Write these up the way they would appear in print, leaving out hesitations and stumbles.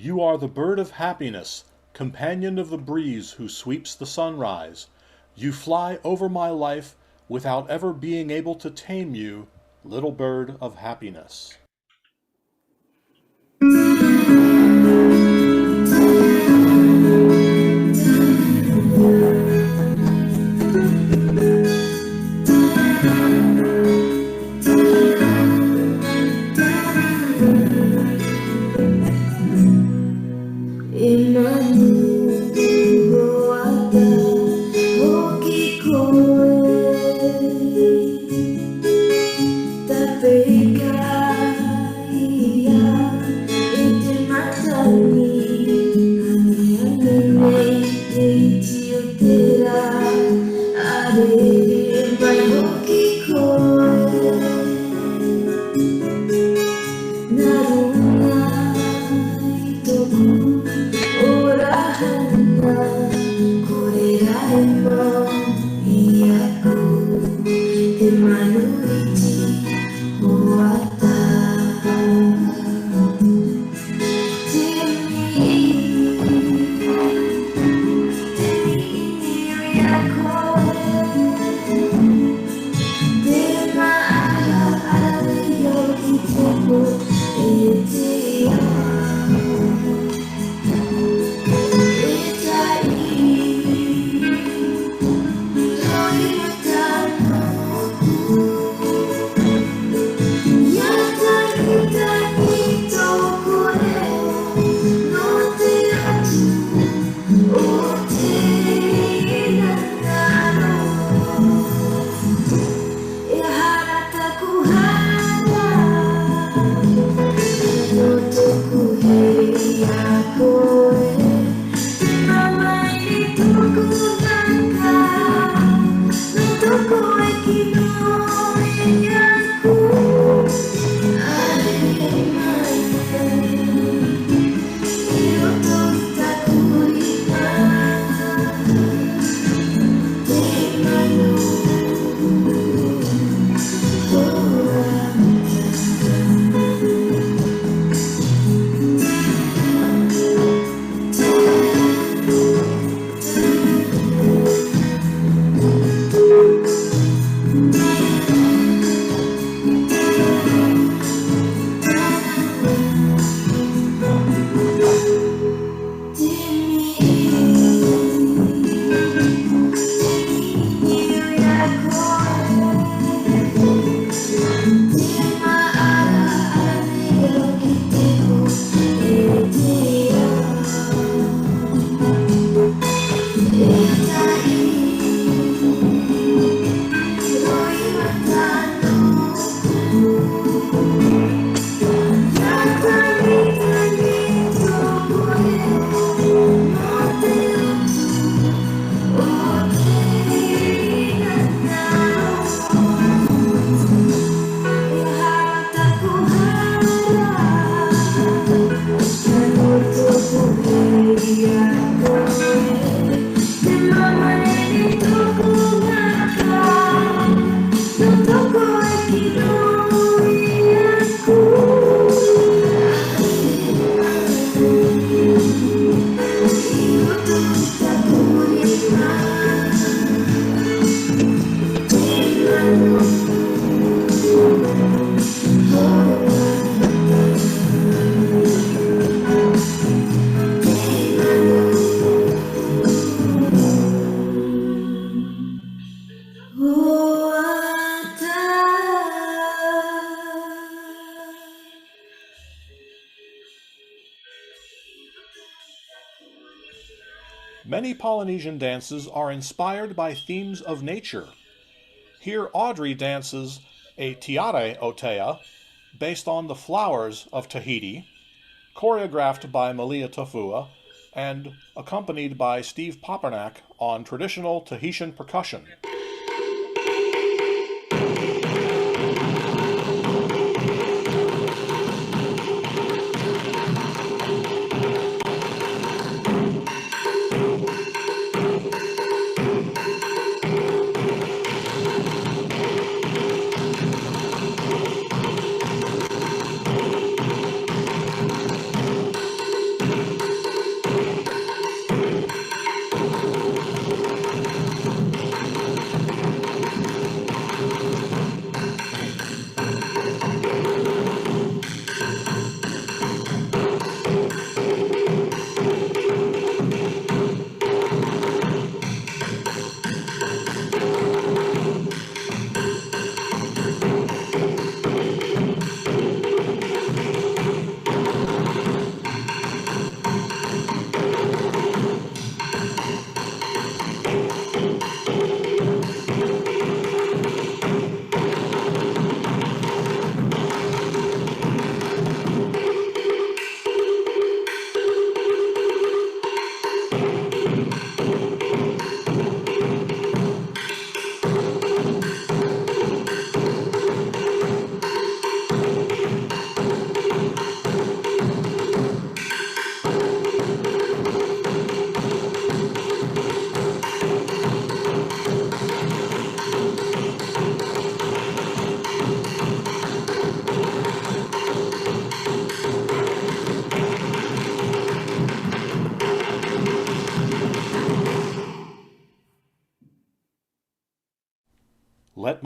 You are the bird of happiness, companion of the breeze who sweeps the sunrise. You fly over my life without ever being able to tame you, little bird of happiness. Many Polynesian dances are inspired by themes of nature. Here Audrey dances a tiare otea based on the flowers of Tahiti, choreographed by Malia Tafua and accompanied by Steve Papernak on traditional Tahitian percussion.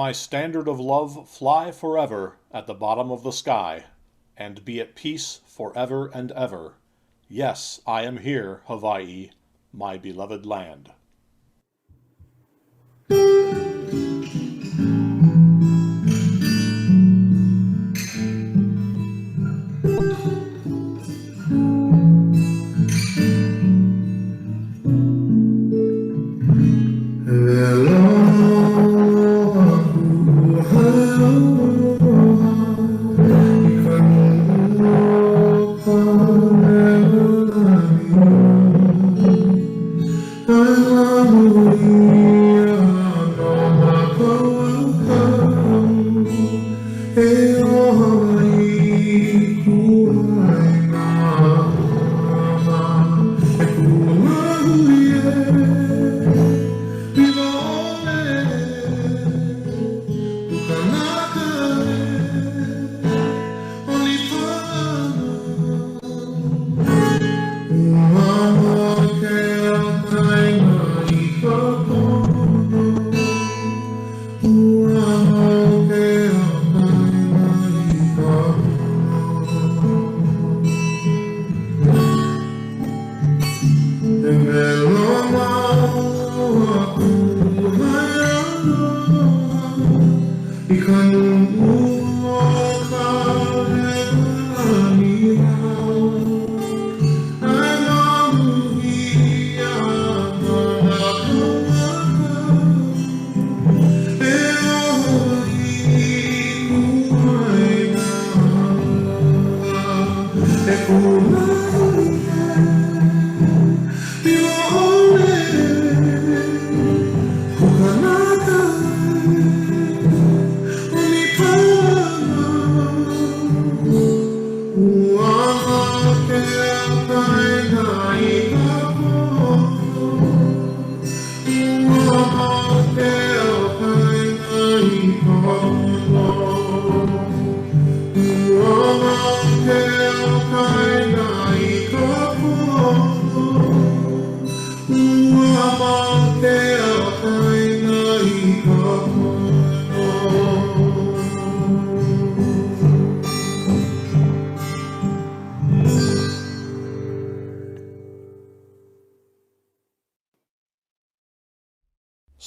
my standard of love fly forever at the bottom of the sky, and be at peace forever and ever. Yes, I am here, Hawaii, my beloved land.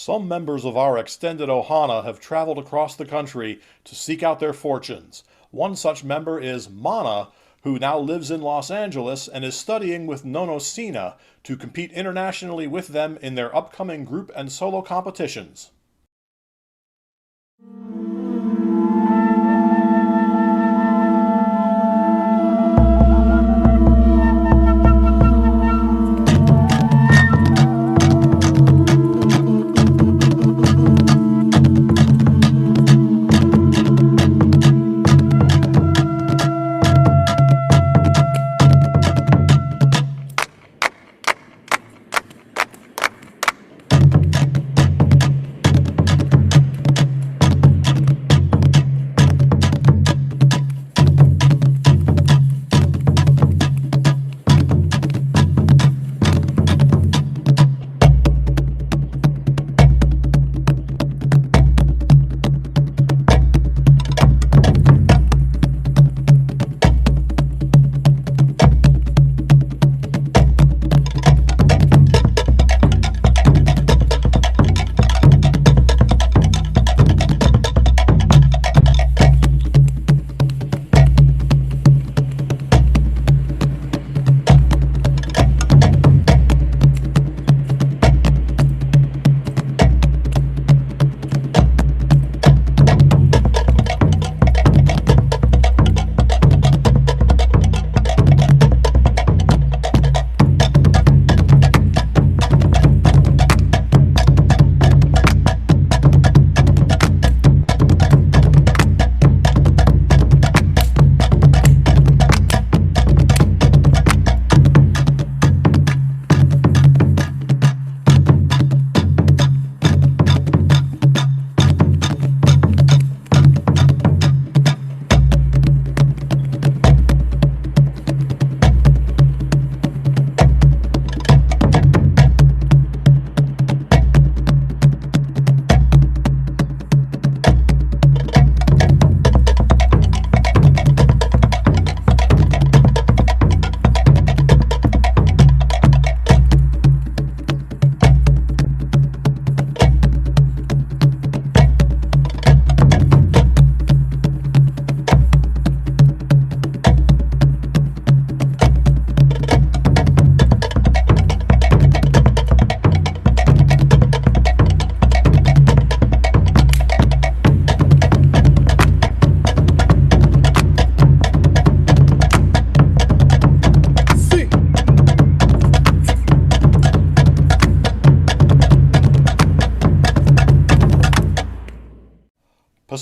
Some members of our extended ohana have traveled across the country to seek out their fortunes. One such member is Mana, who now lives in Los Angeles and is studying with Nonosina to compete internationally with them in their upcoming group and solo competitions.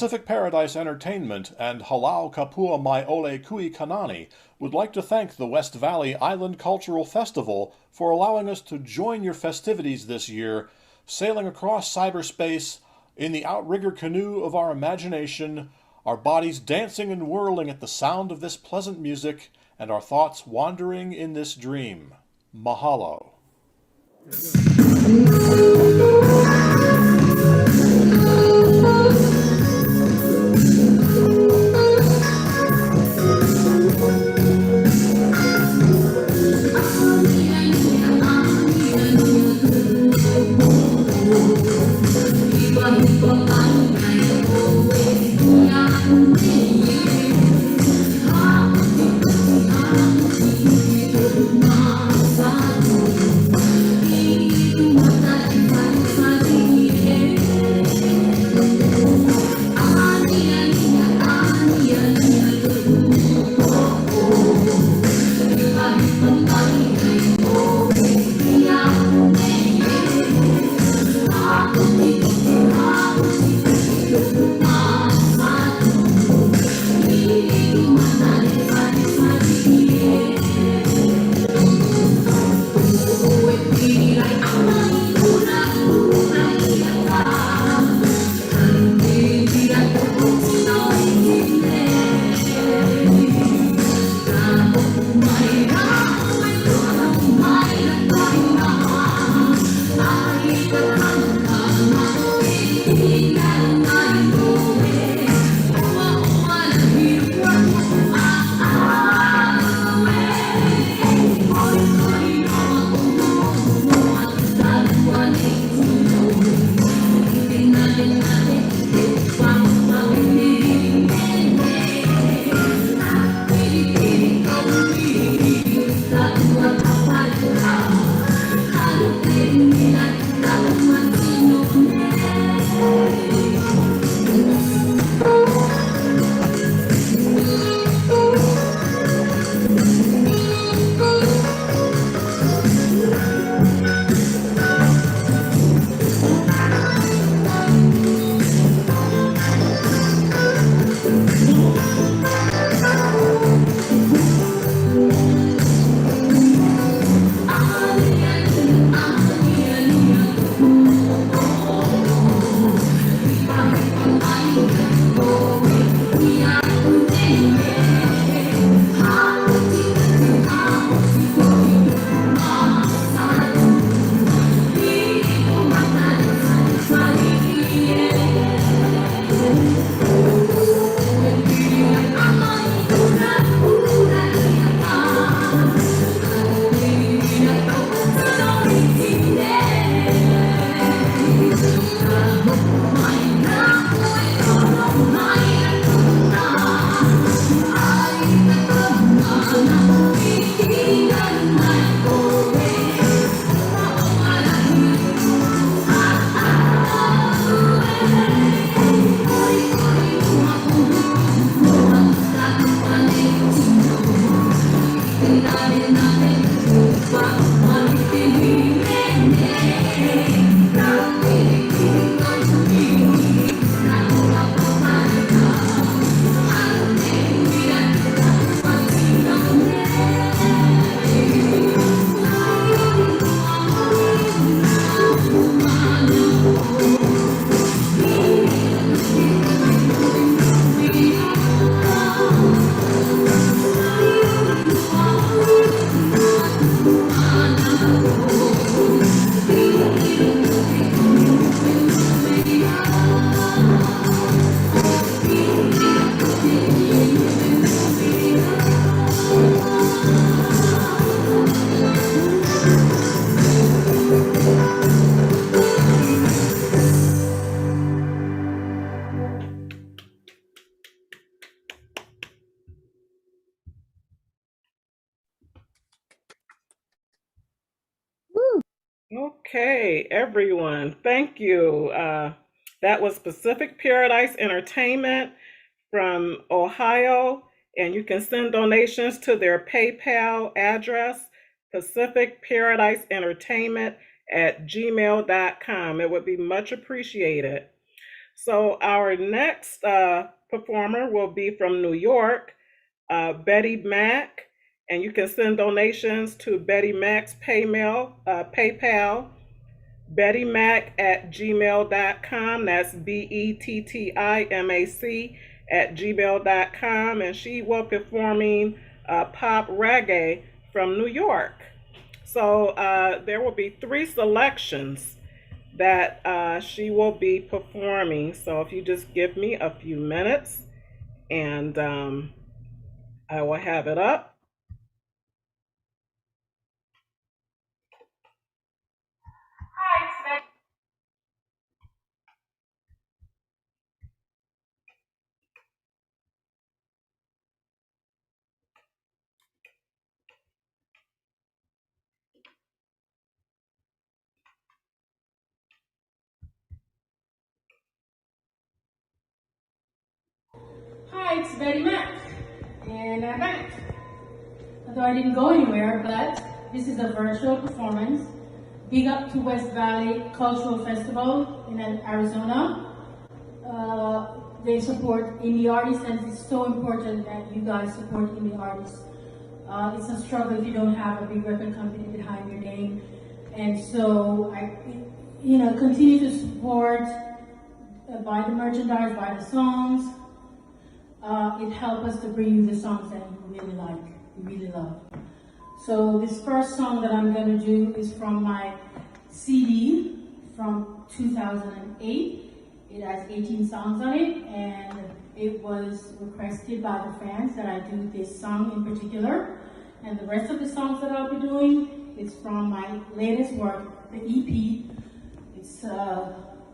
Pacific Paradise Entertainment and Halau Kapua Mai Ole Kui Kanani would like to thank the West Valley Island Cultural Festival for allowing us to join your festivities this year, sailing across cyberspace in the outrigger canoe of our imagination, our bodies dancing and whirling at the sound of this pleasant music, and our thoughts wandering in this dream. Mahalo. Okay, everyone, thank you. That was Pacific Paradise Entertainment from Ohio, and you can send donations to their PayPal address, Pacific Paradise Entertainment at gmail.com. It would be much appreciated. So our next performer will be from New York, Betty Mack, and you can send donations to Betty Mack's PayPal, bettymac@gmail.com. That's BETTIMAC at gmail.com. And she will be performing pop reggae from New York. So there will be 3 selections that she will be performing. So if you just give me a few minutes and I will have it up. Hi, it's Betty Mack, and I'm back. Although I didn't go anywhere, but this is a virtual performance. Big up to West Valley Cultural Festival in Arizona. They support indie artists, and it's so important that you guys support indie artists. It's a struggle if you don't have a big record company behind your name, and so continue to support, buy the merchandise, buy the songs. It helps us to bring you the songs that you really like, you really love. So this first song that I'm going to do is from my CD from 2008. It has 18 songs on it, and it was requested by the fans that I do this song in particular. And the rest of the songs that I'll be doing is from my latest work, the EP. It's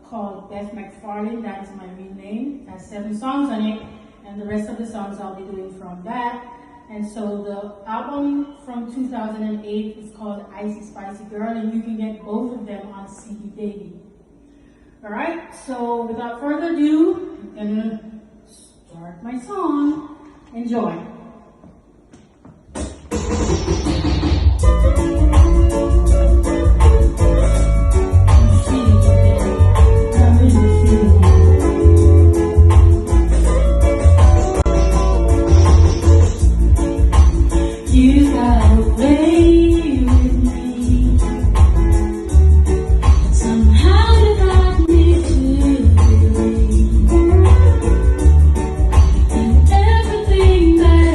called Beth McFarlane, that is my real name. It has 7 songs on it. And the rest of the songs I'll be doing from that. And so the album from 2008 is called Icy Spicy Girl, and you can get both of them on CD Baby. All right, so without further ado, I'm gonna start my song. Enjoy. Everything that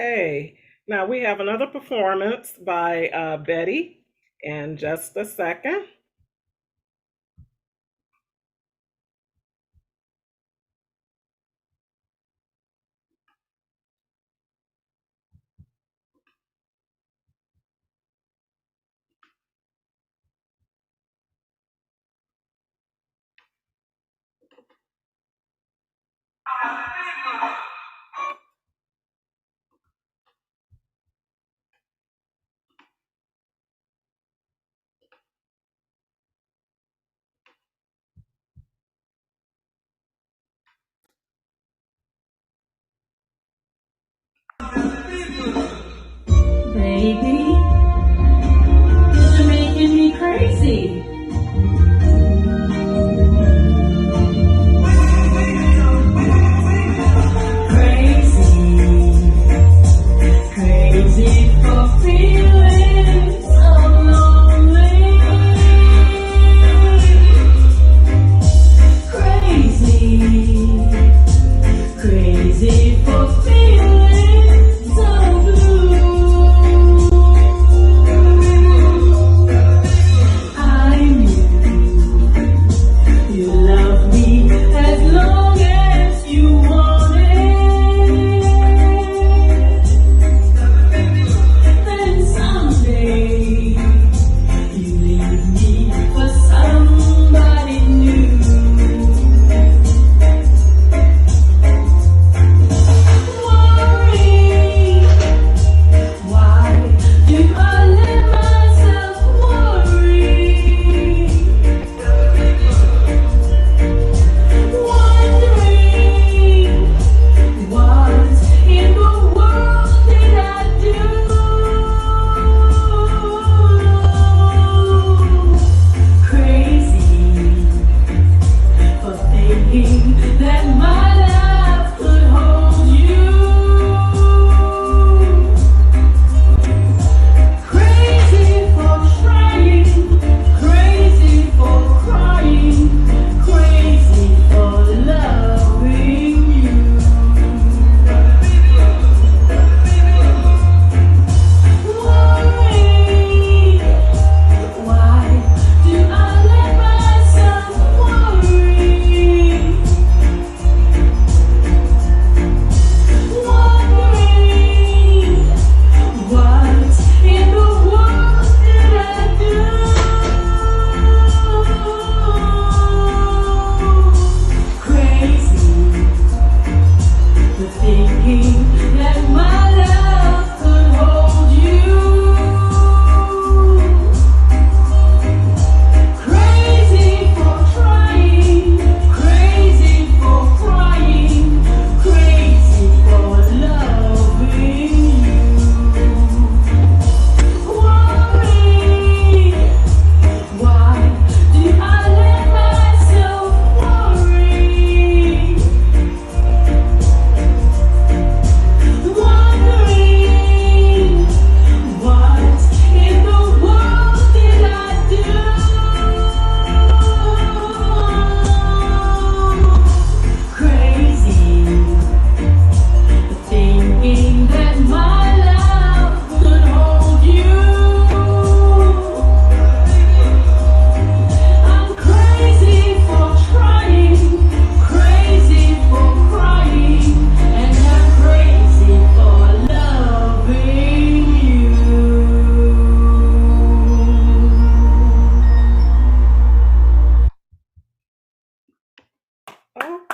Okay, now we have another performance by Betty in just a second. Baby, you're making me crazy. Crazy for feeling so lonely. Crazy for feeling so blue. I knew you loved me as long as you wanted. Then someday you leave me for somebody new.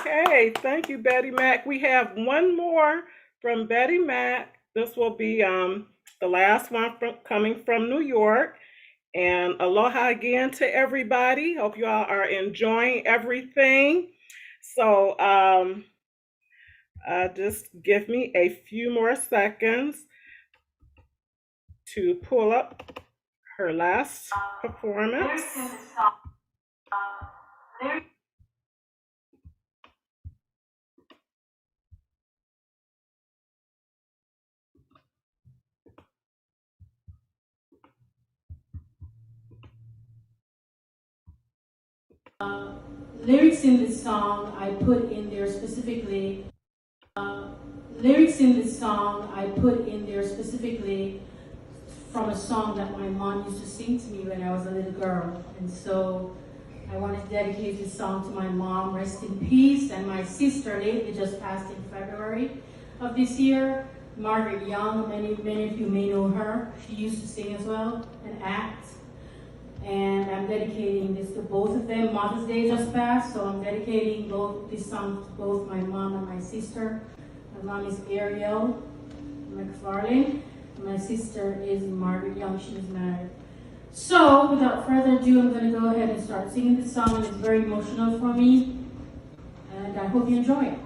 Okay, thank you, Betty Mac. We have one more from Betty Mac. This will be the last one coming from New York. And aloha again to everybody. Hope you all are enjoying everything. So just give me a few more seconds to pull up her last performance. Lyrics in this song I put in there specifically. lyrics in this song I put in there specifically from a song that my mom used to sing to me when I was a little girl. And so I wanted to dedicate this song to my mom, rest in peace, and my sister lately just passed in February of this year, Margaret Young. Many of you may know her. She used to sing as well and act. And I'm dedicating this to both of them. Mother's Day just passed, so I'm dedicating this song to both my mom and my sister. My mom is Ariel McFarlane. My sister is Margaret Young. She's married. So, without further ado, I'm going to go ahead and start singing this song. It's very emotional for me, and I hope you enjoy it.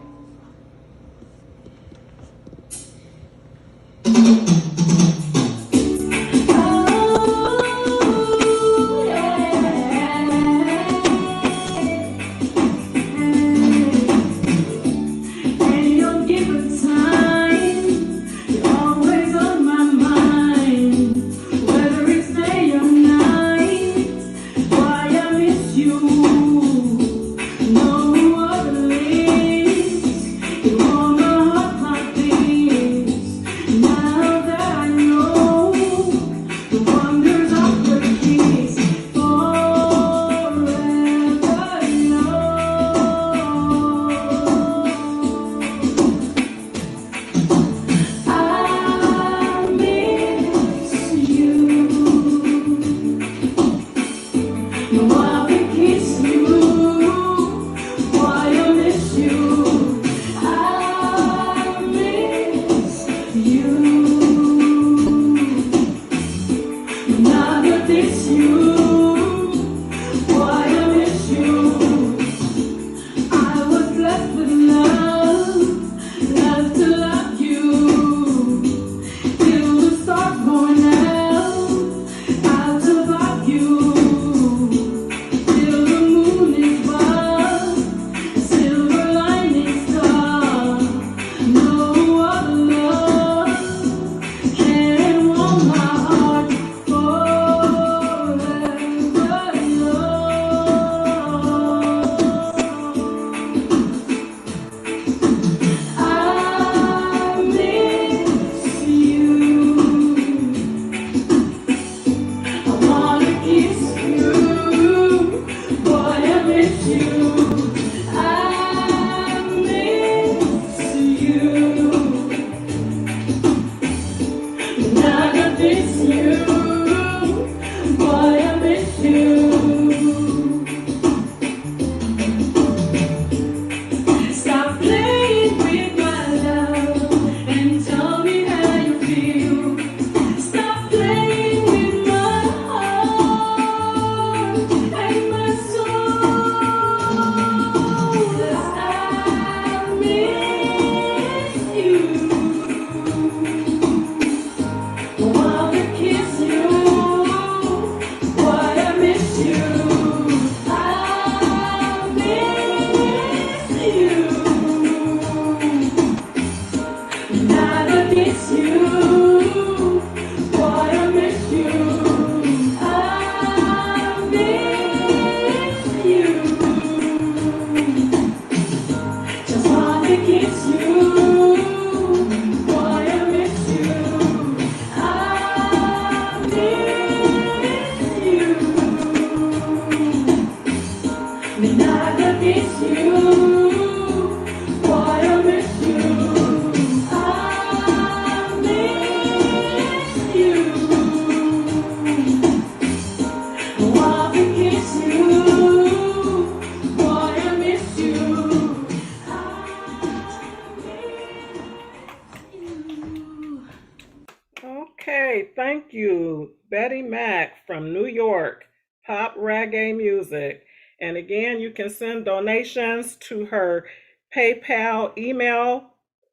Okay, thank you, Betty Mack from New York, pop reggae music. And again, you can send donations to her PayPal email,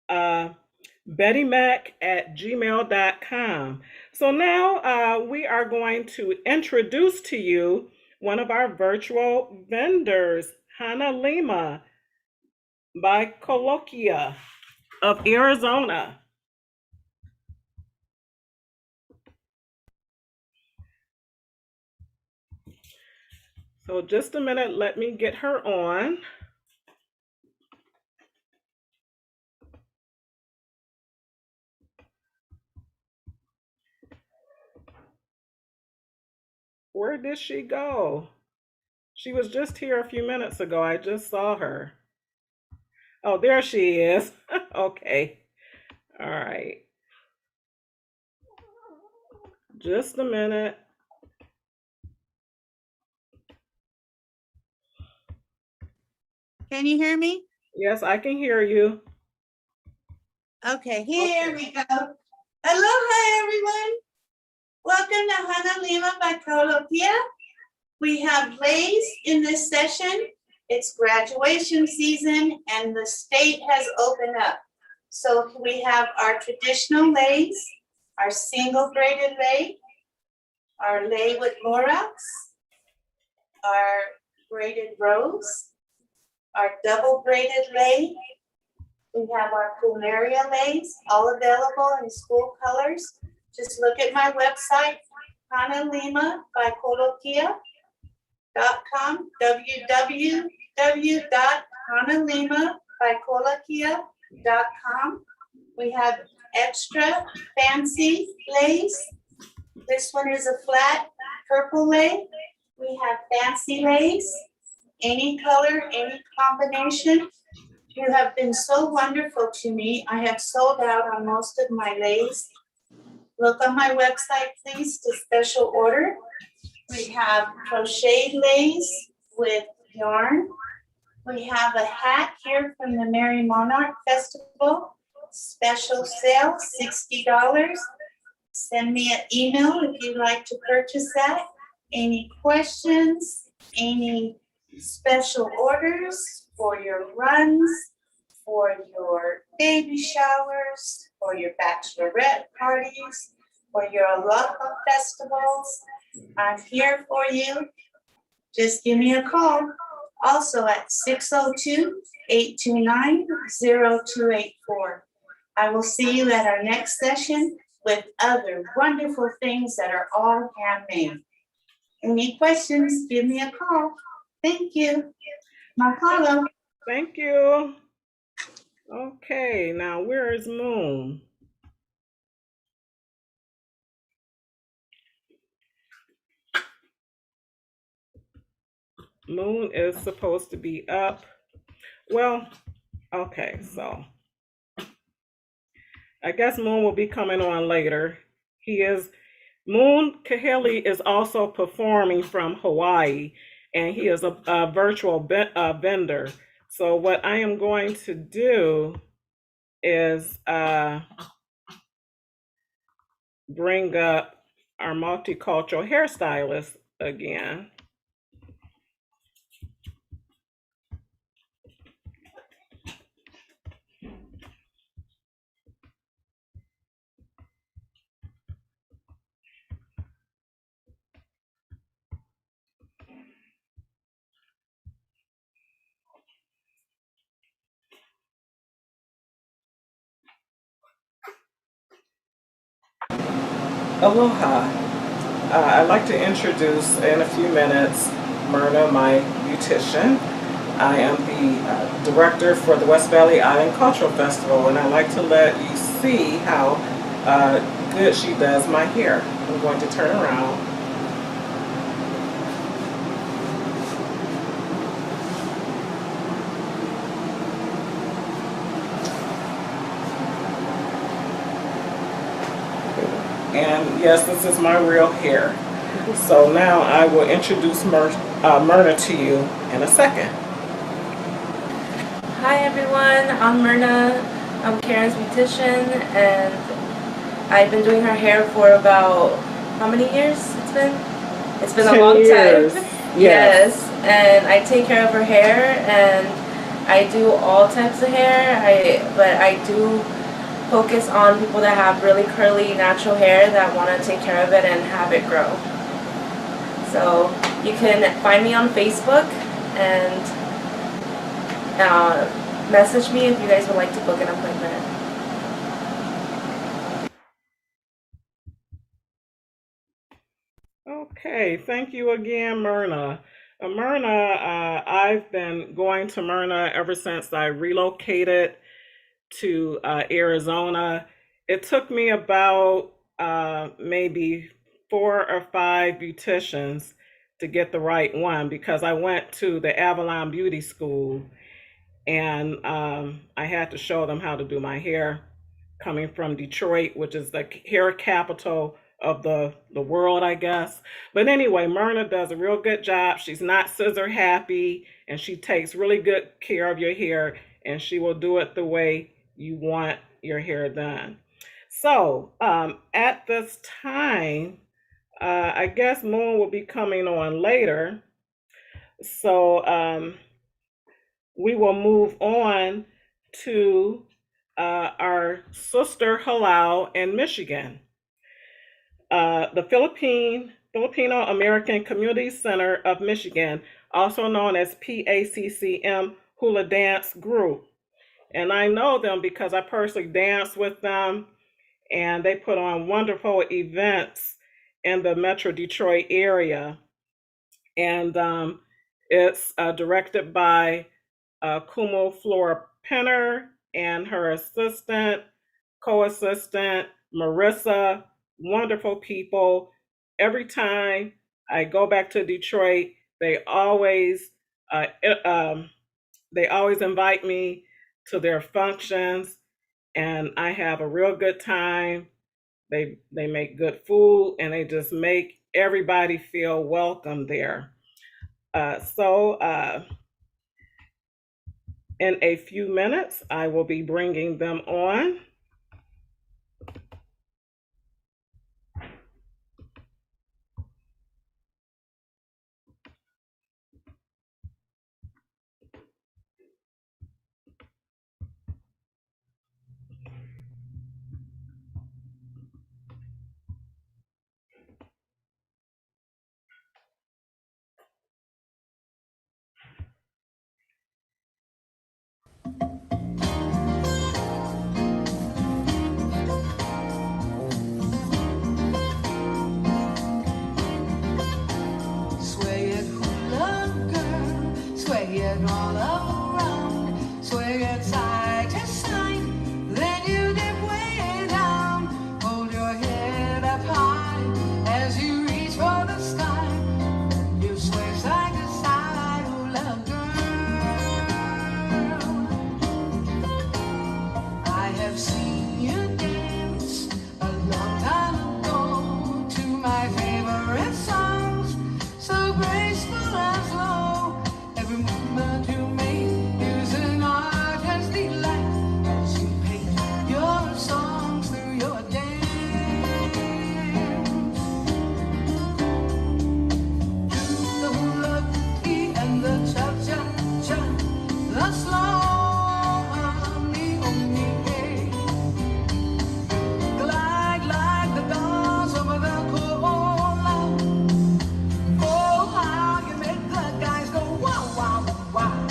bettymac@gmail.com. So now we are going to introduce to you one of our virtual vendors, Hannah Lima by Colloquia of Arizona. So just a minute, let me get her on. Where did she go? She was just here a few minutes ago. I just saw her. Oh, there she is. Okay. All right. Just a minute. Can you hear me? Yes, I can hear you. Okay, here we go. Aloha, everyone. Welcome to Honolulu by Colombia. We have leis in this session. It's graduation season and the state has opened up. So we have our traditional leis, our single braided lei, our lei with lorax, our braided rose, our double braided lei. We have our plumeria leis, all available in school colors. Just look at my website, hanalimabaikolokia.com, www.hanalimabaikolokia.com. We have extra fancy leis. This one is a flat purple lei. We have fancy leis, any color, any combination. You have been so wonderful to me. I have sold out on most of my leis. Look on my website, please, to special order. We have crocheted leis with yarn. We have a hat here from the Merry Monarch Festival. Special sale, $60. Send me an email if you'd like to purchase that. Any questions, any special orders for your runs, for your baby showers, for your bachelorette parties, for your aloha festivals, I'm here for you. Just give me a call. Also at 602-829-0284. I will see you at our next session with other wonderful things that are all handmade. Any questions, give me a call. Thank you. Mahalo. Thank you. Okay, now where is Moon? Moon is supposed to be up. Well, okay, so I guess Moon will be coming on later. Moon Kaheli is also performing from Hawaii, and he is a virtual vendor. So what I am going to do is bring up our multicultural hairstylist again. Aloha. I'd like to introduce in a few minutes Myrna, my beautician. I am the director for the West Valley Island Cultural Festival, and I'd like to let you see how good she does my hair. I'm going to turn around. And yes, this is my real hair. So now I will introduce Myrna to you in a second. Hi everyone, I'm Myrna. I'm Karen's beautician and I've been doing her hair for about, how many years it's been? It's been a long years. time. Yes. And I take care of her hair and I do all types of hair, but I do focus on people that have really curly natural hair that want to take care of it and have it grow. So you can find me on Facebook and message me if you guys would like to book an appointment. Okay, thank you again, Myrna. Myrna, I've been going to Myrna ever since I relocated to Arizona. It took me about maybe 4 or 5 beauticians to get the right one because I went to the Avalon Beauty School and I had to show them how to do my hair coming from Detroit, which is the hair capital of the world, I guess. But anyway, Myrna does a real good job. She's not scissor happy, and she takes really good care of your hair, and she will do it the way you want your hair done. So at this time, I guess Moon will be coming on later. So we will move on to our sister Halal in Michigan. The Filipino American Community Center of Michigan, also known as PACCM Hula Dance Group. And I know them because I personally danced with them, and they put on wonderful events in the Metro Detroit area. And it's directed by Kumu Penner and her assistant, co-assistant, Marissa, wonderful people. Every time I go back to Detroit, they always invite me to their functions, and I have a real good time. They make good food, and they just make everybody feel welcome there. So in a few minutes, I will be bringing them on. Sway it, hula girl, sway it all around, sway it side to side, then you dip way down, hold your head up high as you reach for the sky, then you sway side to side, hula girl. I have seen you dance a long time ago to my favorite songs, so graceful and slow. Every movement you make is an artist's delight as you paint your songs through your dance. Do the hula hoop and the cha-cha-cha, the slow harmony, glide like the gauze over the cola. Oh, how you make the guys go wow, wow, wow.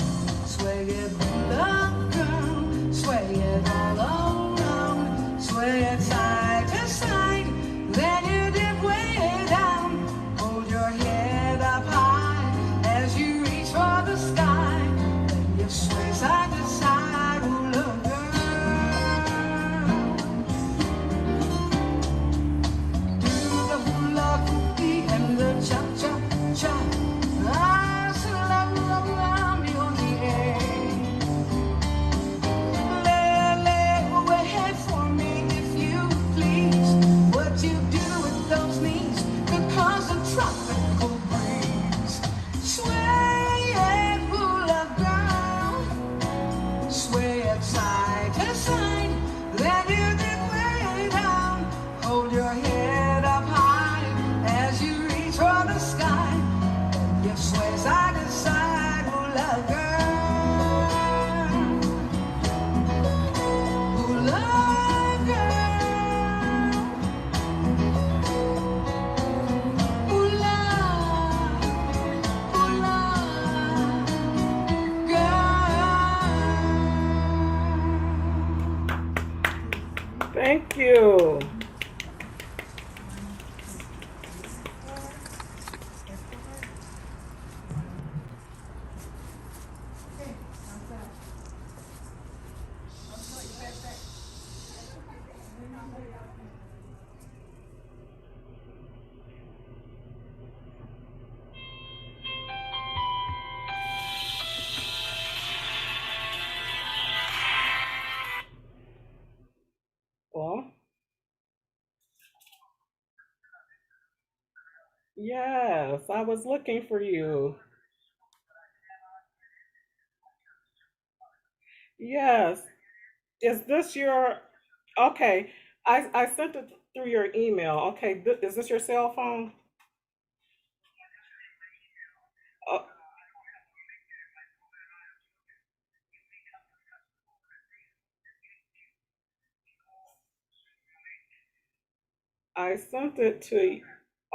Sway it, hula girl, sway it all around, sway it side to side, then you dip way down, hold your head up high as you reach for the sky, then you sway side to side, hula girl. Do the hula hoop and the cha-cha-cha. I love you on the air. Lay away for me if you please. What you do with those knees could cause a tropical breeze. Sway it, hula girl. Sway it side to side, then you dip way down. Hold your head up high as you reach for the sky. And you sway side to side, hula girl. Hula girl. Hula, hula girl. Thank you. Yes, I was looking for you. Yes. Is this your, okay, I sent it through your email. Okay, is this your cell phone? Oh, I sent it to,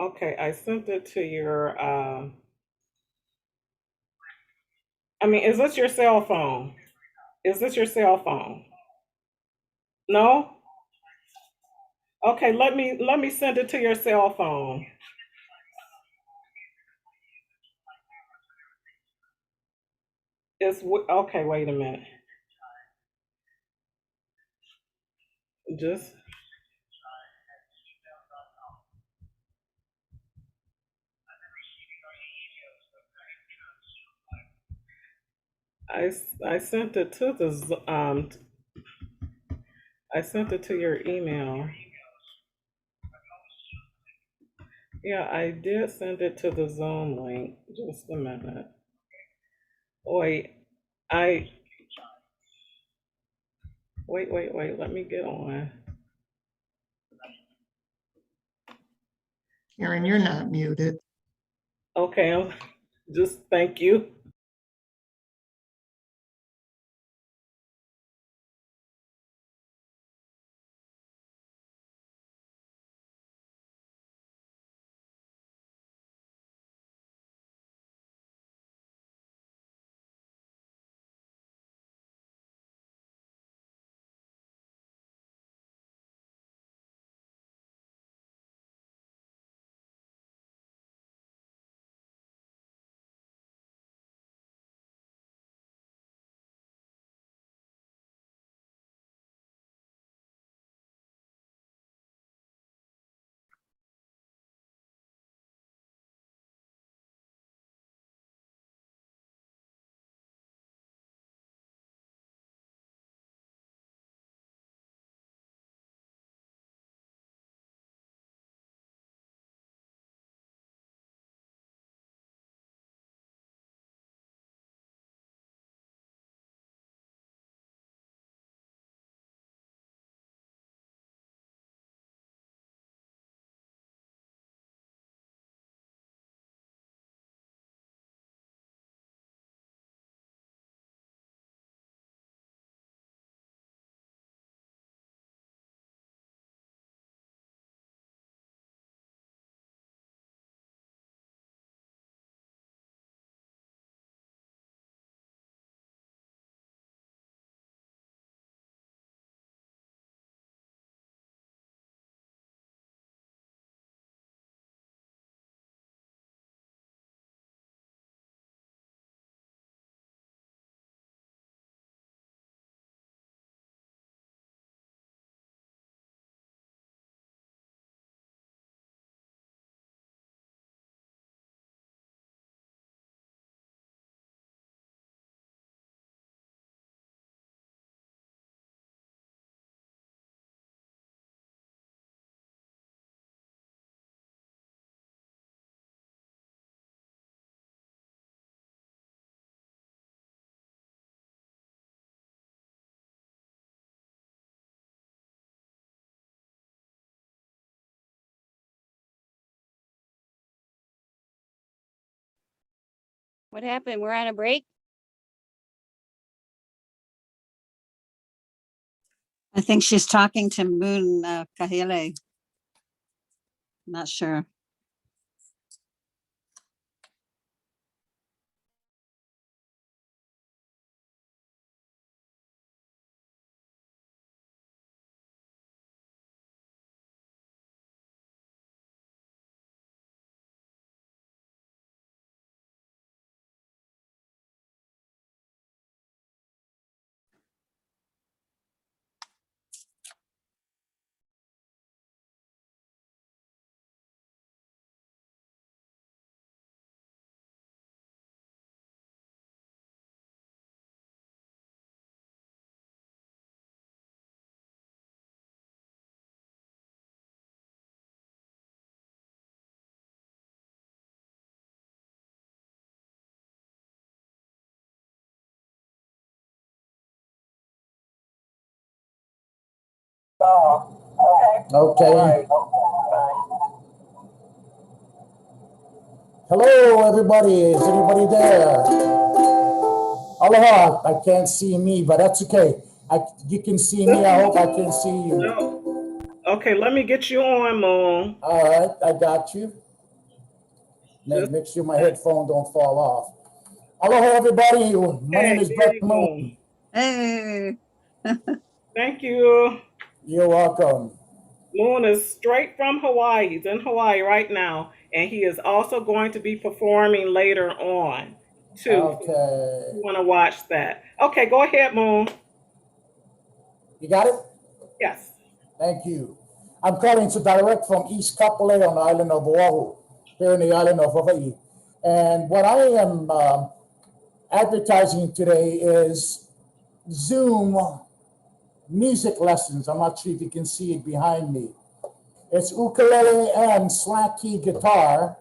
okay, I sent it to your, I mean, is this your cell phone? Is this your cell phone? No? Okay, let me send it to your cell phone. Okay, wait a minute. Just I sent it to I sent it to your email. Yeah, I did send it to the Zoom link. Just a minute. Wait, I wait. Let me get on. Karen, you're not muted. Okay, just thank you. What happened? We're on a break? I think she's talking to Moon Kahele. Not sure. Okay. Hello, everybody. Is anybody there? Aloha. I can't see me, but that's okay. You can see me. I hope I can see you. No. Okay, let me get you on, Moon. All right, I got you. Just Make sure my headphone don't fall off. Aloha, everybody. My name okay, is there Brett you go. Moon. Hey, Thank you. You're welcome. Moon is straight from Hawaii. He's in Hawaii right now, and he is also going to be performing later on too. So Okay. you want to watch that? Okay, go ahead, Moon. You got it? Yes. Thank you. I'm calling to direct from East Kapolei on the island of Oahu, here in the island of Hawaii. And what I am advertising today is Zoom music lessons. I'm not sure if you can see it behind me. It's ukulele and slack key guitar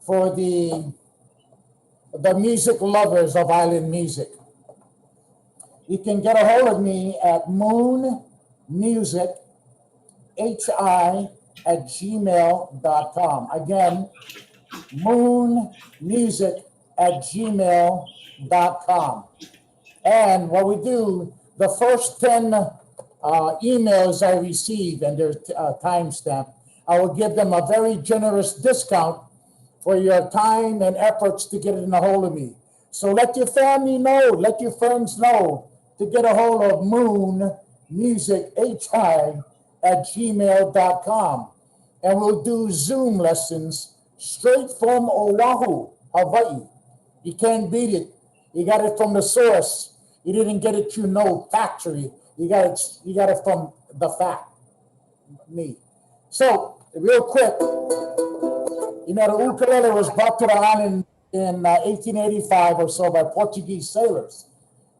for the music lovers of island music. You can get a hold of me at Moon Music hi@gmail.com. Again, moonmusic@gmail.com. And what we do, the first 10 emails I receive, and there's timestamp, I will give them a very generous discount for your time and efforts to get in a hold of me. So let your family know, let your friends know to get a hold of Moon Music hi@gmail.com. And we'll do Zoom lessons straight from Oahu, Hawaii. You can't beat it. You got it from the source. You didn't get it through no factory. You got it from the fact, me. So, real quick, you know, the ukulele was brought to the island in 1885 or so by Portuguese sailors.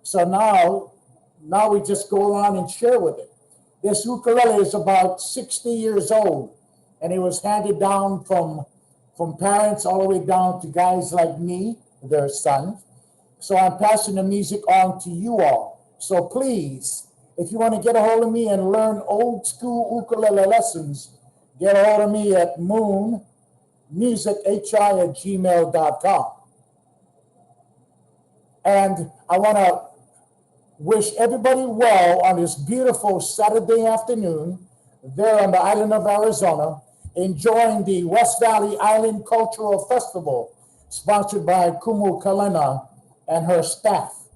So now we just go around and share with it. This ukulele is about 60 years old, and it was handed down from parents all the way down to guys like me, their sons. So I'm passing the music on to you all. So please, if you want to get a hold of me and learn old school ukulele lessons, get a hold of me at moonmusichi@gmail.com. And I want to wish everybody well on this beautiful Saturday afternoon there on the island of Arizona, enjoying the West Valley Island Cultural Festival, sponsored by Kumu Hulas and her staff.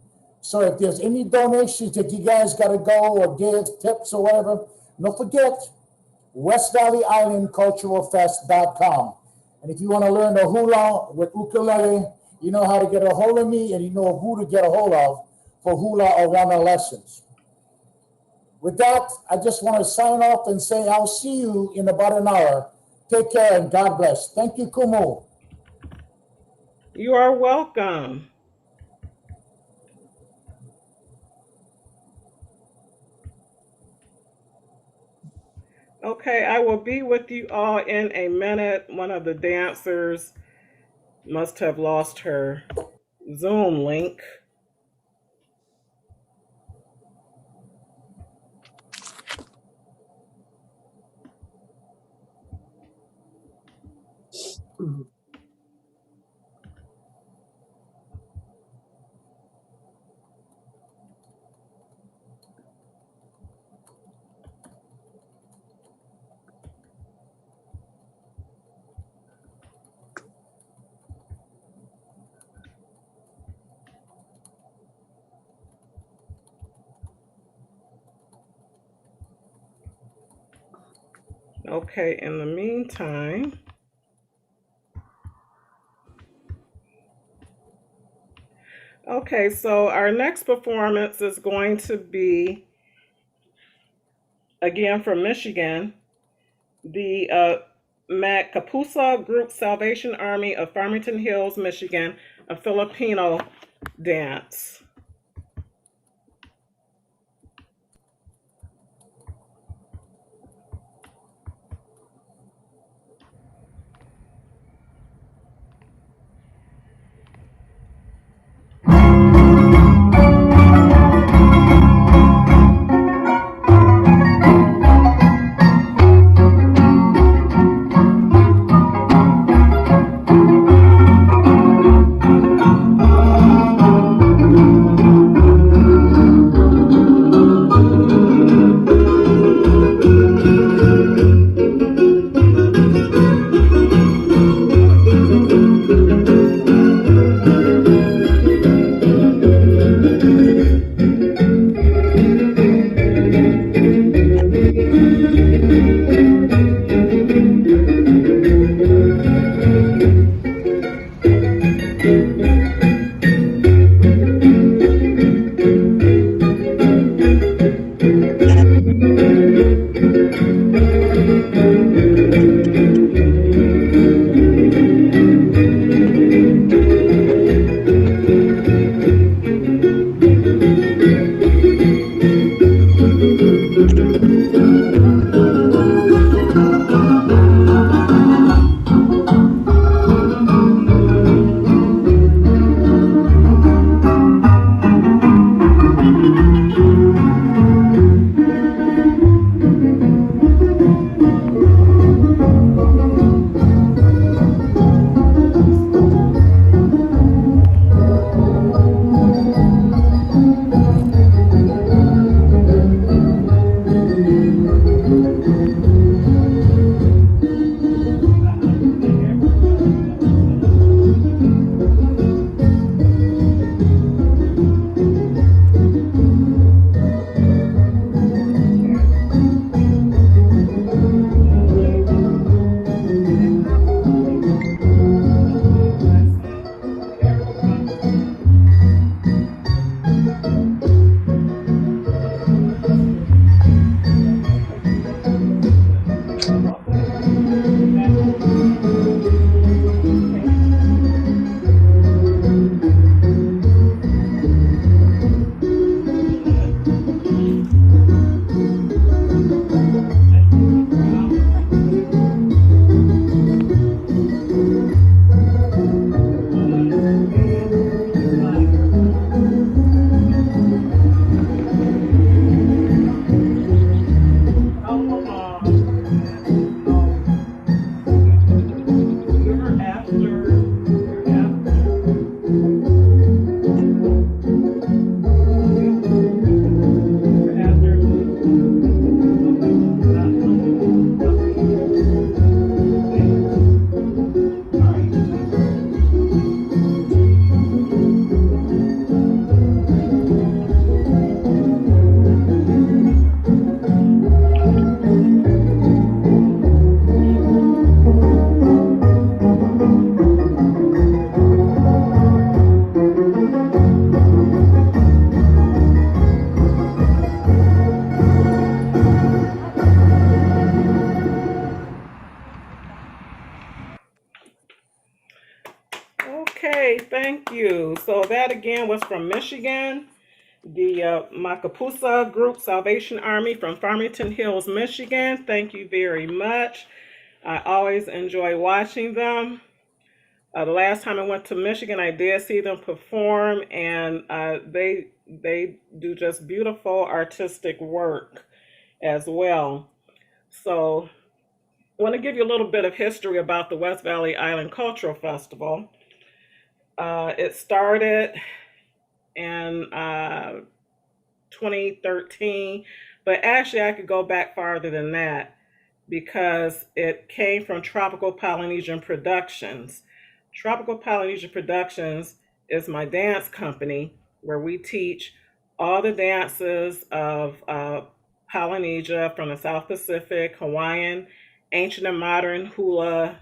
So if there's any donations that you guys got to go or give tips or whatever, don't forget West Valley Island Cultural Fest.com. And if you want to learn the hula with ukulele, you know how to get a hold of me, and you know who to get a hold of for hula or Wana lessons. With that, I just want to sign off and say I'll see you in about an hour. Take care and God bless. Thank you, Kumu. You are welcome. Okay, I will be with you all in a minute. One of the dancers must have lost her Zoom link. Okay, in the meantime, okay, so our next performance is going to be, again from Michigan, the Magkapusa Group Salvation Army of Farmington Hills, Michigan, a Filipino dance. Okay, thank you. So that again was from Michigan, the Makapusa Group Salvation Army from Farmington Hills, Michigan. Thank you very much. I always enjoy watching them. The last time I went to Michigan, I did see them perform, and they do just beautiful artistic work as well. So I want to give you a little bit of history about the West Valley Island Cultural Festival. It started in 2013, but actually I could go back farther than that because it came from Tropical Polynesian Productions. Tropical Polynesian Productions is my dance company where we teach all the dances of Polynesia from the South Pacific, Hawaiian, ancient and modern hula.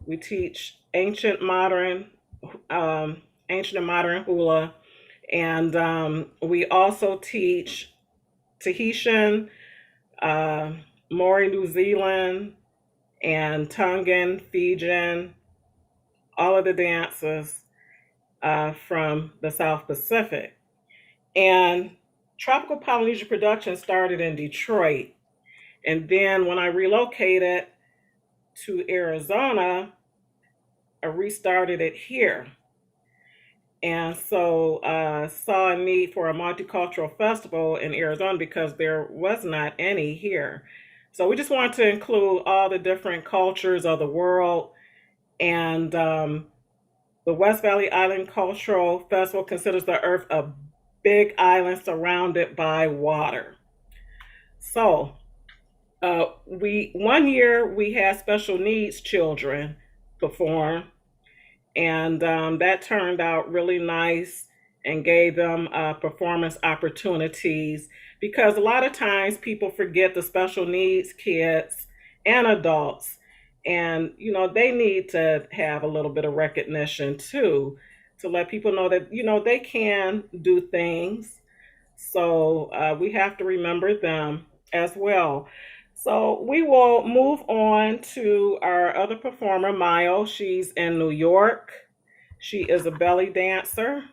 We teach ancient, and modern hula, and we also teach Tahitian, Maori, New Zealand, and Tongan, Fijian, all of the dances from the South Pacific. And Tropical Polynesia Production started in Detroit. And then when I relocated to Arizona, I restarted it here. And so saw a need for a multicultural festival in Arizona because there was not any here. So we just wanted to include all the different cultures of the world. And the West Valley Island Cultural Festival considers the Earth a big island surrounded by water. So one year we had special needs children perform, and that turned out really nice and gave them performance opportunities, because a lot of times people forget the special needs kids and adults, and they need to have a little bit of recognition too, to let people know that they can do things. So we have to remember them as well. So we will move on to our other performer, Mayo. She's in New York. She is a belly dancer.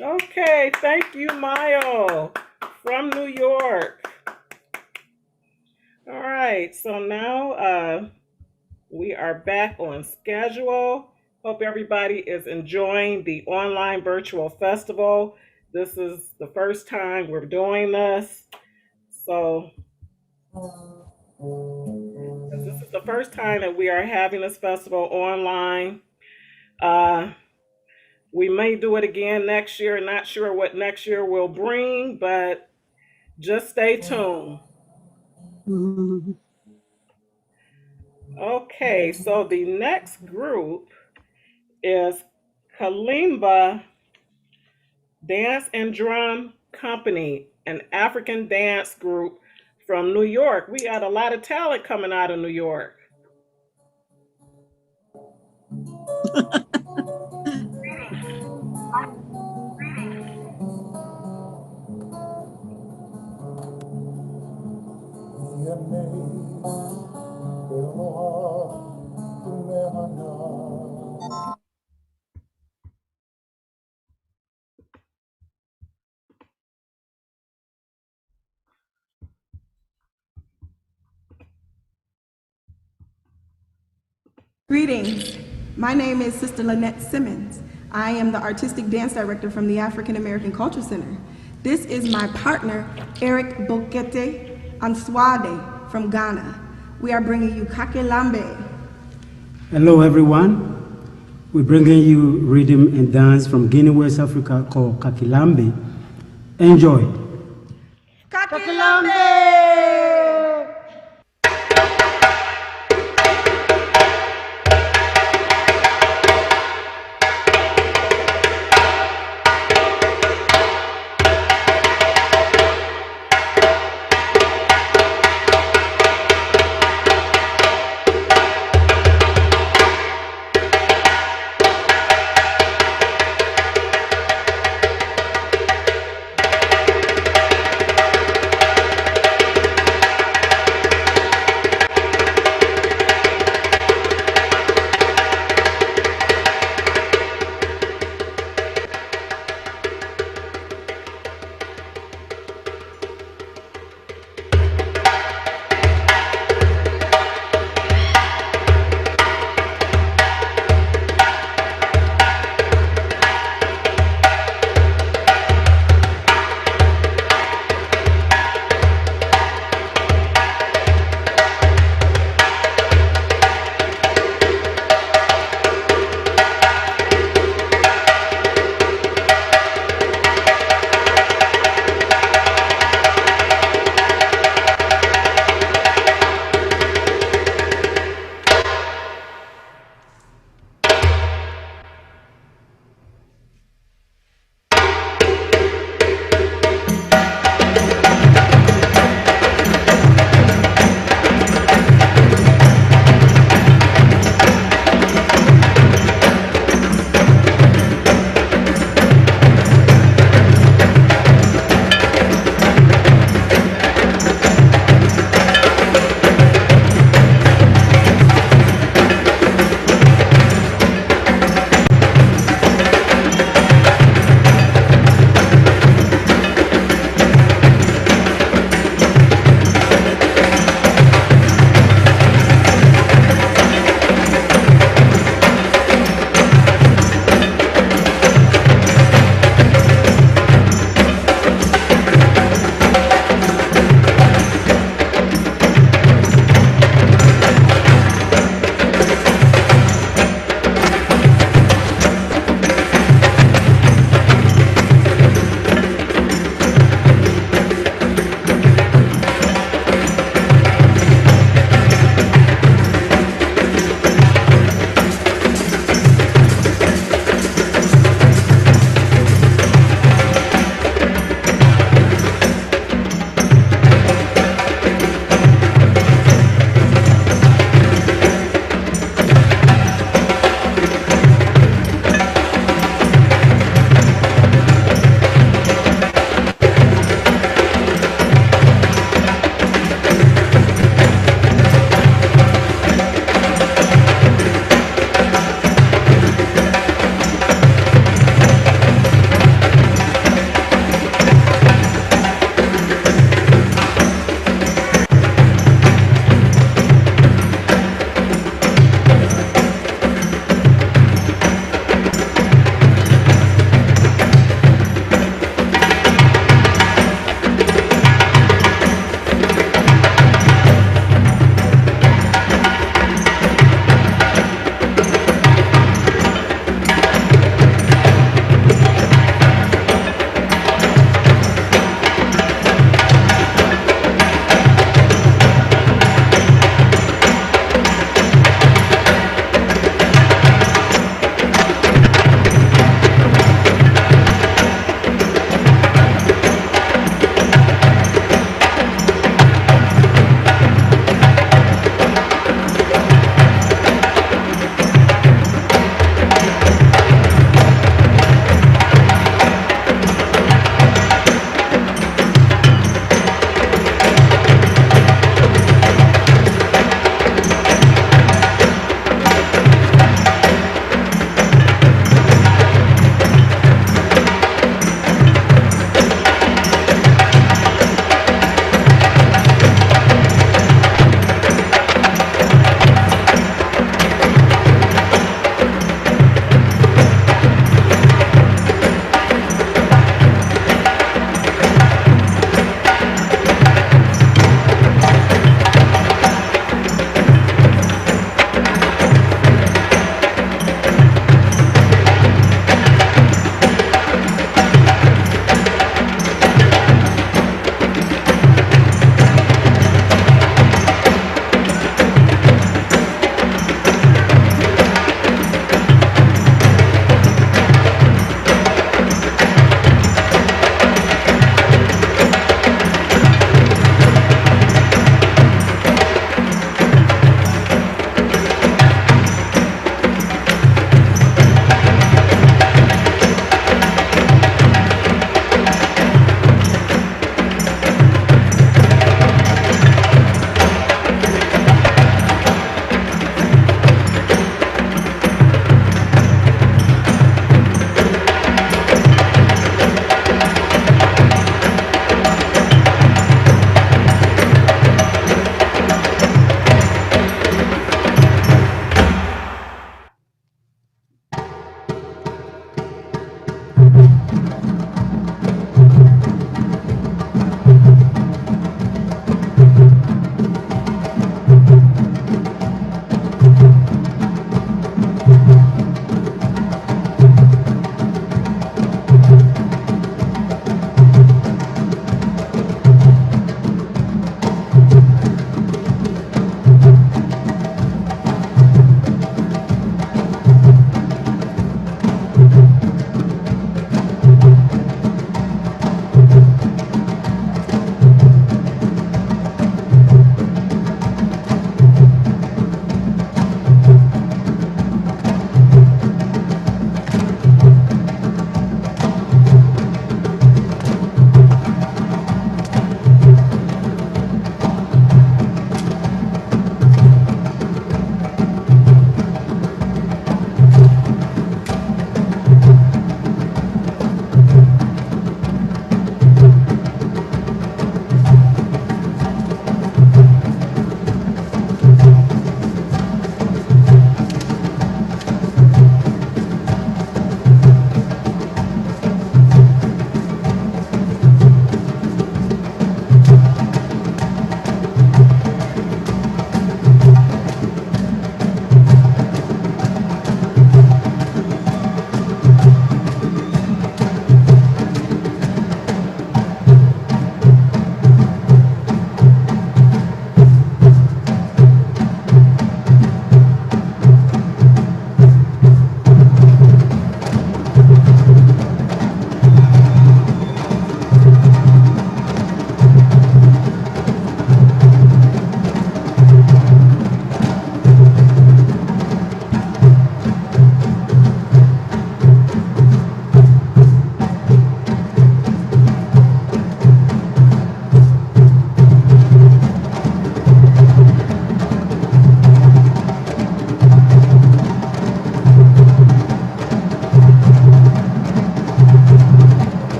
Okay, thank you, Mayo from New York. All right, so now we are back on schedule. Hope everybody is enjoying the online virtual festival. This is the first time we're doing this. So, this is the first time that we are having this festival online. Uh, we may do it again next year. Not sure what next year will bring, but just stay tuned. Mhm. Okay, so the next group is Kalimba Dance and Drum Company, an African dance group from New York. We got a lot of talent coming out of New York. Greetings. My name is Sister Lynette Simmons. I am the Artistic Dance Director from the African American Culture Center. This is my partner, Eric Bokete Answade from Ghana. We are bringing you Kakelambe. Hello everyone. We're bringing you rhythm and dance from Guinea, West Africa called Kakilambe. Enjoy. Kakelambe!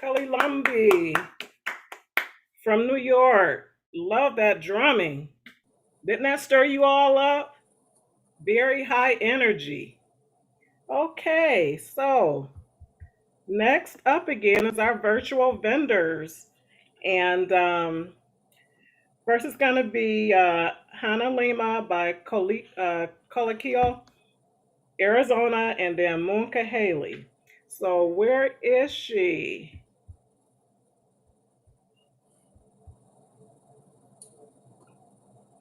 Kalilambi from New York. Love that drumming. Didn't that stir you all up? Very high energy. Okay, so next up again is our virtual vendors. And first is going to be Hannah Lima by Colikio, Arizona, and then Moonka Haley. So where is she?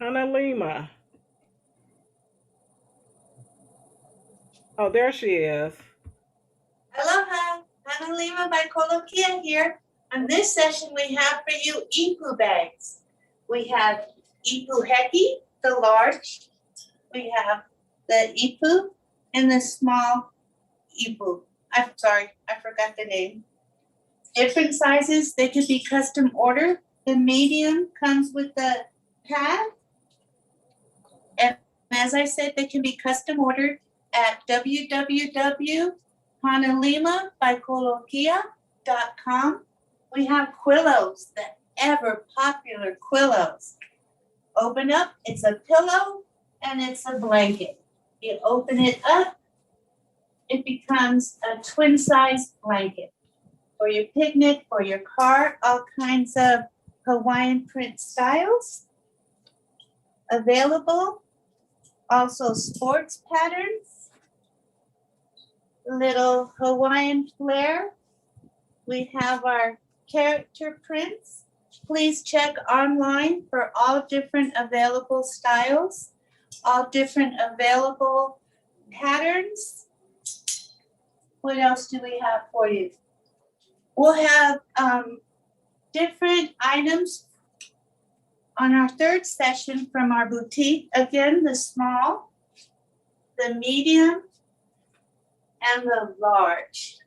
Hannah Lima. Oh, there she is. Aloha, Hannah Lima by Kolokia here. On this session, we have for you ipu bags. We have ipu heki, the large. We have the ipu and the small ipu. I'm sorry, I forgot the name. Different sizes, they could be custom ordered. The medium comes with the pad. And as I said, they can be custom ordered at www.honolima.com. We have quillos, the ever popular quillos. Open up, it's a pillow and it's a blanket. You open it up, it becomes a twin size blanket. For your picnic, for your car, all kinds of Hawaiian print styles available. Also sports patterns, little Hawaiian flair. We have our character prints. Please check online for all different available styles, all different available patterns. What else do we have for you? We'll have different items on our third session from our boutique. Again, the small, the medium, and the large.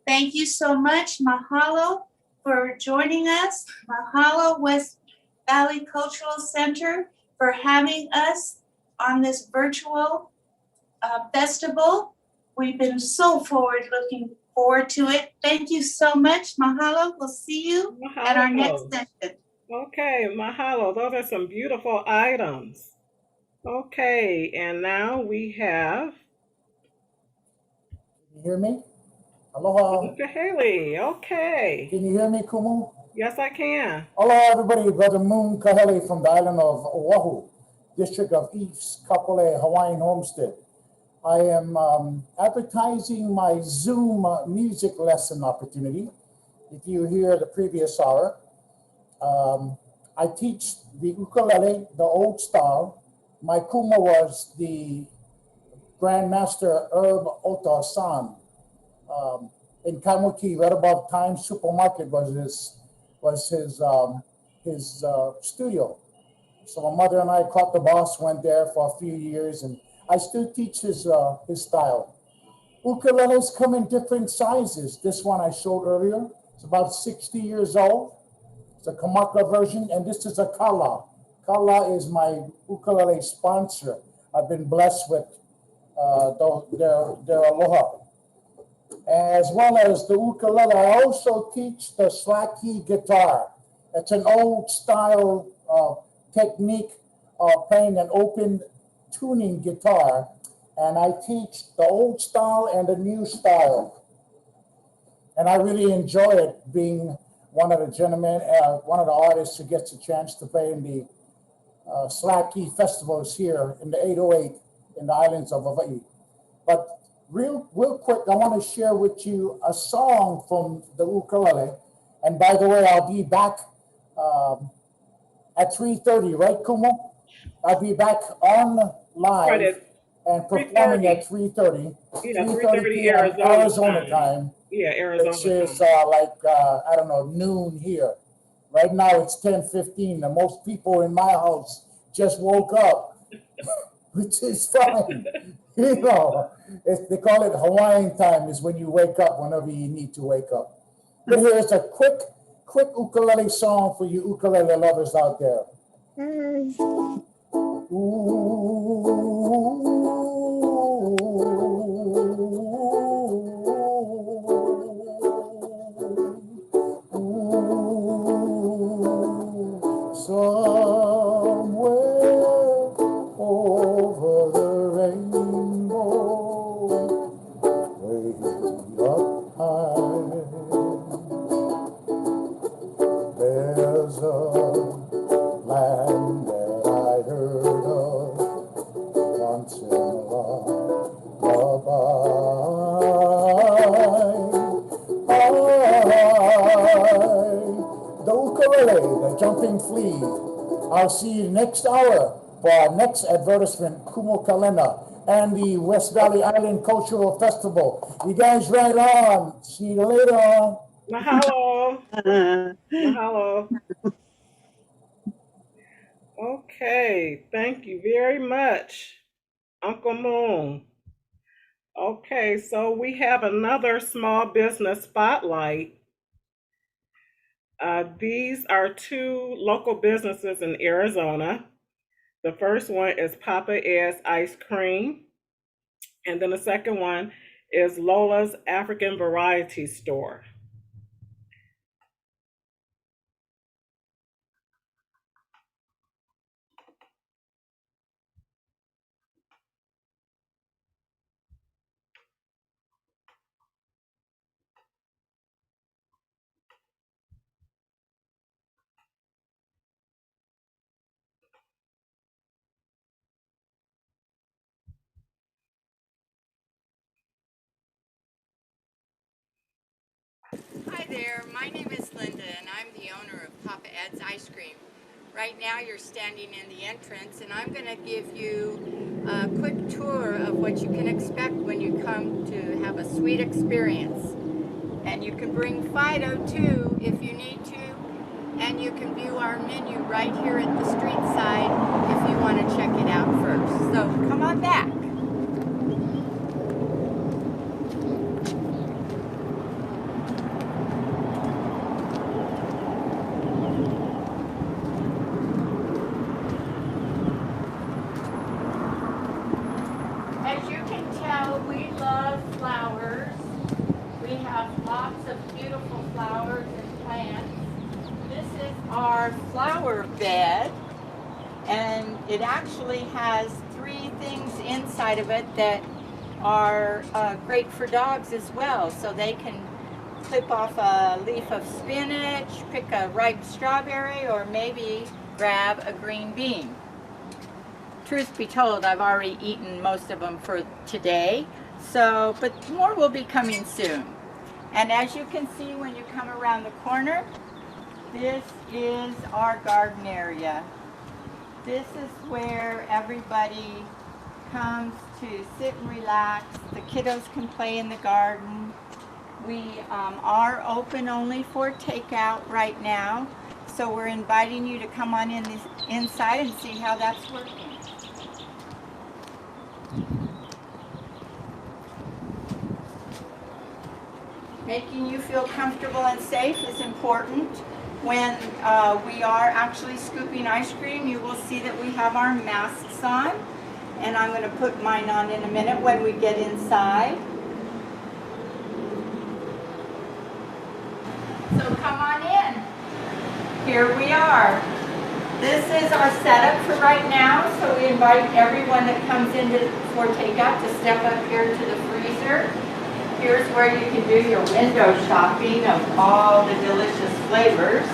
Thank you so much. Mahalo for joining us. Mahalo West Valley Cultural Center for having us on this virtual festival. We've been so looking forward to it. Thank you so much. Mahalo. We'll see you at our next session. Okay, mahalo. Those are some beautiful items. Okay, and now we have Can you hear me? Aloha. Moonka Haley. Okay. Can you hear me, Kumu? Yes, I can. Aloha, everybody. Brother Moon Kahele from the island of Oahu, district of East Kapolei, Hawaiian Homestead. I am advertising my Zoom music lesson opportunity. If you hear the previous hour, I teach the ukulele, the old style. My kuma was the Grandmaster Herb Ota-san. In Kaimuki, right above Times Supermarket was his studio. So my mother and I caught the bus, went there for a few years, and I still teach his style. Ukuleles come in different sizes. This one I showed earlier, it's about 60 years old. It's a Kamaka version, and this is a Kala. Kala is my ukulele sponsor. I've been blessed with their aloha. As well as the ukulele, I also teach the slack key guitar. It's an old style technique of playing an open tuning guitar. And I teach the old style and the new style. And I really enjoy it being one of the gentlemen, one of the artists who gets a chance to play in the slack key festivals here in the 808 in the islands of Hawaii. But real quick, I want to share with you a song from the ukulele. And by the way, I'll be back at 3:30, right, Kumo? I'll be back on live and performing at 3:30. Yeah, 3:30 p.m. Arizona time. Yeah, Arizona. Which is I don't know, noon here. Right now it's 10:15, and most people in my house just woke up, which is fine. You know, they call it Hawaiian time is when you wake up whenever you need to wake up. But here's a quick ukulele song for you ukulele lovers out there. the ukulele, the jumping flea. I'll see you next hour for our next advertisement, Kumu Kalena and the West Valley Island Cultural Festival. You guys right on. See you later on. Mahalo. Mahalo. Okay, thank you very much, Uncle Moon. Okay, so we have another small business spotlight. These are two local businesses in Arizona. The first one is Papa Ed's Ice Cream, and then the second one is Lola's African Variety Store. Hi there, my name is Linda and I'm the owner of Papa Ed's Ice Cream. Right now you're standing in the entrance and I'm going to give you a quick tour of what you can expect when you come to have a sweet experience. And you can bring Fido too if you need to, and you can view our menu right here at the street side if you want to check it out first. So come on back. As you can tell, we love flowers. We have lots of beautiful flowers and plants. This is our flower bed, and it actually has 3 things inside of it that are great for dogs as well. So they can clip off a leaf of spinach, pick a ripe strawberry, or maybe grab a green bean. Truth be told, I've already eaten most of them for today, but more will be coming soon. And as you can see when you come around the corner, this is our garden area. This is where everybody comes to sit and relax. The kiddos can play in the garden. We are open only for takeout right now, so we're inviting you to come on in inside and see how that's working. Making you feel comfortable and safe is important. When we are actually scooping ice cream, you will see that we have our masks on, and I'm going to put mine on in a minute when we get inside. So come on in. Here we are. This is our setup for right now, so we invite everyone that comes in for takeout to step up here to the freezer. Here's where you can do your window shopping of all the delicious flavors.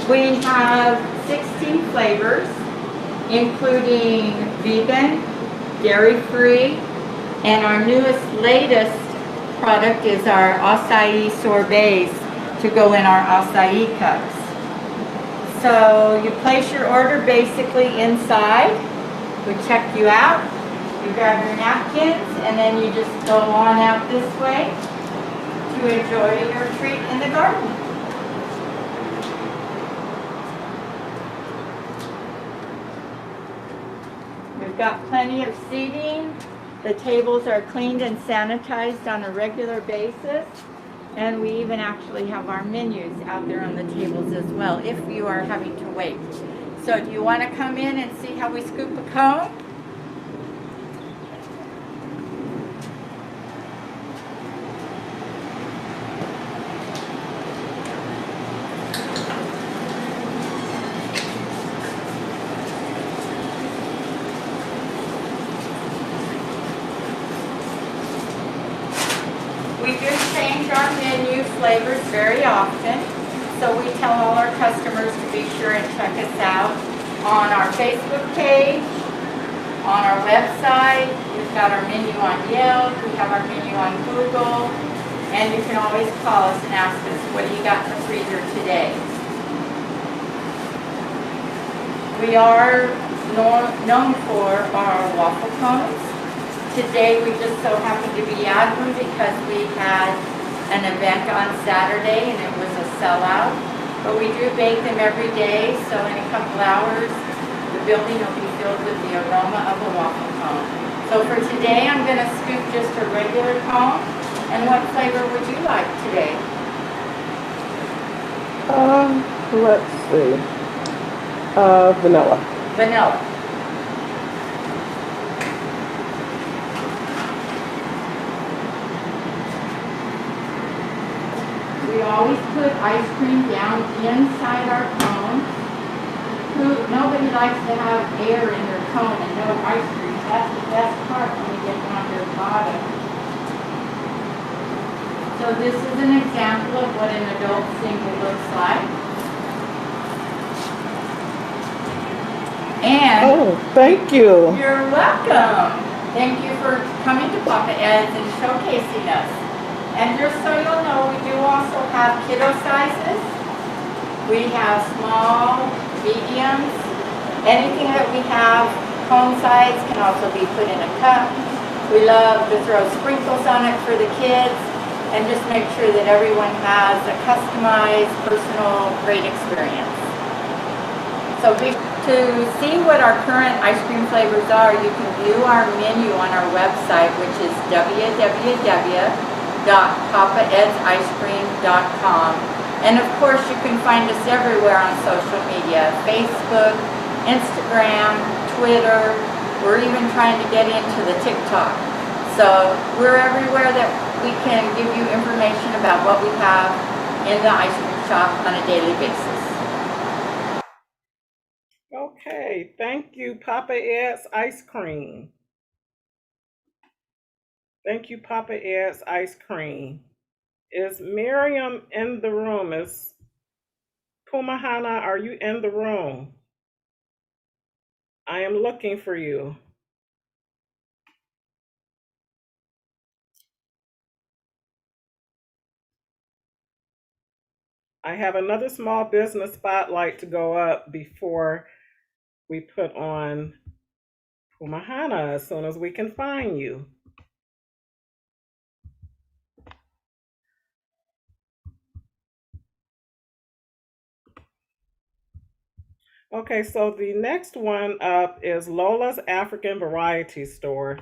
We have 16 flavors, including vegan, dairy-free, and our latest product is our acai sorbets to go in our acai cups. So you place your order basically inside. We check you out. You grab your napkins, and then you just go on out this way to enjoy your treat in the garden. We've got plenty of seating. The tables are cleaned and sanitized on a regular basis, and we even actually have our menus out there on the tables as well if you are having to wait. So do you want to come in and see how we scoop a cone? We do change our menu flavors very often, so we tell all our customers to be sure and check us out on our Facebook page, on our website. We've got our menu on Yelp, we have our menu on Google, And you can always call us and ask us, what do you got in the freezer today? We are known for our waffle cones. Today we just so happened to be out of them because we had an event on Saturday and it was a sellout. But we do bake them every day, so in a couple hours the building will be filled with the aroma of a waffle cone. So for today I'm going to scoop just a regular cone. And what flavor would you like today? Let's see. Vanilla. Vanilla. We always put ice cream down inside our cone. Nobody likes to have air in their cone and no ice cream. That's the best part when we get down to the bottom. So this is an example of what an adult single looks like. And thank you. You're welcome. Thank you for coming to Papa Ed's and showcasing us. And just so you'll know, we do also have kiddo sizes. We have small, mediums. Anything that we have cone size can also be put in a cup. We love to throw sprinkles on it for the kids and just make sure that everyone has a customized, personal, great experience. So to see what our current ice cream flavors are, you can view our menu on our website, which is www.papaedsicecream.com. And of course, you can find us everywhere on social media, Facebook, Instagram, Twitter. We're even trying to get into the TikTok. So we're everywhere that we can give you information about what we have in the ice cream shop on a daily basis. Okay, thank you, Papa Ed's Ice Cream. Thank you, Papa Ed's Ice Cream. Is Miriam in the room? Is Pumahana, are you in the room? I am looking for you. I have another small business spotlight to go up before we put on Pumahana as soon as we can find you. Okay, so the next one up is Lola's African Variety Store.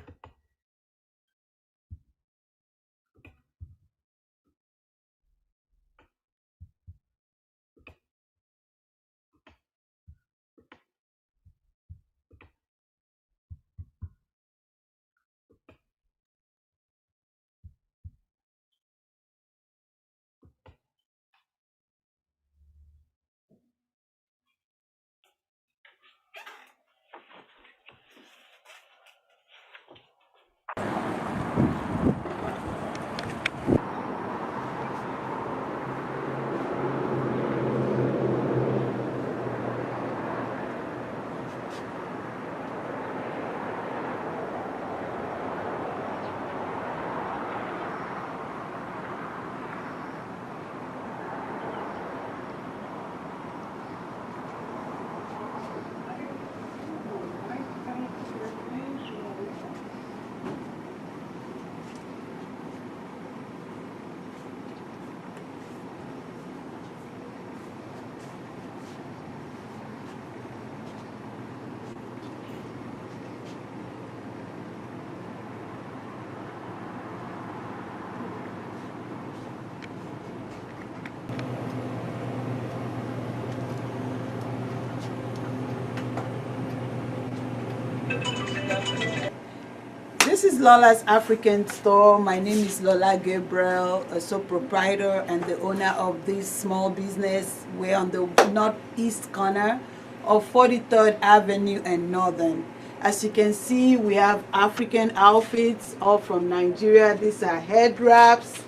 This is Lola's African Store. My name is Lola Gabriel, a sole proprietor and the owner of this small business. We're on the northeast corner of 43rd Avenue and Northern. As you can see, we have African outfits, all from Nigeria. These are head wraps.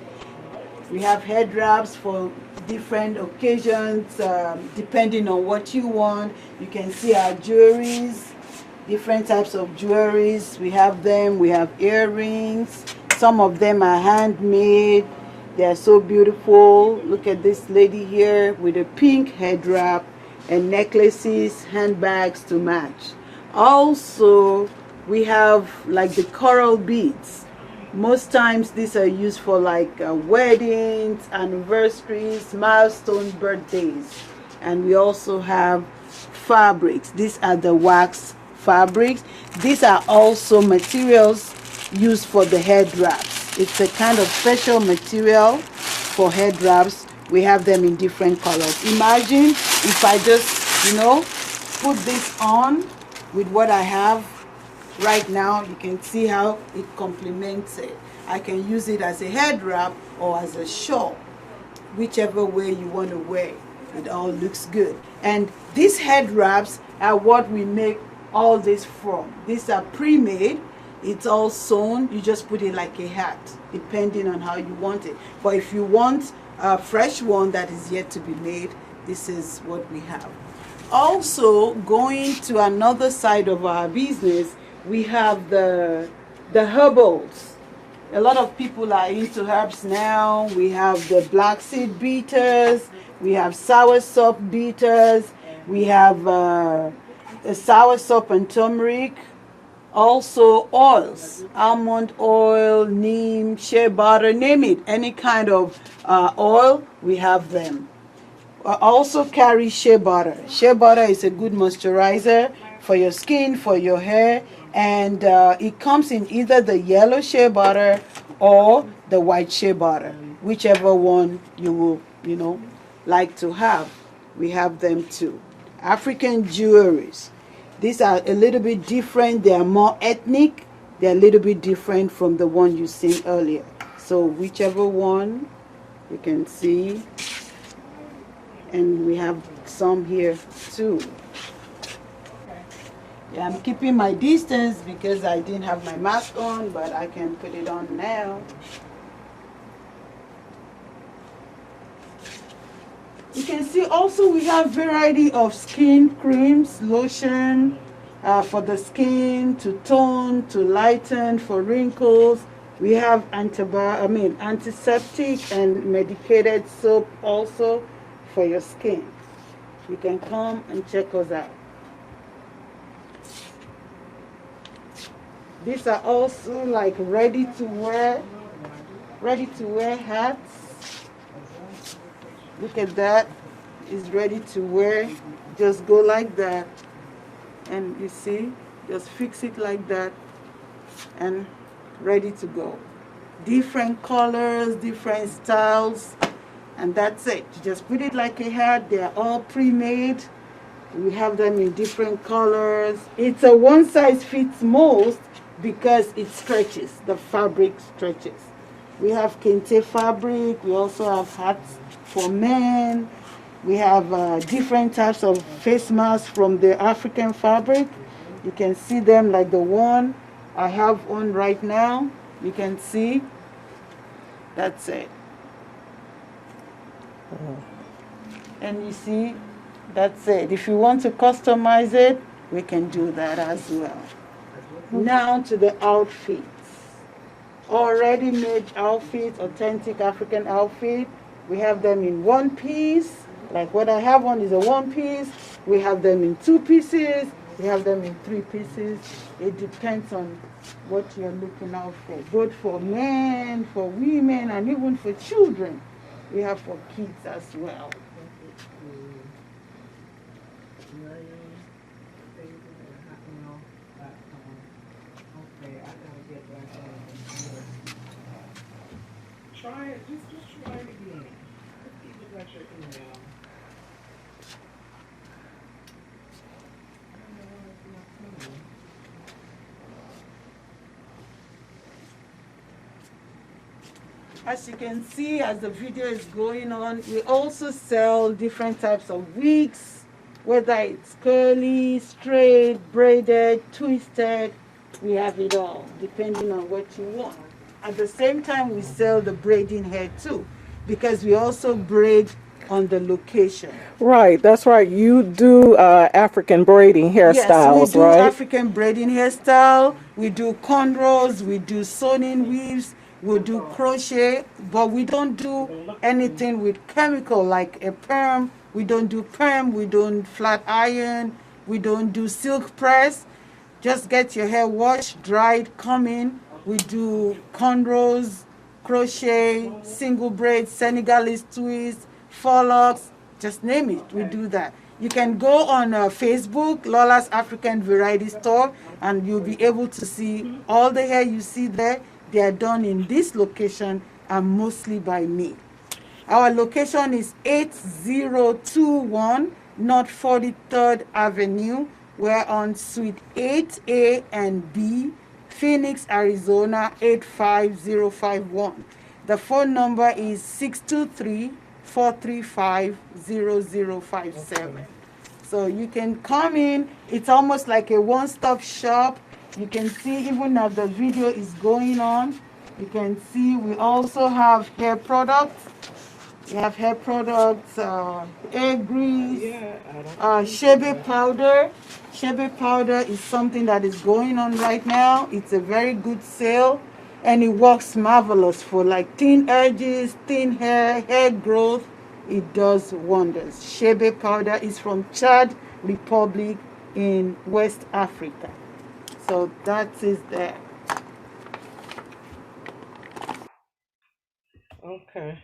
We have head wraps for different occasions, depending on what you want. You can see our jewelries, different types of jewelries. We have them. We have earrings. Some of them are handmade. They are so beautiful. Look at this lady here with a pink head wrap and necklaces, handbags to match. Also, we have like the coral beads. Most times these are used for like weddings, anniversaries, milestone birthdays. And we also have fabrics. These are the wax fabrics. These are also materials used for the head wraps. It's a kind of special material for head wraps. We have them in different colors. Imagine if I just, put this on with what I have right now. You can see how it complements it. I can use it as a head wrap or as a shawl, whichever way you want to wear it. It all looks good. And these head wraps are what we make all this from. These are pre-made. It's all sewn. You just put it like a hat, depending on how you want it. But if you want a fresh one that is yet to be made, this is what we have. Also, going to another side of our business, we have the herbals. A lot of people are into herbs now. We have the black seed bitters. We have soursop bitters. We have soursop and turmeric. Also oils, almond oil, neem, shea butter, name it. Any kind of oil, we have them. Also carry shea butter. Shea butter is a good moisturizer for your skin, for your hair. And it comes in either the yellow shea butter or the white shea butter, whichever one you will, like to have. We have them too. African jewelries. These are a little bit different. They are more ethnic. They're a little bit different from the one you seen earlier. So whichever one you can see. And we have some here too. Yeah, I'm keeping my distance because I didn't have my mask on, but I can put it on now. You can see also we have variety of skin creams, lotion for the skin, to tone, to lighten, for wrinkles. We have antiseptic and medicated soap also for your skin. You can come and check us out. These are also like ready to wear hats. Look at that. It's ready to wear. Just go like that. And you see, just fix it like that. And ready to go. Different colors, different styles. And that's it. You just put it like a hat. They're all pre-made. We have them in different colors. It's a one size fits most because it stretches. The fabric stretches. We have kente fabric. We also have hats for men. We have different types of face masks from the African fabric. You can see them like the one I have on right now. You can see. That's it. And you see, that's it. If you want to customize it, we can do that as well. Now to the outfits. Already made outfits, authentic African outfit. We have them in one piece. Like what I have on is a one piece. We have them in two pieces. We have them in three pieces. It depends on what you're looking out for. Both for men, for women, and even for children. We have for kids as well. Try it. Just try it again. Just keep it at your email. As you can see, as the video is going on, we also sell different types of wigs, whether it's curly, straight, braided, twisted. We have it all, depending on what you want. At the same time, we sell the braiding hair too, because we also braid on the location. Right, that's right. You do African braiding hairstyles, yes, we do right? African braiding hairstyle. We do cornrows. We do sewn-in weaves. We'll do crochet, but we don't do anything with chemical like a perm. We don't do perm. We don't flat iron. We don't do silk press. Just get your hair washed, dried, come in. We do cornrows, crochet, single braids, Senegalese twists, forlocks, just name it. We do that. You can go on Facebook, Lola's African Variety Store, and you'll be able to see all the hair you see there. They are done in this location and mostly by me. Our location is 8021 North 43rd Avenue. We're on Suite 8A and B, Phoenix, Arizona 85051. The phone number is 623-435-0057. So you can come in. It's almost like a one-stop shop. You can see even as the video is going on, you can see we also have hair products. We have hair products, hair grease, shebe powder. Shebe powder is something that is going on right now. It's a very good sale, and it works marvelous for like thin edges, thin hair, hair growth. It does wonders. Shebe powder is from Chad Republic in West Africa. So that is there. Okay.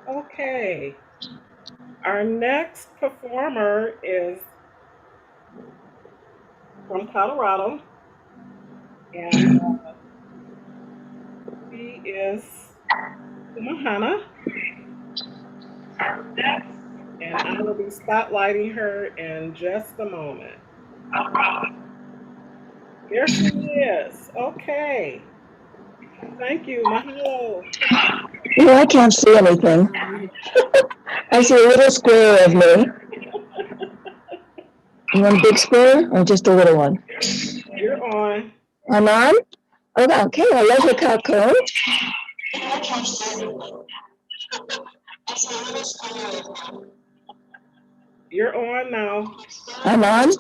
Okay. Our next performer is from Colorado, and she is Kumu, and I will be spotlighting her in just a moment. Here she is. Okay. Thank you. Mahalo. No, I can't see anything. I see a little square of me. You want a big square or just a little one? You're on. I'm on? Oh, okay, I love the cocoon. You're on now. I'm on?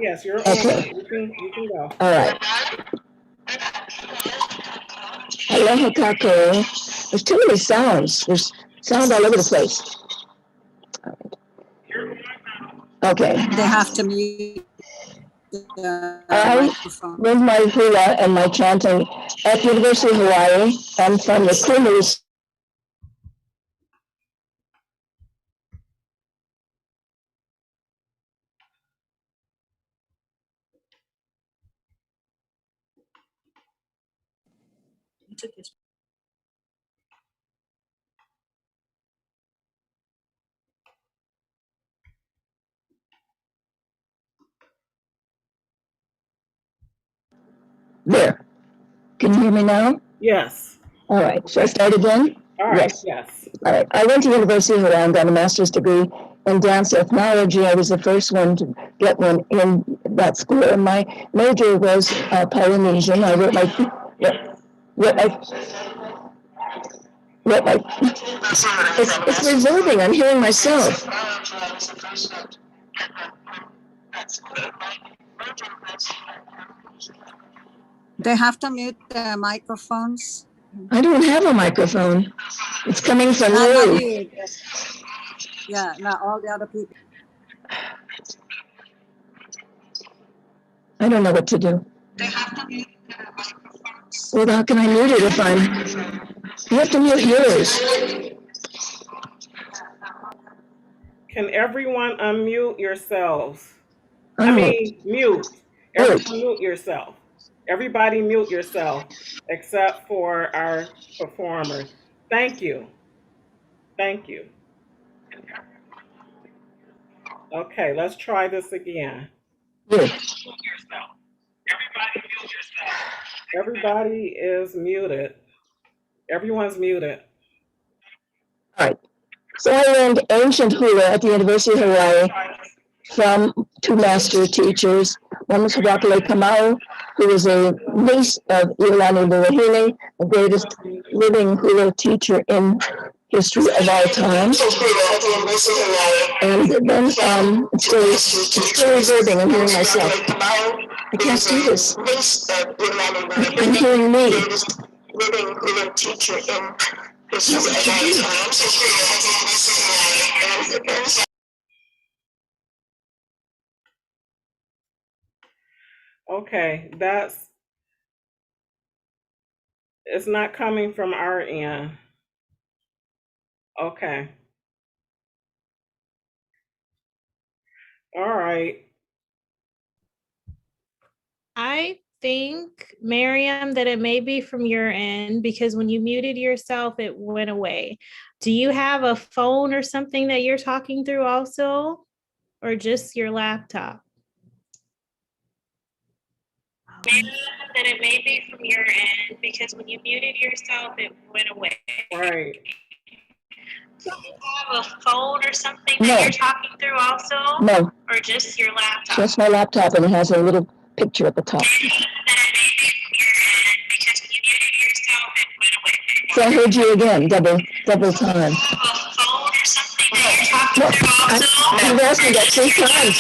Yes, you're Okay. on. You can go. All right. Aloha kako. There's too many sounds. There's sound all over the place. Okay. They have to mute the I microphone. with my hula and my chanting at University of Hawaii. I'm from the Kumu. There. Can you hear me now? Yes. All right. Should I start again? All right. Yes. All right. I went to University of Hawaii and got a master's degree in dance ethnology. I was the first one to get one in that school. And my major was Polynesian. I wrote it's reverbing. I'm hearing myself. They have to mute the microphones. I don't have a microphone. It's coming from Not you. you. Yeah, not all the other people. I don't know what to do. Well, how can I mute it if I'm... You have to mute yours. Can everyone unmute yourselves? Unmute. Mute. Mute. Everyone mute yourself. Everybody mute yourself except for our performers. Thank you. Thank you. Okay, let's try this again. Mute. Everybody is muted. Everyone's muted. All right. So I learned ancient hula at the University of Hawaii from two master teachers. One was Ukulele Kamau, who was a niece of Iolani Luahile, the greatest living hula teacher in history of our time. And then it's still reverbing. I'm hearing myself. I can't do this. I'm hearing me. Living hula teacher in history of our time. Okay, it's not coming from our end. Okay. All right. I think, Miriam, that it may be from your end because when you muted yourself, it went away. Do you have a phone or something that you're talking through also, or just your laptop? That it may be from your end because when you muted yourself, it went away. Right. Do you have a phone or something that you're talking through also? No. Or just your laptop? Just my laptop, and it has a little picture at the top. So I heard you again, double time. No, you've asked me that 3 times.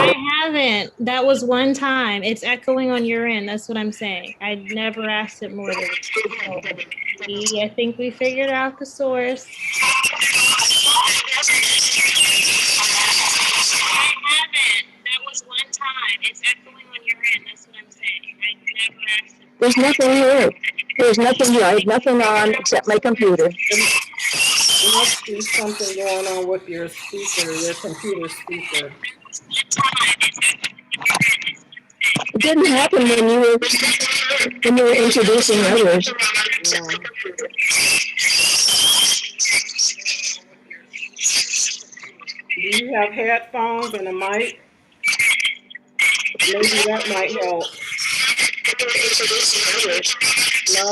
I haven't. That was one time. It's echoing on your end. That's what I'm saying. I never asked it more than once. I think we figured out the source. I haven't. That was one time. It's echoing on your end. That's what I'm saying. I never asked it. There's nothing here. There's nothing here. I have nothing on except my computer. There must be something going on with your speaker, your computer speaker. It didn't happen when you were introducing others. No. Do you have headphones and a mic? Maybe that might help. No?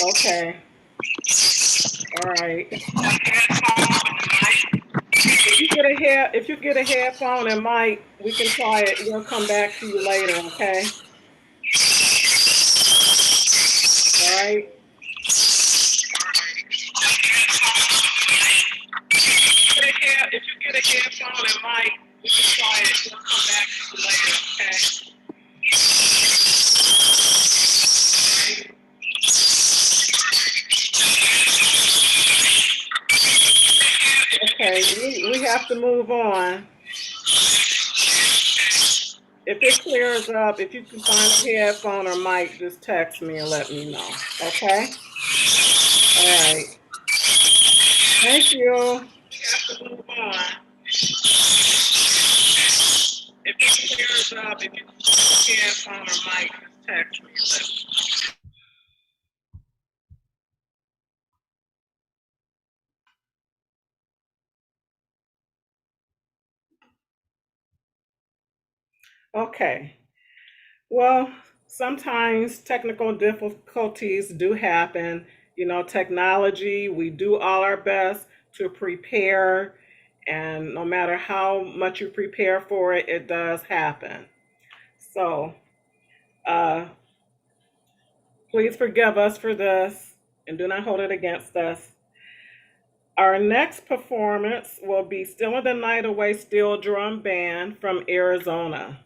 Okay. All right. If you get a headphone and mic, we can try it. We'll come back to you later, okay? All right. If you get a headphone and mic, we can try it. We'll come back to you later, okay? Okay, we have to move on. If it clears up, if you can find a headphone or mic, just text me and let me know, okay? All right. Thank you. We have to move on. If it clears up, if you can find a headphone or mic, just text me and let me know. Okay. Well, sometimes technical difficulties do happen. You know, technology, we do all our best to prepare, and no matter how much you prepare for it, it does happen. So, please forgive us for this and do not hold it against us. Our next performance will be Still in the Night Away Steel Drum Band from Arizona.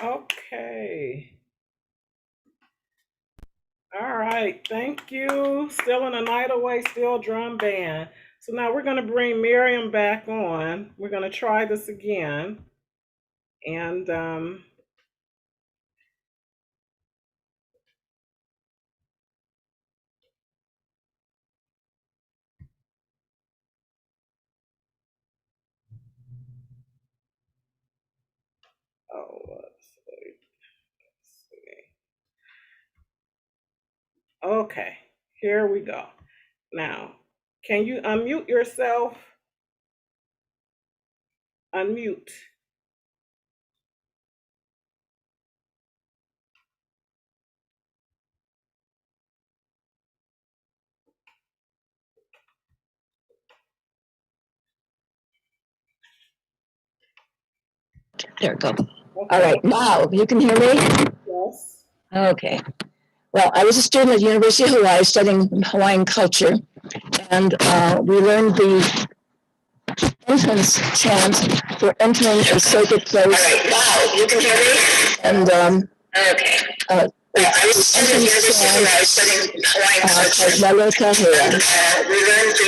Okay. All right, thank you. Still in a night away, still drum band. So now we're going to bring Miriam back on. We're going to try this again. And let's see. Okay, here we go. Now, can you unmute yourself? Unmute. There we go. All right, now you can hear me? Yes. Okay. Well, I was a student at University of Hawaii studying Hawaiian culture, and we learned the entrance chant for entering a sacred place. All right, now you can hear me? And okay. I was a student at University of Hawaii studying Hawaiian culture, and we learned the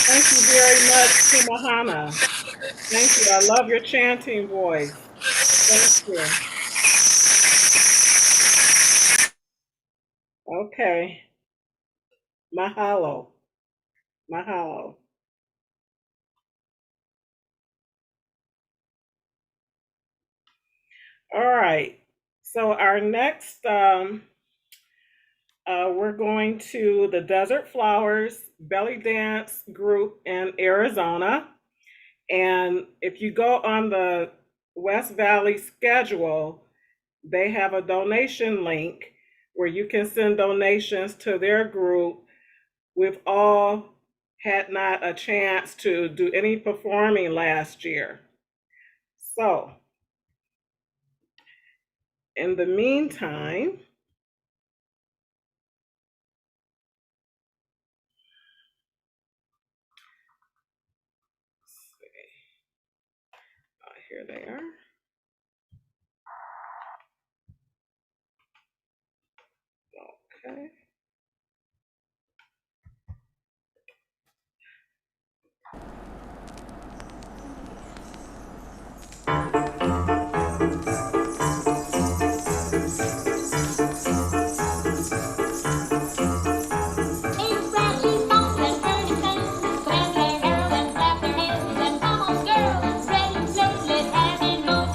Thank you very much, Kumahana. Thank you. I love your chanting voice. Thank you. Okay. Mahalo. Mahalo. All right. So our next, we're going to the Desert Flowers Belly Dance Group in Arizona. And if you go on the West Valley schedule, they have a donation link where you can send donations to their group. We've all had not a chance to do any performing last year. So, in the meantime, here they are. Okay. Clap their hands and clap their hands and come on, girls, ready, play, let's have it on.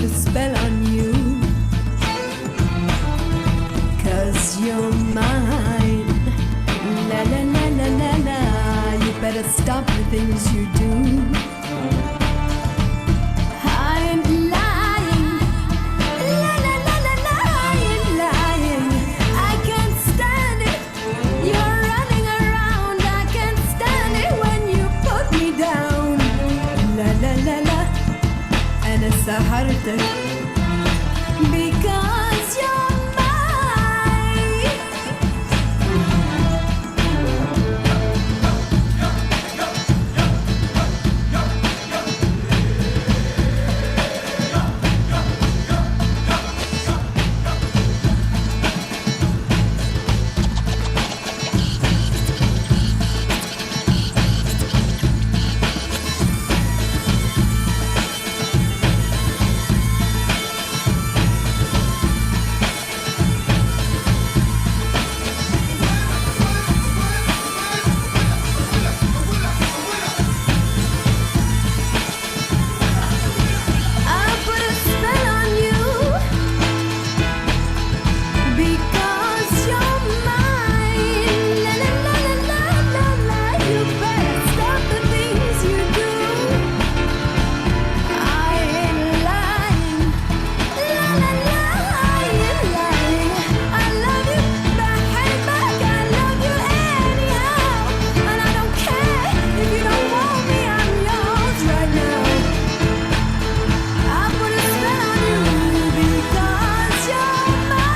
put a spell on you, 'cause you're mine. La la la la la la, you better stop the things you do. I ain't lying, la la la la la, I ain't lying. I can't stand it, you're running around. I can't stand it when you put me down. La la la la, and it's a heart attack, because you're mine. I put a spell on you, because you're mine. La la la la la la la, you better stop the things you do. I ain't lying, la la la, I ain't lying. I love you back, hey back, I love you anyhow, and I don't care if you don't want me, I'm yours right now. I put a spell on you, because you're mine.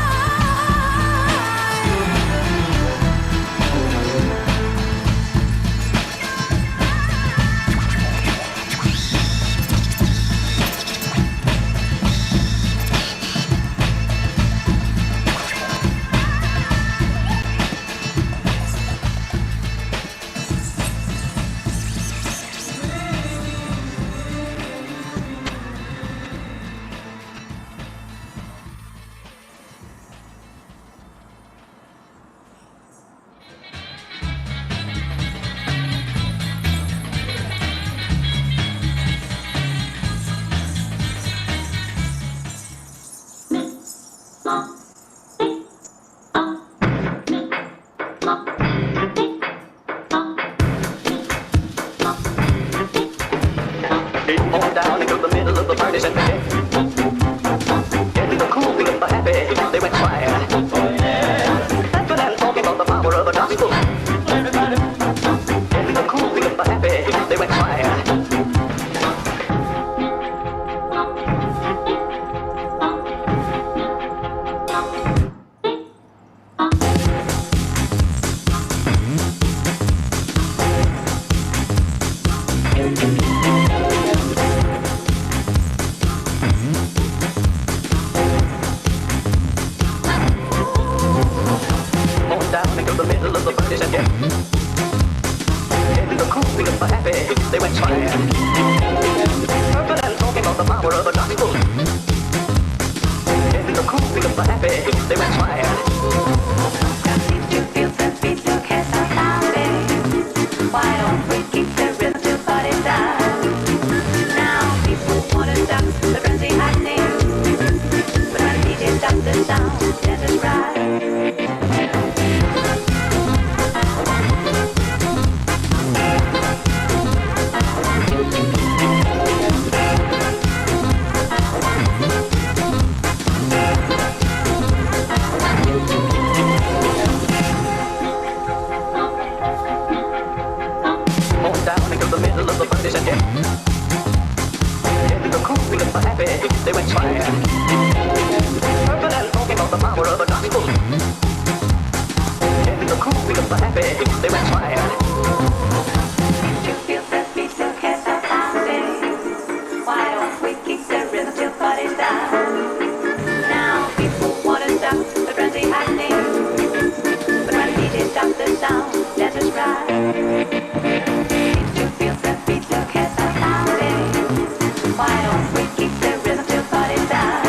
On down into the middle of the party center. Into the cool feeling for happy, they went fire. Laughing and talking about the power of the gospel. Into the cool feeling for happy, they went fire. On down into the middle of the party center. Into the cool feeling for happy, they went fire. Laughing and talking about the power of the gospel. Into the cool feeling for happy, they went fire. Why don't we keep the rhythm to party down? Now people wanna stop the frenzy happening, but when the DJ stops the sound, let us ride. On down into the middle of the party center. Into the cool feeling for happy, they went fire. Laughing and talking about the power of the gospel. Into the cool feeling for happy, they went fire. You feel that beat, so can't stop bouncing. Why don't we keep the rhythm till party down? Now people wanna stop the frenzy happening, but when the DJ stops the sound, let us ride. You feel that beat, so can't stop bouncing. Why don't we keep the rhythm till party down?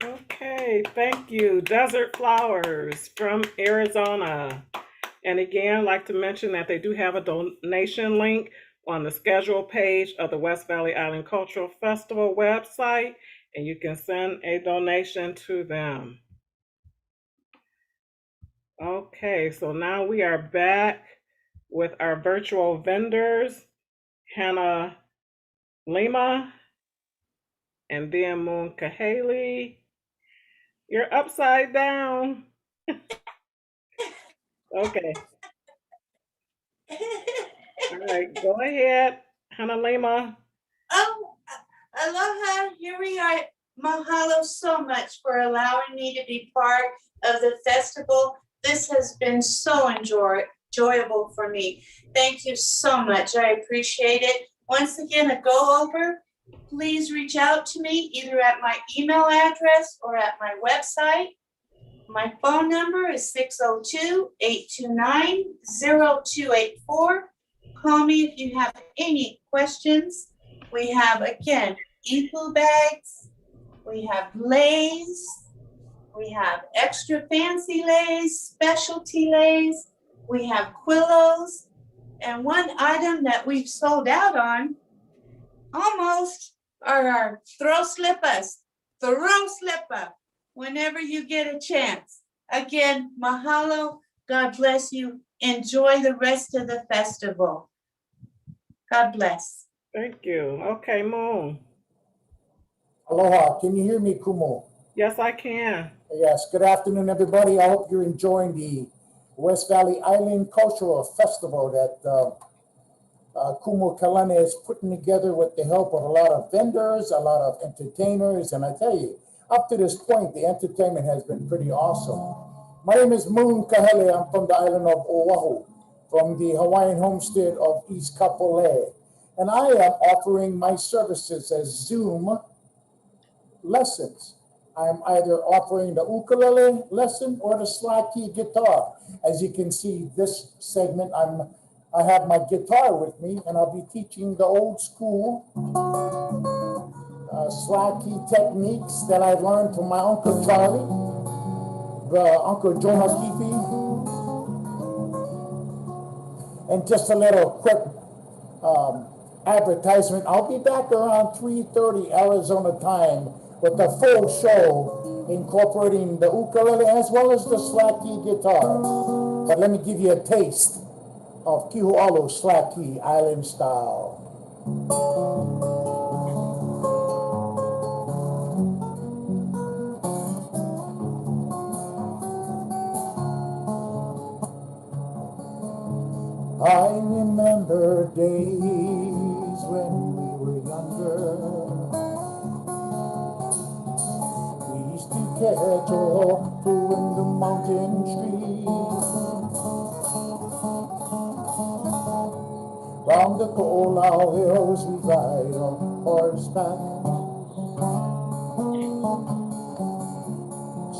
Okay, thank you. Desert Flowers from Arizona. And again, I'd like to mention that they do have a donation link on the schedule page of the West Valley Island Cultural Festival website, and you can send a donation to them. Okay, so now we are back with our virtual vendors, Hannah Lima and then Moon Kahali. You're upside down. Okay. All right, go ahead, Hannah Lima. Oh, aloha, here we are. Mahalo so much for allowing me to be part of the festival. This has been so enjoyable for me. Thank you so much. I appreciate it. Once again, a go over. Please reach out to me either at my email address or at my website. My phone number is 602-829-0284. Call me if you have any questions. We have, again, ipu bags, we have leis, we have extra fancy leis, specialty leis, we have quillos, and one item that we've sold out on almost are our throw slipper. Whenever you get a chance. Again, mahalo, God bless you. Enjoy the rest of the festival. God bless. Thank you. Okay, Moon. Aloha, can you hear me, Kumu? Yes, I can. Yes, good afternoon, everybody. I hope you're enjoying the West Valley Island Cultural Festival that Kumu Kalane is putting together with the help of a lot of vendors, a lot of entertainers, and I tell you, up to this point, the entertainment has been pretty awesome. My name is Moon Kahele. I'm from the island of Oahu, from the Hawaiian homestead of East Kapolei, and I am offering my services as Zoom lessons. I'm either offering the ukulele lesson or the slide key guitar. As you can see, this segment, I have my guitar with me, and I'll be teaching the old school slide key techniques that I learned from my Uncle Charlie, the Uncle Jonah Kipi. And just a little quick advertisement. I'll be back around 3:30 Arizona time with the full show, incorporating the ukulele as well as the slide key guitar. But let me give you a taste of Kihualo slide key island style. I remember days when we were younger. We used to catch a hawk in the mountain trees. Round the Ko'olau hills we ride on horseback.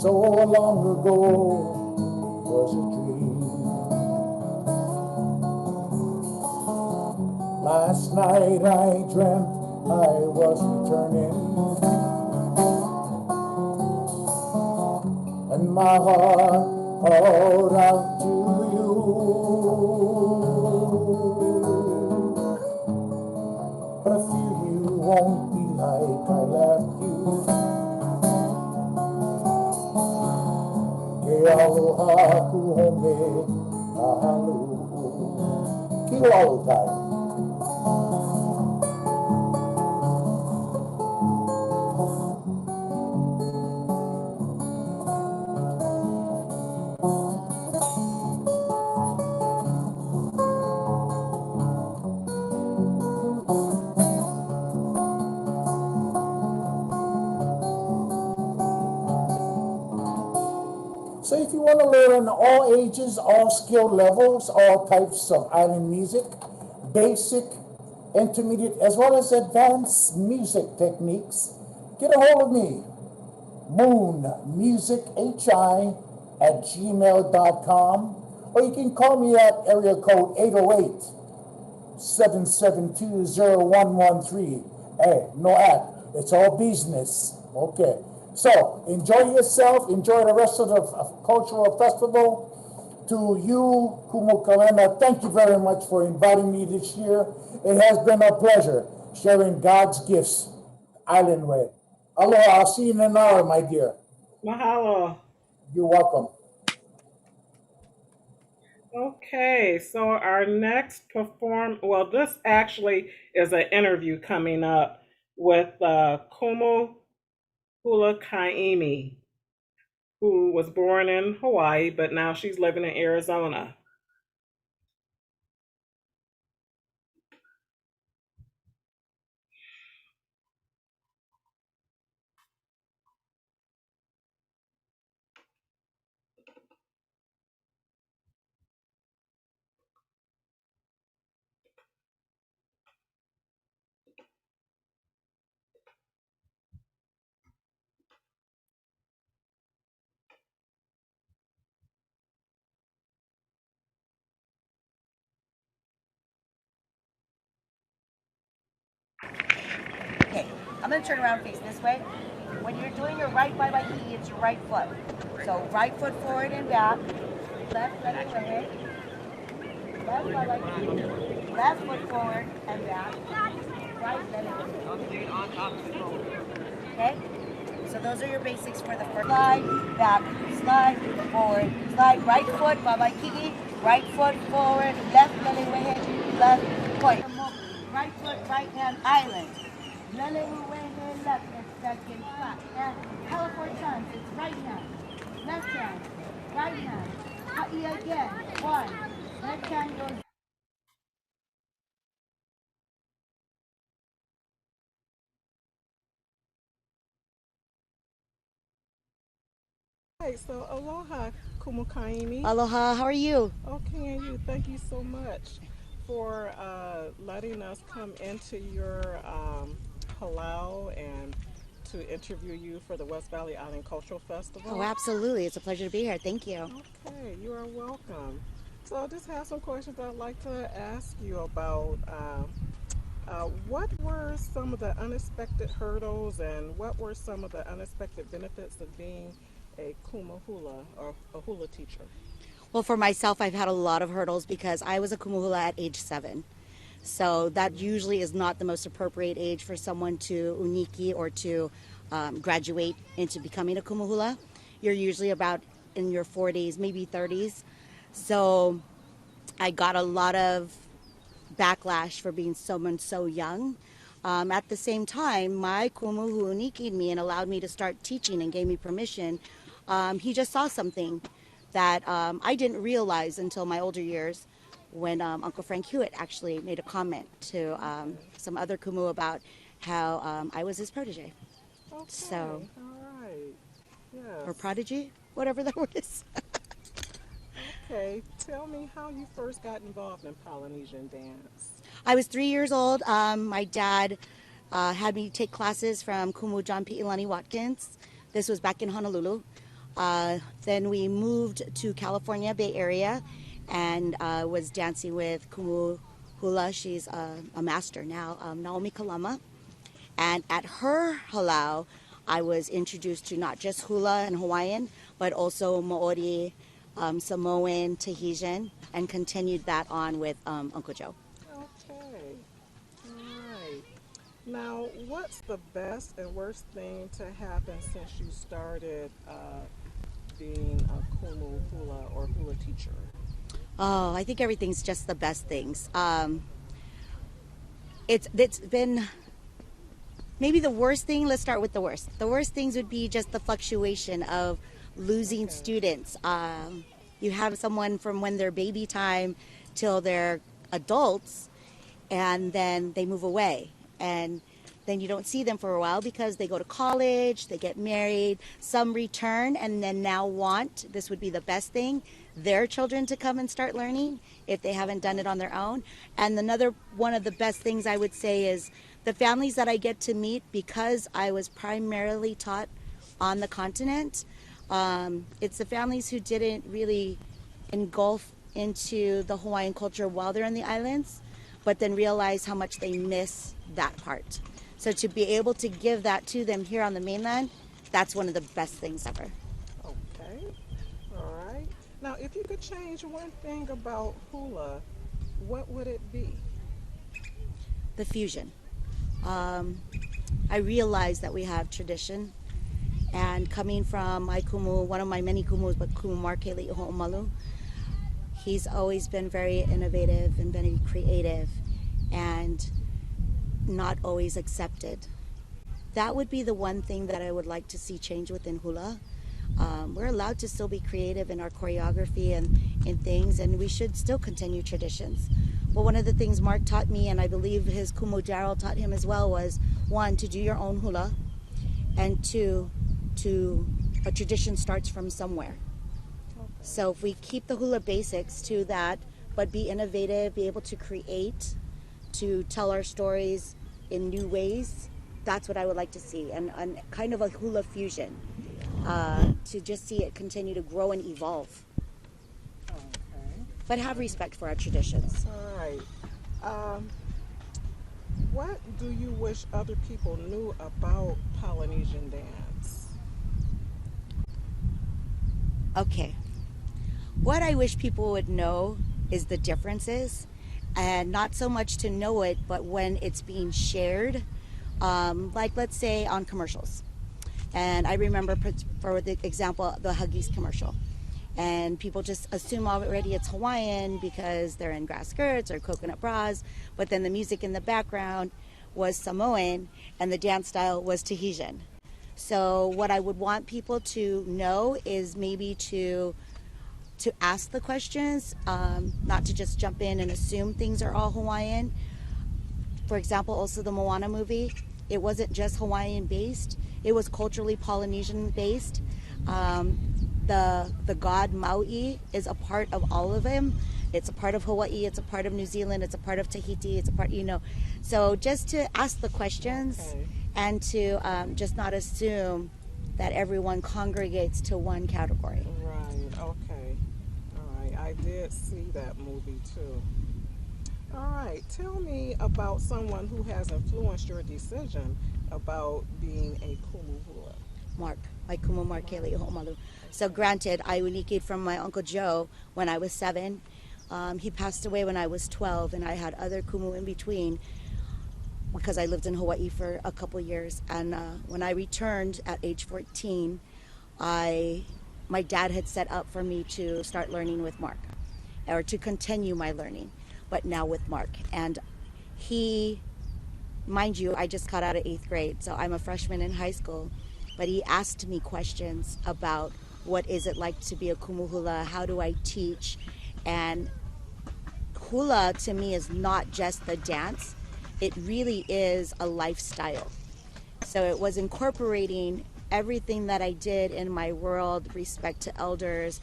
So long ago was a dream. Last night I dreamt I was returning, and my heart called out to you. But I fear you won't be like I left you. Ke aloha ku home ahalu. Kiwalo time. So if you want to learn all ages, all skill levels, all types of island music, basic, intermediate, as well as advanced music techniques, get a hold of me, moonmusichi@gmail.com, or you can call me at area code 808-772-0113. Hey, no app, it's all business. Okay. So enjoy yourself, enjoy the rest of the cultural festival. To you, Kumu Kalena, thank you very much for inviting me this year. It has been a pleasure sharing God's gifts island way. Aloha, I'll see you in an hour, my dear. Mahalo. You're welcome. Okay, so our next well, this actually is an interview coming up with Kumu Hula, who was born in Hawaii, but now she's living in Arizona. Okay, I'm gonna turn around face this way. When you're doing your right bye-bye kiki, it's your right foot. So right foot forward and back. Left leg away. Left bye-bye kiki. Left foot forward and back. Right leg away. Okay? So those are your basics for the first slide, back, slide, forward, slide, right foot, bye-bye kiki, right foot forward, left leg away, left foot. Right foot, right hand, island. Lele away, left, and second flat. And teleport times, it's right hand, left hand, right hand. Ha'i again, one. Left hand goes. Hey, so aloha, Kumukaimi. Aloha, how are you? Okay, and you. Thank you so much for letting us come into your halau and to interview you for the West Valley Island Cultural Festival. Oh, absolutely. It's a pleasure to be here. Thank you. Okay, you are welcome. So I just have some questions I'd like to ask you about. What were some of the unexpected hurdles and what were some of the unexpected benefits of being a Kumu Hula or a hula teacher? Well, for myself, I've had a lot of hurdles because I was a Kumu Hula at age 7. So that usually is not the most appropriate age for someone to uniki or to graduate into becoming a Kumu Hula. You're usually about in your 40s, maybe 30s. So I got a lot of backlash for being someone so young. At the same time, my Kumu who unikied me and allowed me to start teaching and gave me permission, he just saw something that I didn't realize until my older years when Uncle Frank Hewitt actually made a comment to some other Kumu about how I was his protege. Okay, So, all right. Yes. or prodigy, whatever that word is. Okay, tell me how you first got involved in Polynesian dance. I was 3 years old. My dad had me take classes from Kumu John P. Ilani Watkins. This was back in Honolulu. Then we moved to California, Bay Area, and was dancing with Kumu Hula. She's a master now, Naomi Kalama. And at her halau, I was introduced to not just hula and Hawaiian, but also Maori, Samoan, Tahitian, and continued that on with Uncle Joe. Okay, all right. Now, what's the best and worst thing to happen since you started being a Kumu Hula or hula teacher? Oh, I think everything's just the best things. It's been maybe the worst thing. Let's start with the worst. The worst things would be just the fluctuation of losing students. You have someone from when they're baby time till they're adults, and then they move away, and then you don't see them for a while because they go to college, they get married, some return, and then now want, this would be the best thing, their children to come and start learning if they haven't done it on their own. And another one of the best things I would say is the families that I get to meet, because I was primarily taught on the continent. It's the families who didn't really engulf into the Hawaiian culture while they're in the islands, but then realize how much they miss that part. So to be able to give that to them here on the mainland, that's one of the best things ever. Okay. All right. Now, if you could change one thing about hula, what would it be? The fusion. I realize that we have tradition, and coming from my kumu, one of my many kumus, but Kumu Markeli Ho'omalu, he's always been very innovative and very creative and not always accepted. That would be the one thing that I would like to see change within hula. We're allowed to still be creative in our choreography and in things, and we should still continue traditions. But one of the things Mark taught me, and I believe his kumu Daryl taught him as well, was one, to do your own hula, and two, a tradition starts from somewhere. So if we keep the hula basics to that, but be innovative, be able to create, to tell our stories in new ways, that's what I would like to see, and kind of a hula fusion, to just see it continue to grow and evolve. Okay. But have respect for our traditions. All right. What do you wish other people knew about Polynesian dance? Okay. What I wish people would know is the differences, and not so much to know it, but when it's being shared, like let's say on commercials. And I remember, for the example, the Huggies commercial. And people just assume already it's Hawaiian because they're in grass skirts or coconut bras, but then the music in the background was Samoan and the dance style was Tahitian. So what I would want people to know is maybe to ask the questions, not to just jump in and assume things are all Hawaiian. For example, also the Moana movie, it wasn't just Hawaiian based, it was culturally Polynesian based. The god Maui is a part of all of them. It's a part of Hawaii, it's a part of New Zealand, it's a part of Tahiti, it's a part, So just to ask the questions, okay, and to just not assume that everyone congregates to one category. Right, okay. All right, I did see that movie too. All right, tell me about someone who has influenced your decision about being a Kumu Hula. Mark, my Kumu Markeli Ho'omalu. So granted, I unikied from my Uncle Joe when I was 7. He passed away when I was 12, and I had other Kumu in between because I lived in Hawaii for a couple years. And when I returned at age 14, my dad had set up for me to start learning with Mark, or to continue my learning, but now with Mark. And he, mind you, I just got out of 8th grade, so I'm a freshman in high school, but he asked me questions about what is it like to be a Kumu Hula, how do I teach, and hula to me is not just the dance, it really is a lifestyle. So it was incorporating everything that I did in my world, respect to elders,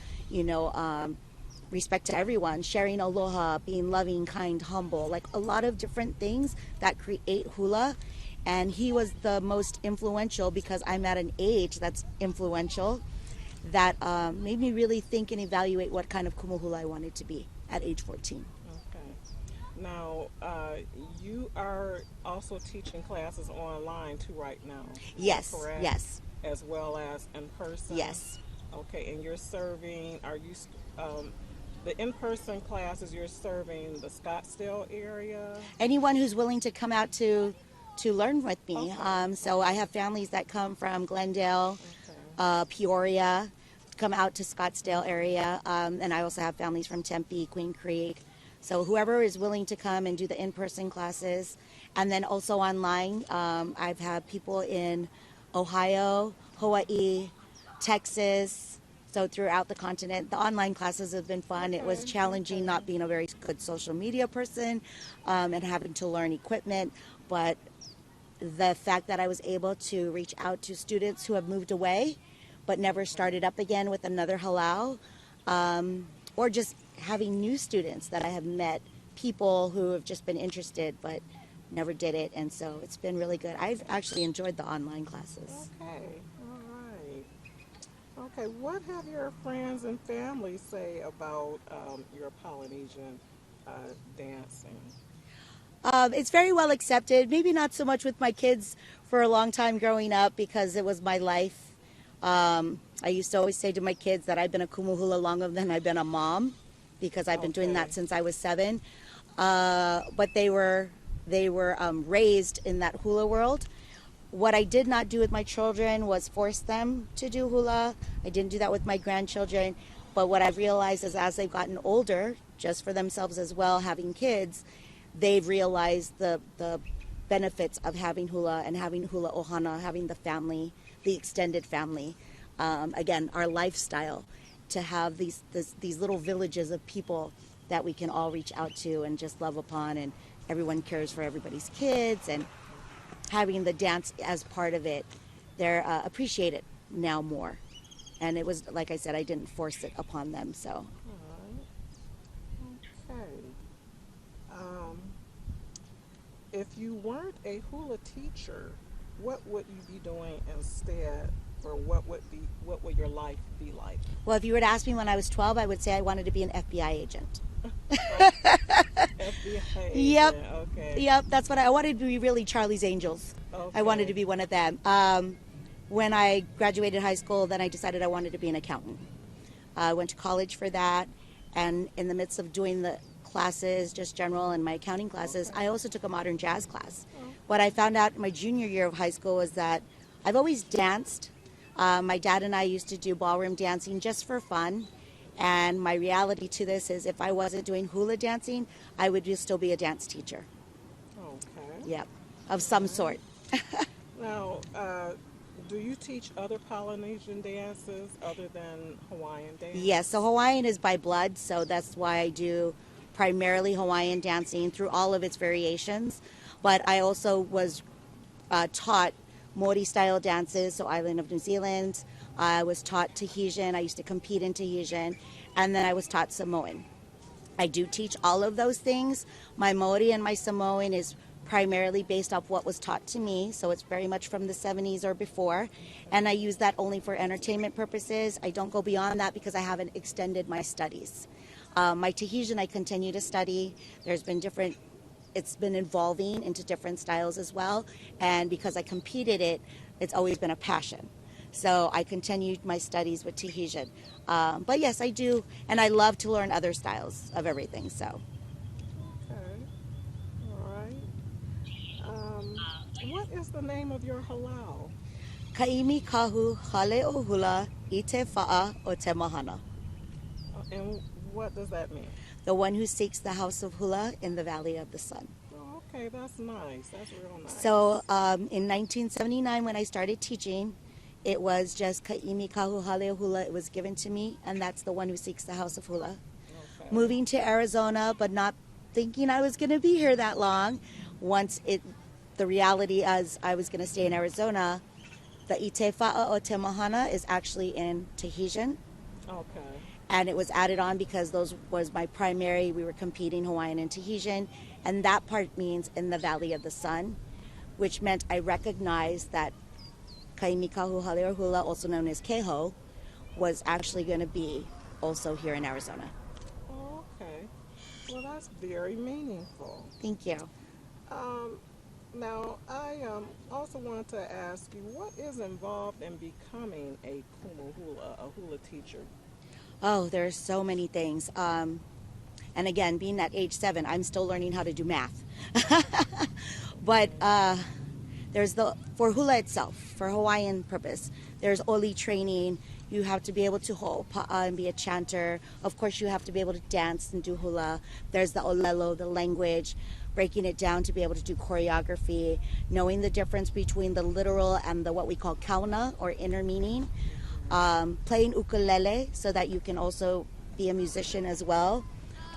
respect to everyone, sharing aloha, being loving, kind, humble, like a lot of different things that create hula. And he was the most influential because I'm at an age that's influential, that made me really think and evaluate what kind of Kumu Hula I wanted to be at age 14. Okay. Now, you are also teaching classes online too right now. Yes, correct? yes. As well as in person? Yes. Okay, and you're serving, the in-person classes, you're serving the Scottsdale area? Anyone who's willing to come out to learn with me. Okay. So I have families that come from Glendale, okay, Peoria, come out to Scottsdale area, and I also have families from Tempe, Queen Creek. So whoever is willing to come and do the in-person classes, and then also online, I've had people in Ohio, Hawaii, Texas, so throughout the continent. The online classes have been fun. It was challenging not being a very good social media person, and having to learn equipment, but the fact that I was able to reach out to students who have moved away but never started up again with another halau, or just having new students that I have met, people who have just been interested but never did it, and so it's been really good. I've actually enjoyed the online classes. Okay, all right. Okay, what have your friends and family say about your Polynesian dancing? It's very well accepted, maybe not so much with my kids for a long time growing up because it was my life I used to always say to my kids that I've been a Kumu Hula longer than I've been a mom, because I've been doing that since I was 7. But they were raised in that hula world. What I did not do with my children was force them to do hula. I didn't do that with my grandchildren. But what I've realized is as they've gotten older, just for themselves as well, having kids, they've realized the benefits of having hula and having hula ohana, having the family, the extended family. Again, our lifestyle, to have these little villages of people that we can all reach out to and just love upon, and everyone cares for everybody's kids, and having the dance as part of it, they're appreciated now more. And it was, like I said, I didn't force it upon them, so. Okay. If you weren't a hula teacher, what would you be doing instead, or what would your life be like? Well, if you were to ask me when I was 12, I would say I wanted to be an FBI agent. FBI Yep. agent, okay. Yep, that's what I wanted to be, really Charlie's Angels. Okay. I wanted to be one of them. When I graduated high school, then I decided I wanted to be an accountant. I went to college for that, and in the midst of doing the classes, just general and my accounting classes, I also took a modern jazz class. What I found out in my junior year of high school was that I've always danced. My dad and I used to do ballroom dancing just for fun. And my reality to this is if I wasn't doing hula dancing, I would still be a dance teacher. Okay. Yep, of some sort. Now, do you teach other Polynesian dances other than Hawaiian dance? Yes, so Hawaiian is by blood, so that's why I do primarily Hawaiian dancing through all of its variations. But I also was taught Maori-style dances, so Island of New Zealand. I was taught Tahitian. I used to compete in Tahitian. And then I was taught Samoan. I do teach all of those things. My Maori and my Samoan is primarily based off what was taught to me, so it's very much from the 70s or before. And I use that only for entertainment purposes. I don't go beyond that because I haven't extended my studies. My Tahitian I continue to study. There's been different, it's been evolving into different styles as well. And because I competed it, it's always been a passion. So I continued my studies with Tahitian. But yes, I do, and I love to learn other styles of everything, so. Okay, all right. What is the name of your halau? Kaimi kahu hale o hula I te fa'a o te mahana. And what does that mean? The one who seeks the house of hula in the valley of the sun. Oh, okay, that's nice. That's real nice. So in 1979, when I started teaching, it was just Kaimi kahu hale o hula. It was given to me, and that's the one who seeks the house of hula. Okay. Moving to Arizona, but not thinking I was going to be here that long. Once the reality as I was going to stay in Arizona, the Ite Fa'a o Te Mahana is actually in Tahitian. Okay. And it was added on because those was my primary. We were competing Hawaiian and Tahitian. And that part means in the Valley of the Sun, which meant I recognized that Kaimi kahu hale o hula, also known as Keho, was actually going to be also here in Arizona. Oh, okay. Well, that's very meaningful. Thank you. Now, I also wanted to ask you, what is involved in becoming a Kumu Hula, a hula teacher? Oh, there are so many things. And again, being at age 7, I'm still learning how to do math. But there's for hula itself, for Hawaiian purpose, there's oli training. You have to be able to ho'opa'a and be a chanter. Of course, you have to be able to dance and do hula. There's the olelo, the language, breaking it down to be able to do choreography, knowing the difference between the literal and the what we call kauna, or inner meaning. Playing ukulele so that you can also be a musician as well.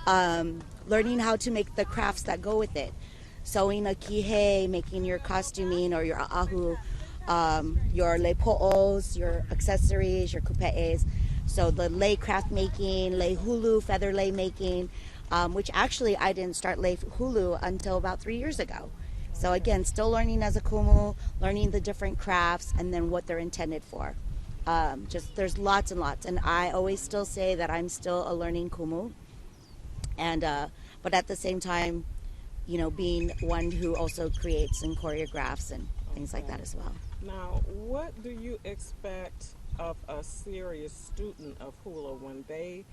Learning how to make the crafts that go with it. Sewing a kihei, making your costuming or your a'ahu, your lepo'os, your accessories, your kupe'es. So the lei craft making, lei hulu, feather lei making, which actually I didn't start lei hulu until about 3 years ago. So again, still learning as a kumu, learning the different crafts and then what they're intended for. Just there's lots and lots, and I always still say that I'm still a learning kumu. And but at the same time, you know, being one who also creates and choreographs and things like that as well. Now, what do you expect of a serious student of hula when they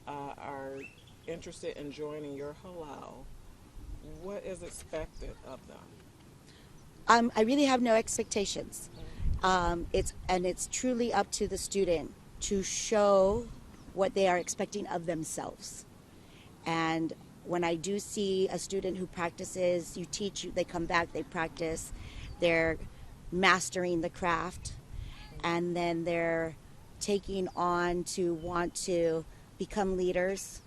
are interested in joining your halal? What is expected of them? I really have no expectations. It's truly up to the student to show what they are expecting of themselves. And when I do see a student who practices, you teach, they come back, they practice, they're mastering the craft, and then they're taking on to want to become leaders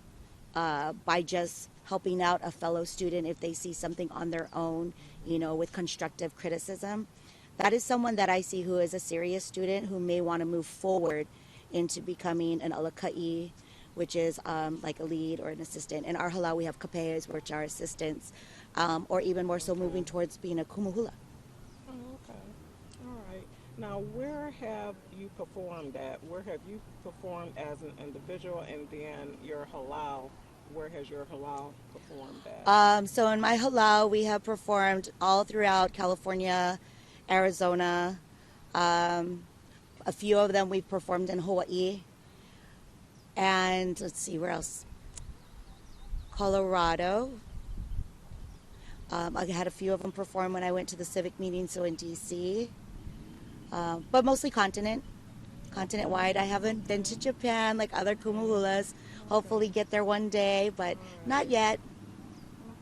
by just helping out a fellow student if they see something on their own, with constructive criticism. That is someone that I see who is a serious student who may want to move forward into becoming an alaka'i, which is like a lead or an assistant. In our halal, we have kapeas, which are assistants, or even more so moving towards being a kumu hula. Oh, okay. All right. Now, where have you performed at? Where have you performed as an individual, and then your halal? Where has your halal performed at? So in my halal, we have performed all throughout California, Arizona. A few of them we've performed in Hawaii. And let's see, where else? Colorado. I had a few of them perform when I went to the civic meeting, so in DC. But mostly continent-wide. I haven't been to Japan like other Kumu Hulas. Hopefully get there one day, but not yet.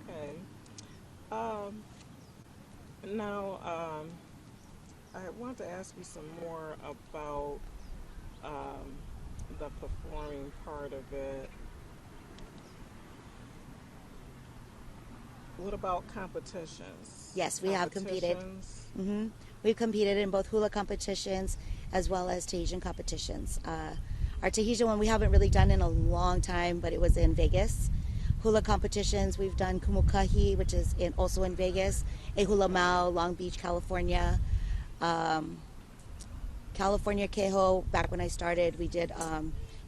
Okay. Now, I want to ask you some more about the performing part of it. What about competitions? Yes, we have competed. We've competed in both hula competitions as well as Tahitian competitions. Our Tahitian one we haven't really done in a long time, but it was in Vegas. Hula competitions, we've done Kumukahi, which is also in Vegas, a Hula Mau, Long Beach, California. California Keho, back when I started, we did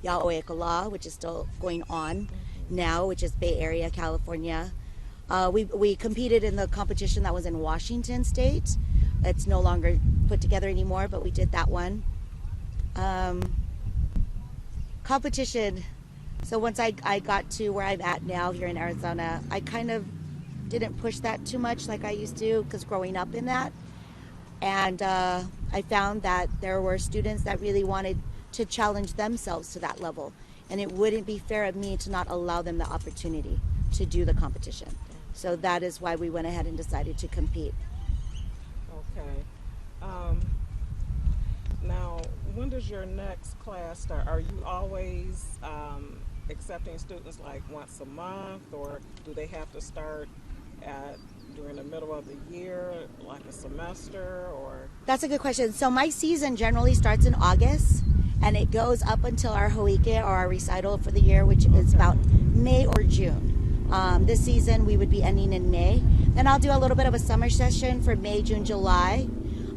Ya'oekala, which is still going on now, which is Bay Area, California. We competed in the competition that was in Washington State. It's no longer put together anymore, but we did that one. Competition. So once I got to where I'm at now here in Arizona, I kind of didn't push that too much like I used to, because growing up in that. And I found that there were students that really wanted to challenge themselves to that level. And it wouldn't be fair of me to not allow them the opportunity to do the competition. So that is why we went ahead and decided to compete. Okay. Now, when does your next class start? Are you always accepting students like once a month, or do they have to start during the middle of the year, like a semester, or? That's a good question. So my season generally starts in August, and it goes up until our hoike, or our recital for the year, which is about May or June. This season we would be ending in May. Then I'll do a little bit of a summer session for May, June, July,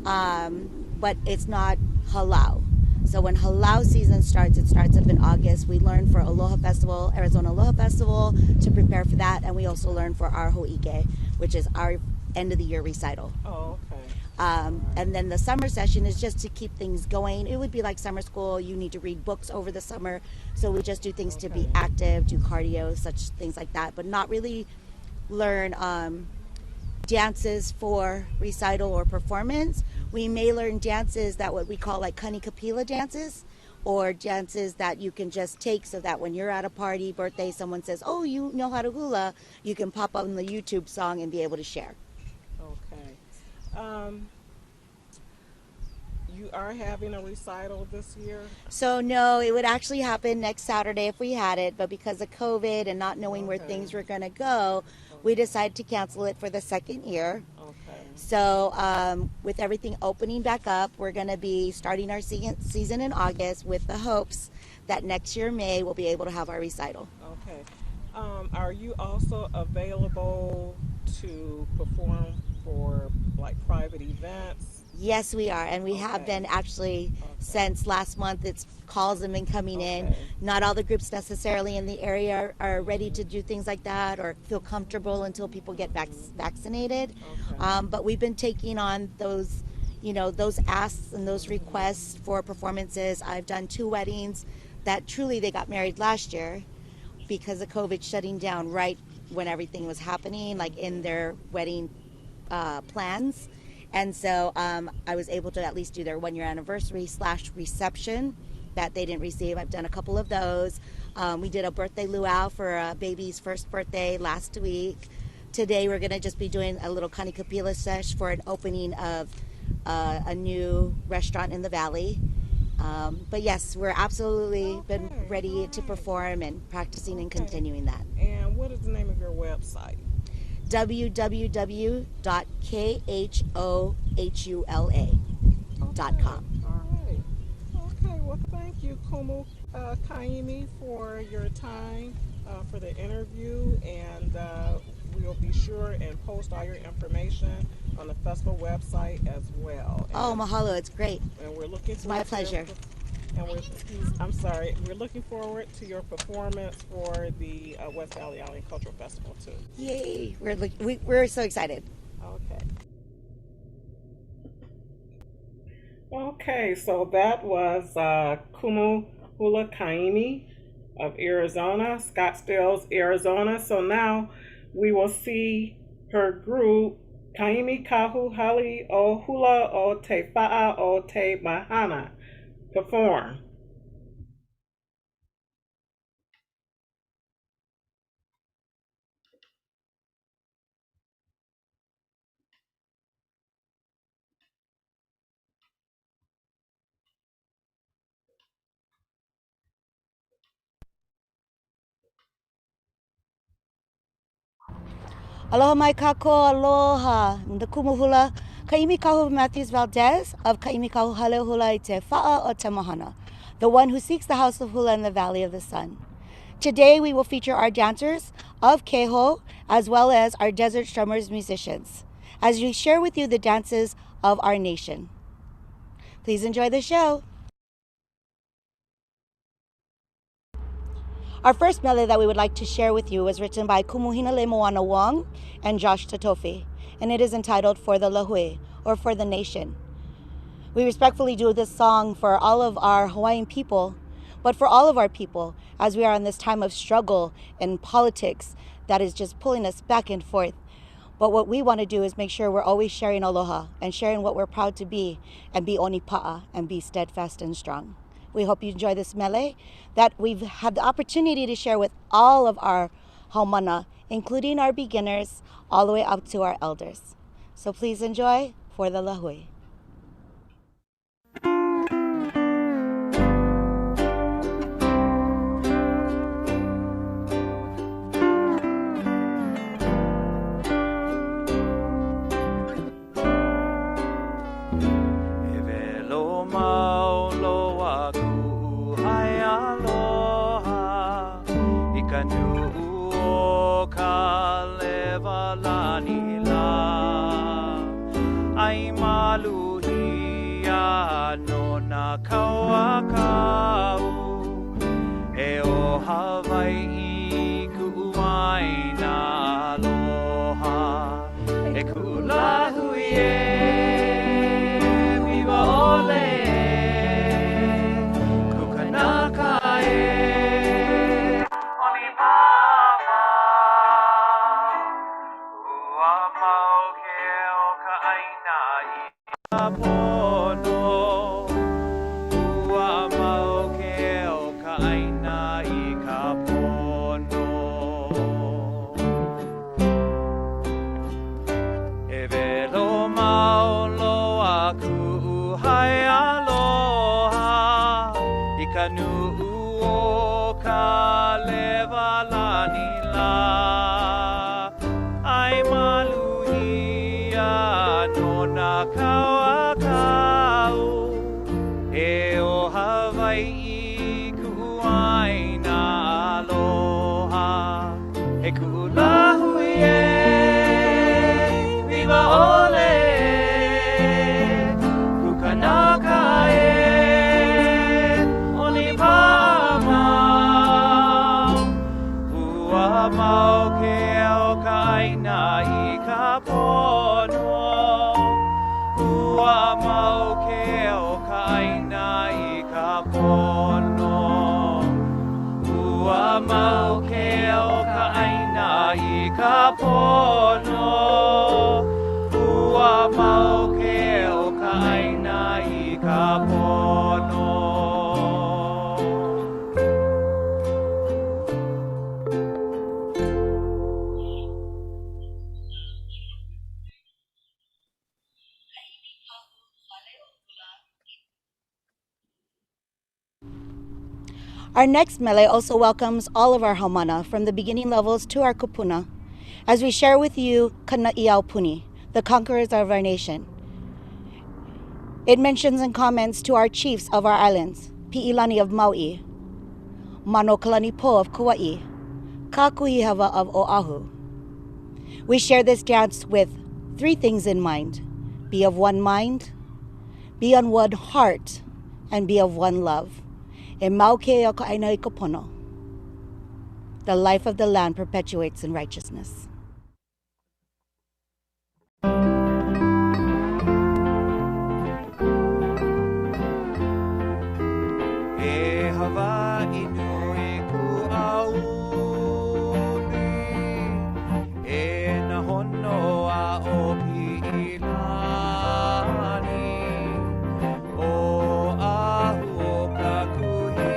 but it's not halal. So when halal season starts, it starts up in August. We learn for Aloha Festival, Arizona Aloha Festival, to prepare for that, and we also learn for our hoike, which is our end of the year recital. Oh, okay. And then the summer session is just to keep things going. It would be like summer school. You need to read books over the summer. So we just do things to be active, do cardio, such things like that, but not really learn dances for recital or performance. We may learn dances that what we call like kani kapila dances, or dances that you can just take so that when you're at a party, birthday, someone says, oh, you know how to hula, you can pop on the YouTube song and be able to share. Okay. You are having a recital this year? So no, it would actually happen next Saturday if we had it, but because of COVID and not knowing where things were going to go, we decided to cancel it for the second year. So with everything opening back up, we're going to be starting our season in August with the hopes that next year, May, we'll be able to have our recital. Okay. Are you also available to perform for like private events? Yes, we are, and we have been actually since last month. Calls have been coming in. Not all the groups necessarily in the area are ready to do things like that or feel comfortable until people get vaccinated. But we've been taking on those, those asks and those requests for performances. I've done 2 weddings that truly they got married last year because of COVID shutting down right when everything was happening, like in their wedding plans. And so I was able to at least do their 1-year anniversary / reception that they didn't receive. I've done a couple of those. We did a birthday luau for a baby's first birthday last week. Today we're gonna just be doing a little kanikapila sesh for an opening of a new restaurant in the valley. But yes, we're absolutely been ready to perform and practicing and continuing that. And what is the name of your website? www.khohula.com. All right. Okay, well, thank you, Kumu Kaimi, for your time for the interview, and we'll be sure and post all your information on the festival website as well. Oh, mahalo, it's great. And we're looking It's my pleasure. We're looking forward to your performance for the West Valley Island Cultural Festival too. Yay! We're so excited. Okay. Okay, so that was Kumu Hula Kaimi of Arizona, Scottsdale, Arizona. So now we will see her group Kaimi Kahu Hali o Hula o Te Fa'a o Te Mahana perform. Aloha mai kako, aloha. The Kumu Hula, Kaimi Kahu Matthews Valdez of Kaimi Kahu Hale Hula i Te Fa'a o Te Mahana, the one who seeks the house of hula in the Valley of the Sun. Today we will feature our dancers of Keho as well as our Desert Strummers musicians as we share with you the dances of our nation. Please enjoy the show. Our first melody that we would like to share with you was written by Kumuhinale Moana Wong and Josh Tatofi, and it is entitled For the Lahui, or For the Nation. We respectfully do this song for all of our Hawaiian people, but for all of our people, as we are in this time of struggle and politics that is just pulling us back and forth. But what we want to do is make sure we're always sharing aloha and sharing what we're proud to be and be onipa'a and be steadfast and strong. We hope you enjoy this mele that we've had the opportunity to share with all of our haumana, including our beginners, all the way up to our elders. So please enjoy For the Lahui. Pono, pono. Ua mau ke o ka aina I ka pono. Ua mau ke o ka aina I ka pono. Our next mele also welcomes all of our haumana from the beginning levels to our kupuna as we share with you Kana Iau Puni, the conquerors of our nation. It mentions and comments to our chiefs of our islands, Pi'ilani of Maui, Mano Kalani Po of Kauai, Kakuihava of Oahu. We share this dance with 3 things in mind: be of one mind, be on one heart, and be of one love. E mauke o ka aina I ka pono. The life of the land perpetuates in righteousness. E Hawaii nui ku auni. E na hono a o Pi'ilani. O ahu o ka kuhihewa.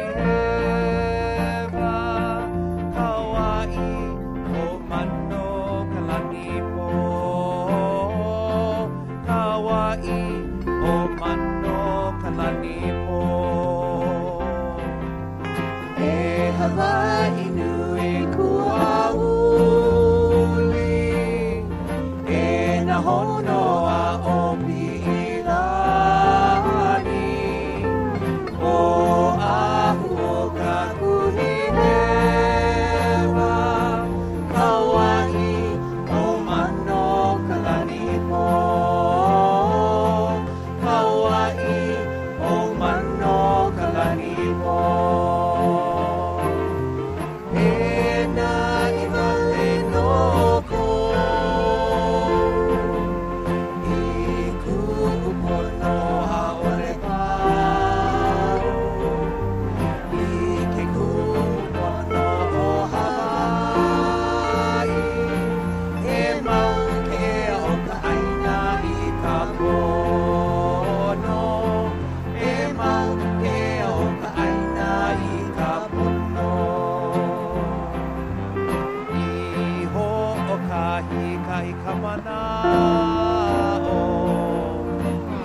Hawaii o mano kalani po. Hawaii o mano kalani po. E Hawaii nui ku auli. E na hono a o Pi'ilani. O ahu o ka kuhihewa. Hawaii o mano kalani po. Hawaii o mano kalani po. E na iwale no ko. I ku'upono ha'ole pau. I ke ku'upono o Hawaii. E mau ke o ka aina I ka pono. E mau ke o ka aina I ka pono. Iho o kahi kai kamana'o.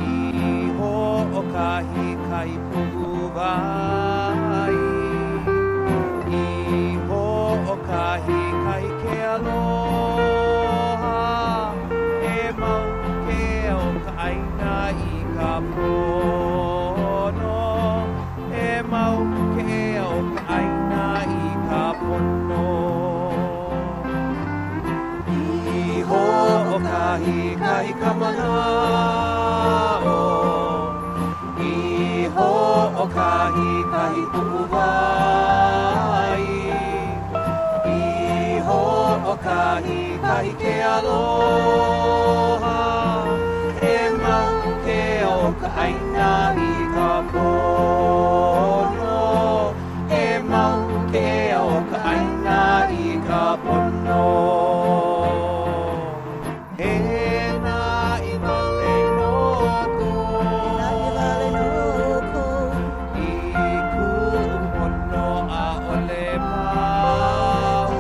Iho o kahi kai pu'uwai. Iho o kahi kai ke aloha. E mau ke o ka aina I ka pono. E mau ke o ka aina I ka pono. Iho o kahi kai kamana'o. Iho o kahi kai pu'uwai. Iho o kahi kai ke aloha. E mau ke o ka aina I ka pono. E mau ke o ka aina I ka pono. E na iwale no ko. I ku'upono a'ole pau.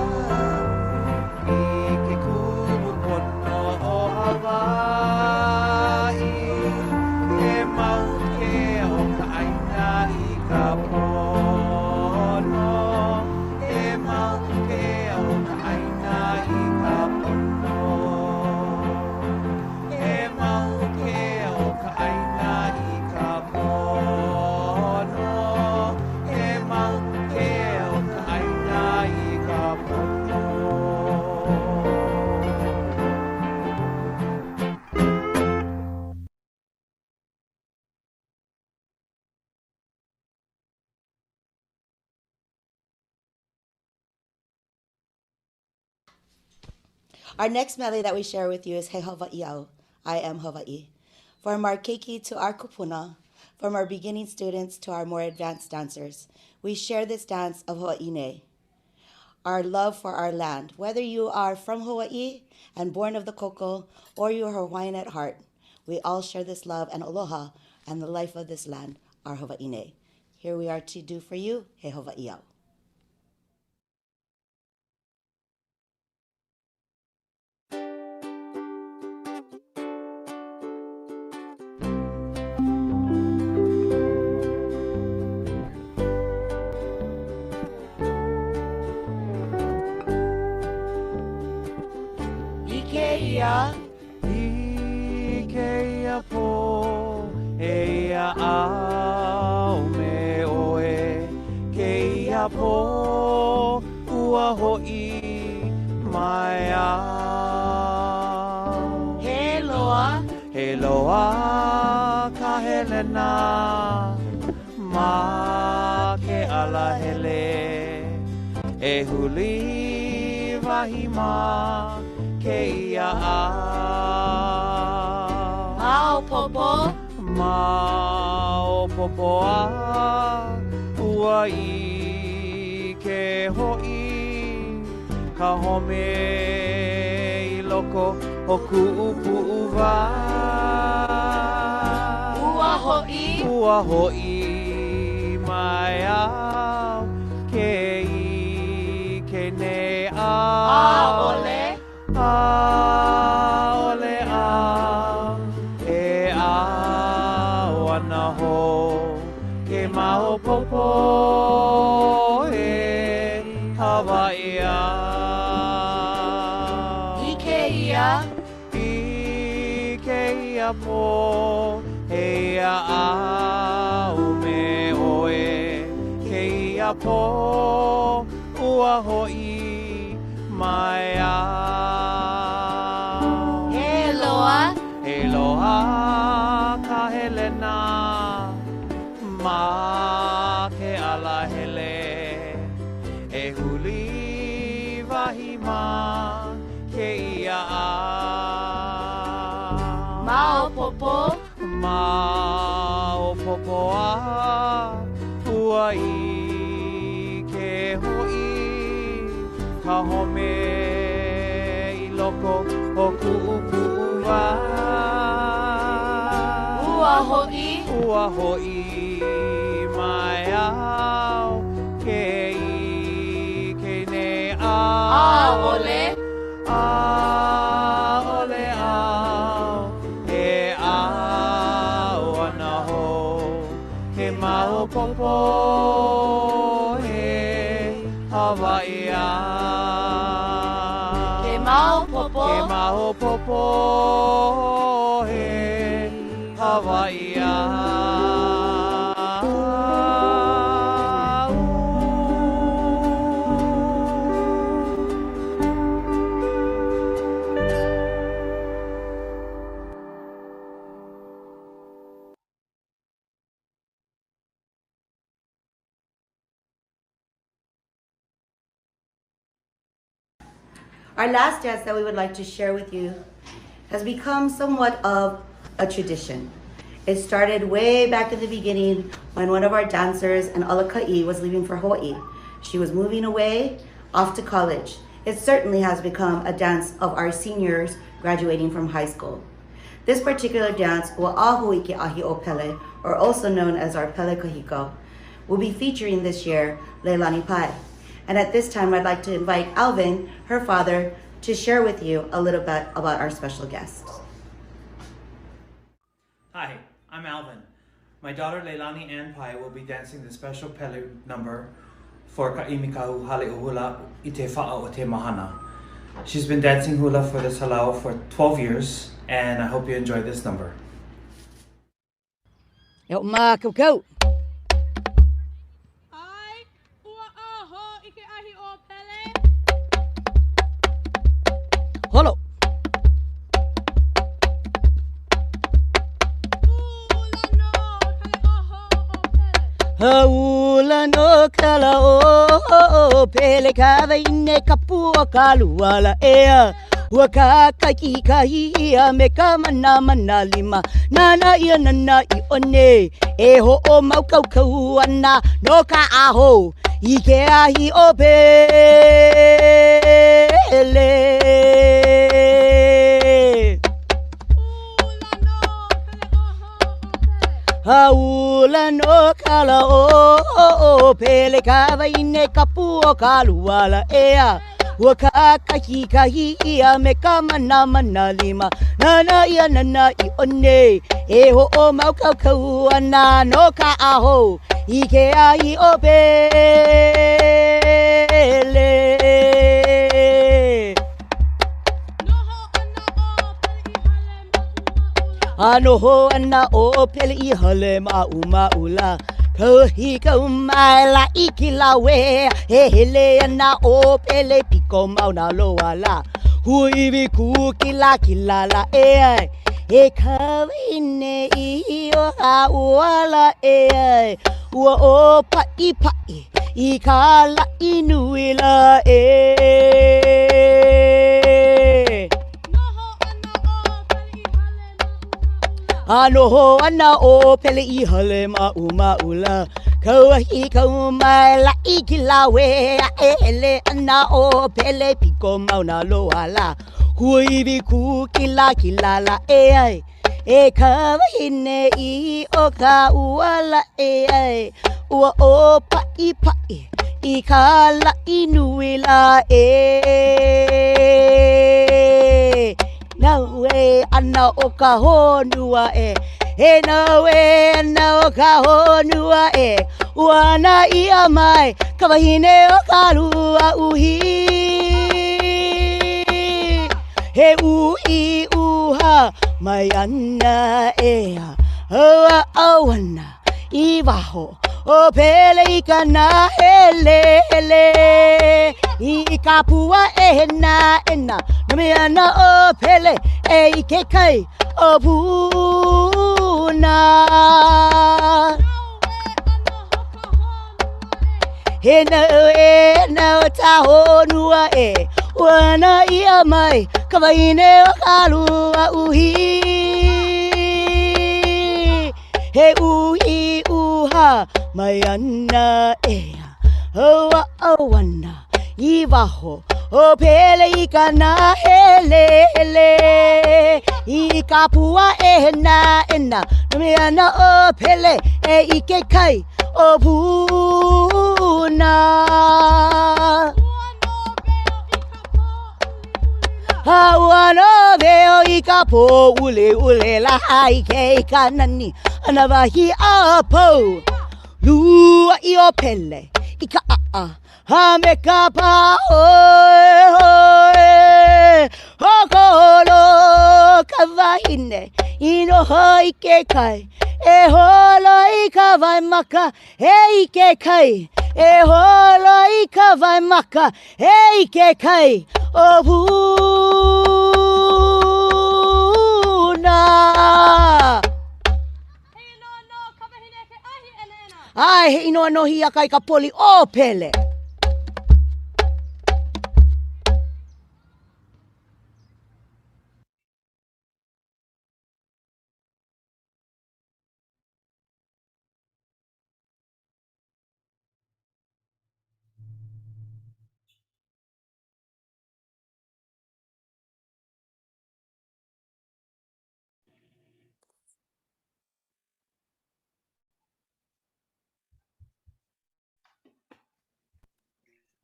I ke ku'upono o Hawaii. E mau ke o ka aina I ka pono. E mau ke o ka aina I ka pono. E mau ke o ka aina I ka pono. E mau ke o ka aina I ka pono. Our next mele that we share with you is He Hawaii'au, I am Hawaii. From our keiki to our kupuna, from our beginning students to our more advanced dancers. We share this dance of Ho'ine, our love for our land. Whether you are from Hawaii and born of the koko, or you are Hawaiian at heart, we all share this love and aloha and the life of this land, our Hawaiine. Here we are to do for you, He Hawaiiao. Ikeia, Ikeia po, Eia au me oe, Keia po, Ua ho'i mai au. He loa, He loa ka Helena, ma ke ala hele, e huli wahima, keia a. Mao popo, Mao popo a, ua i ke ho'i, ka home i loko o ku'upu'u wa. Ua ho'i mai au, ke i ke ne au. Ole au, e au ana ho, ke mau popo e Hawaii au. Ikeia, Ikeia po, Eia au me oe, keia po, ua ho'i mai au. Eloa, Eloa ka Helena, ma ke ala hele, e huli wahima, keia au. Mao popo, Mao popo a, ua i ke ho'i, ka home i loko o ku'upu'u wa. Ua ho'i mai au, ke i ke ne au. Ole au, e au ana ho, ke mau popo e Hawaii au. Ke mau popo, Ke mau popo e Hawaii au. Our last dance that we would like to share with you has become somewhat of a tradition. It started way back in the beginning when one of our dancers, an Alaka'i, was leaving for Hawaii. She was moving away off to college. It certainly has become a dance of our seniors graduating from high school. This particular dance, Wa'ahu Ike Ahi o Pele, or also known as our Pele Kahiko, will be featuring this year Leilani Pai. And at this time, I'd like to invite Alvin, her father, to share with you a little bit about our special guest. Hi, I'm Alvin. My daughter Leilani Ann Pai will be dancing the special Pele number for Ka'imikau Hale o Hula i te Fa'a o te Mahana. She's been dancing hula for this halau for 12 years, and I hope you enjoy this number. Yo, ma, go. Holo. Hula no kala o pele kava ine kapua kaluala ea. Waka kaki kahia me ka mana lima. Nana ia nana I one. E ho o mau kau kau ana no ka aho. Ike ahi o pele. Haula no kala o pele kava ine kapu o kaluala ea. Waka kahi ia me ka mana lima. Nana ia nana I one. E ho o mau kau kau ana no ka aho. Ike ai o pele. Anoho ana o pele I hale maula. Kohi ko mai la ikila we. He hele ana o pele piko mauna loa la. Hui vi ku kila la e. E kawine I o hauala e. Ua o pai I kala inuila e. Anoho ana o pele I hale maula. Kohi ko mai la ikila we. E hele ana o pele piko mauna loa la. Hui vi ku kila la e. E kawine I o ka uala e. Ua o pai I kala inuila e. Nawe ana o ka honua e. E nawe ana o ka honua e. Wana ia mai kawahine o ka lua uhi. He ui uha mai ana ea. Hoa awana I waho o pele I kana hele. I kapua e na. Nami ana o pele e I ke kai o puna. He na e na o ta honua e. Wana ia mai kawaine o kalua uhi. He ui uha mai ana ea. Hoa awana I waho o pele I kana hele. I kapua e na. Nami ana o pele e I ke kai o puna. Hawano veo I kapo ule la hai ke kanani. Anavahi apo. Lua I o pele I ka hame kapa oe. Hokolo kawahine ino hoi ke kai. E holo I kawai maka e ke kai. E holo I kawai maka e ke kai. O puna. Ai he inoa no hi akai ka poli o pele.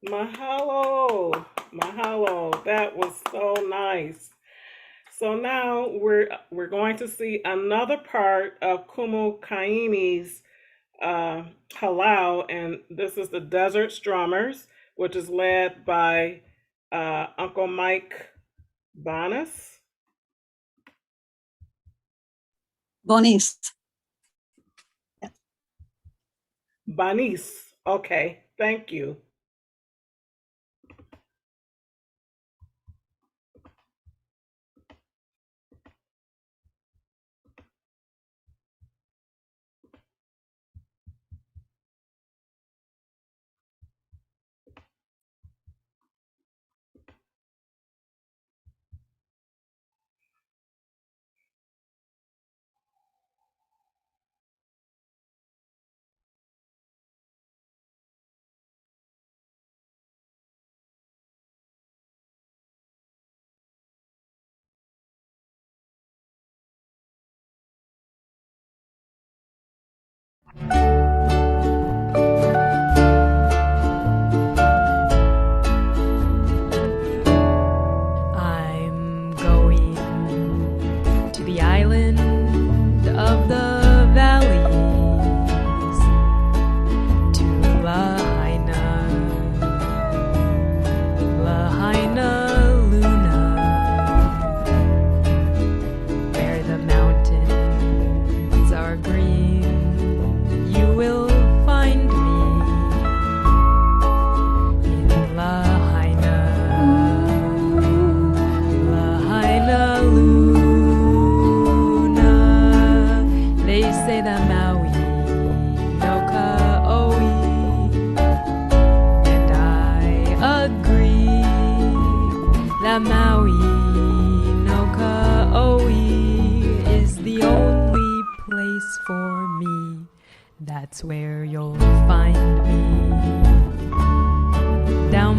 Mahalo. That was so nice. So now we're going to see another part of Kumu Kaimi's Halau, and this is the Desert Strummers, which is led by Uncle Mike Bonis. Bonis. Bonis. Okay, thank you.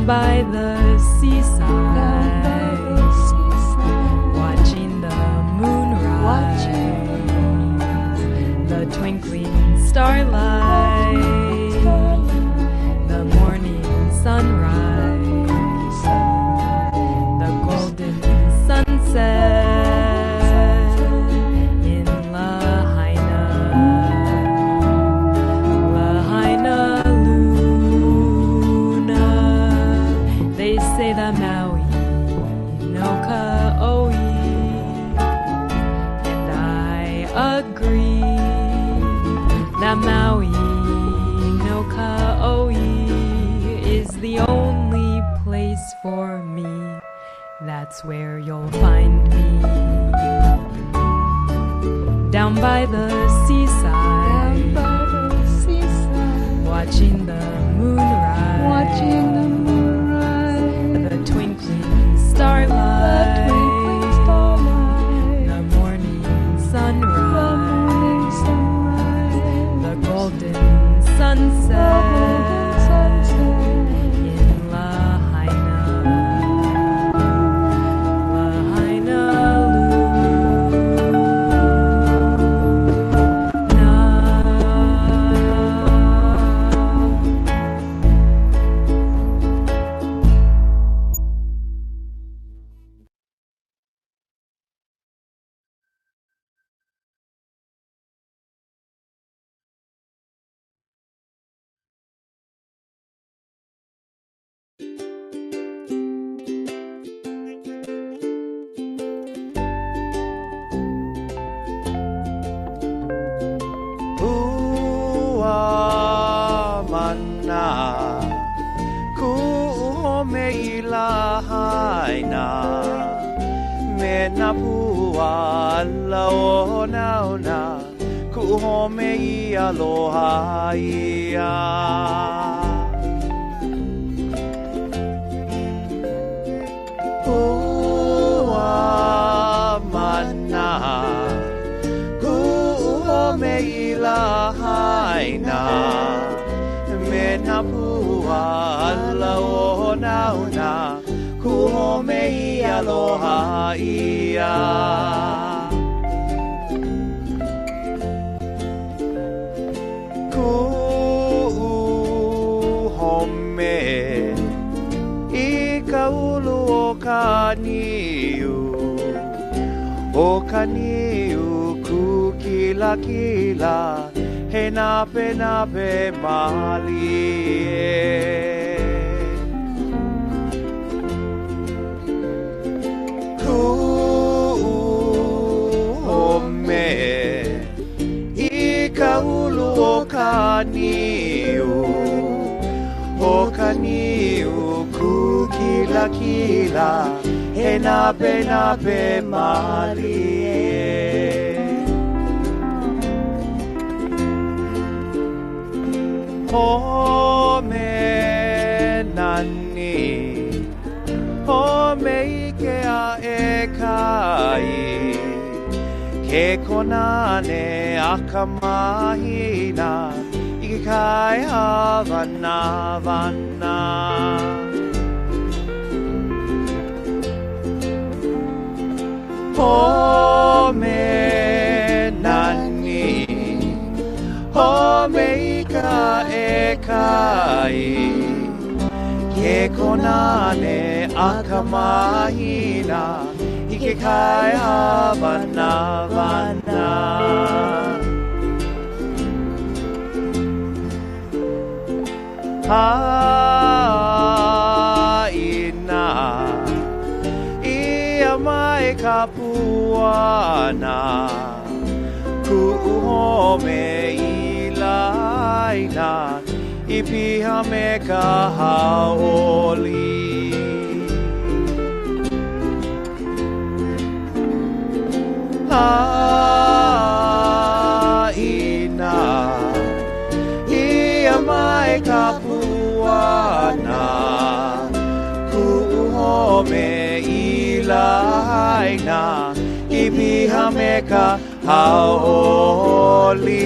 by the seaside, watching the moonrise, the twinkling starlight, the morning sunrise, the golden sunset in Lahaina, Lahaina Luna. They say the Maui no Kaoi, and I agree. The Maui no Kaoi is the only place for me. That's where you'll find me. Down by the seaside, watching the moonrise, the twinkling starlight, the morning sunrise, the golden sunset in Lahaina, Lahaina Ua mana ku home I Lahaina me Napuao Laona ku home I aloha ia. Ua mana ku home I Lahaina me Napuao Laona ku home I aloha ia. Ku home I ka ulu o ka niu, o ka niu ku kila kila he nape nape mali e. Ku home I ka ulu o ka niu, o ka niu ku kila kila he nape nape mali e. Home nani, home ike a e kai, ke konane a ka mahina, ike kai havana vana. Home nani, home ika e kai, ke konane a ka mahina, ike kai havana vana. Haina ia mai ka puana, ku home I Lahaina I piha me ka haoli. Haina ia mai ka puana, ku home I Lahaina I piha me ka haoli.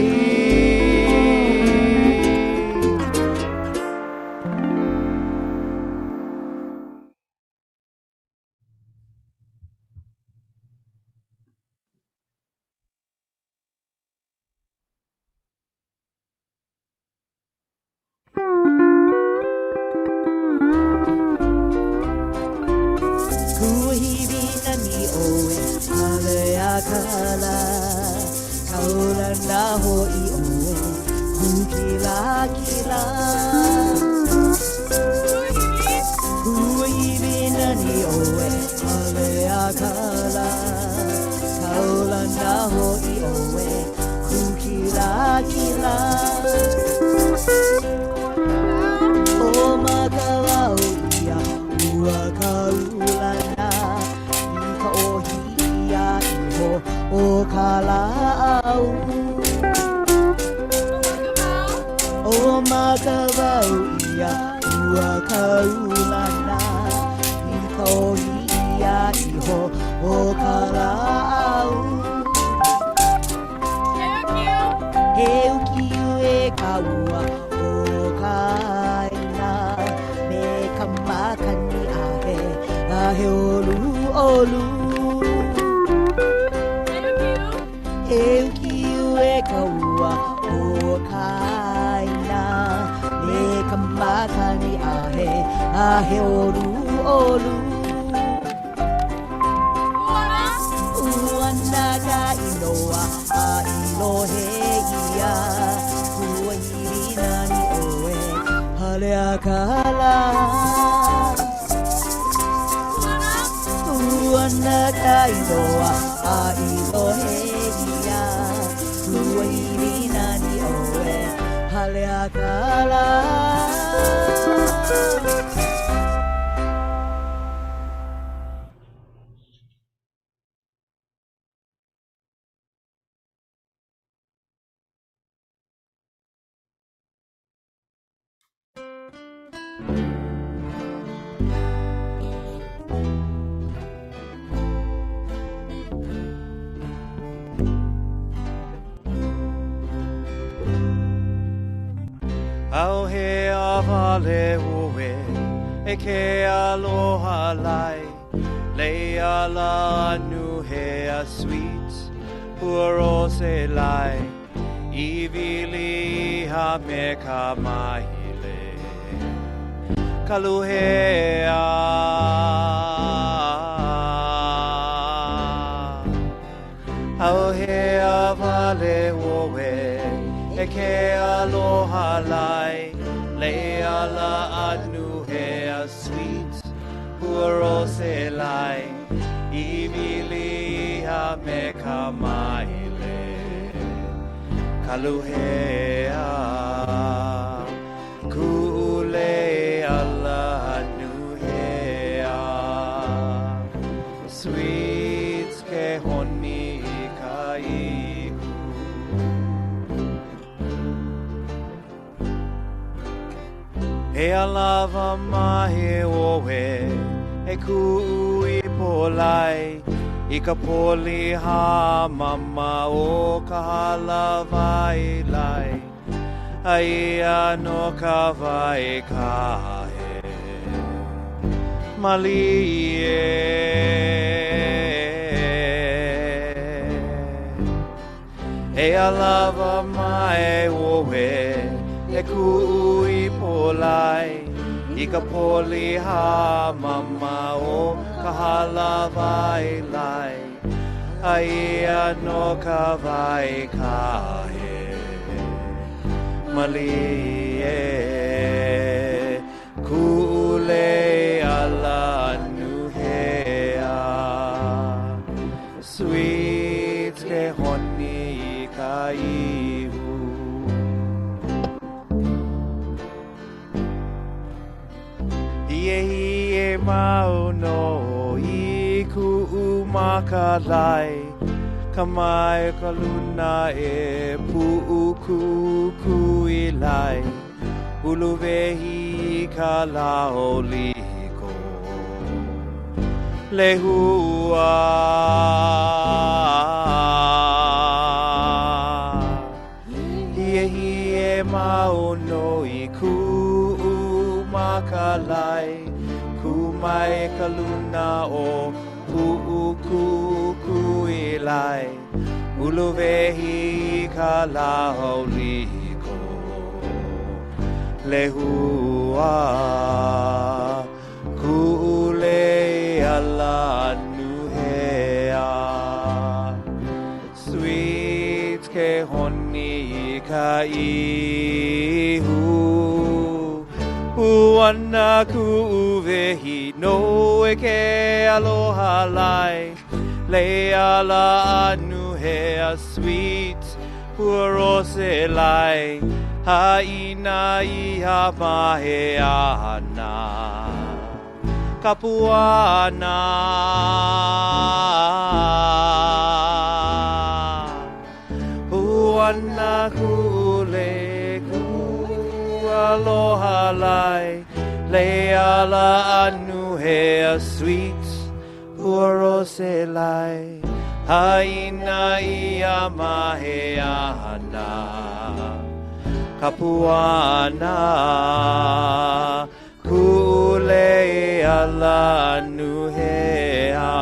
akala kaula na hoi oe kukila kila Huibi nani oe ale akala kaula na hoi oe kukila kila O makawau ia ua kaulana Ika ohia iho o kalau O makawau ia ua kaulana Ika ohia iho o kalau Heu kiu e kaua o kaina Me kamakani ahe olu olu Eu kiu e kaua o kaina Me kamakani ahe olu olu Uanaga inoa a ilohe ia Kua hirina ni oe hale akala Uanaga inoa a ilohe ia Kua hirina ni oe hale akala Au he avale ue e ke aloha lai Le ala anu he a sweet Puro se lai Ivili ha me ka mahile Kaluhea Au he avale ue E ke aloha lai Le ala anu he a sweet Puro se lai Ivili ha me ka mahile Kaluhea Ku'ule ala anu hea Sweet ke honi ka ihu He alava mahe oe E ku'ui polai I ka poli ha mama o ka halavai lai Aia no ka vai ka he Mali E alava mai oe E ku'ui polai I ka poli ha mama o ka halavai lai Aia no ka vai ka he Mali Ku'ule ala nu hea Sweet ke honi ka ihu Hie mau no I ku'u makalai Kamai ka luna e pu'u ku'u lai Uluwehi ka lao liko Lehua Hie mau no I ku'u makalai Kumai ka luna o pu'u ku'u lai Uluwehi ka lao liko Lehua Ku'ule ala nu hea ihu Uana ku'uwehi no e ke aloha lai Le ala anu he a sweet Puarose lai Haina iha mahe ana Kapuana Uana kule ku aloha lai Le ala anu he a sweet Puarose lai Haina ia mahe ana Kapuana Kule ala nuhea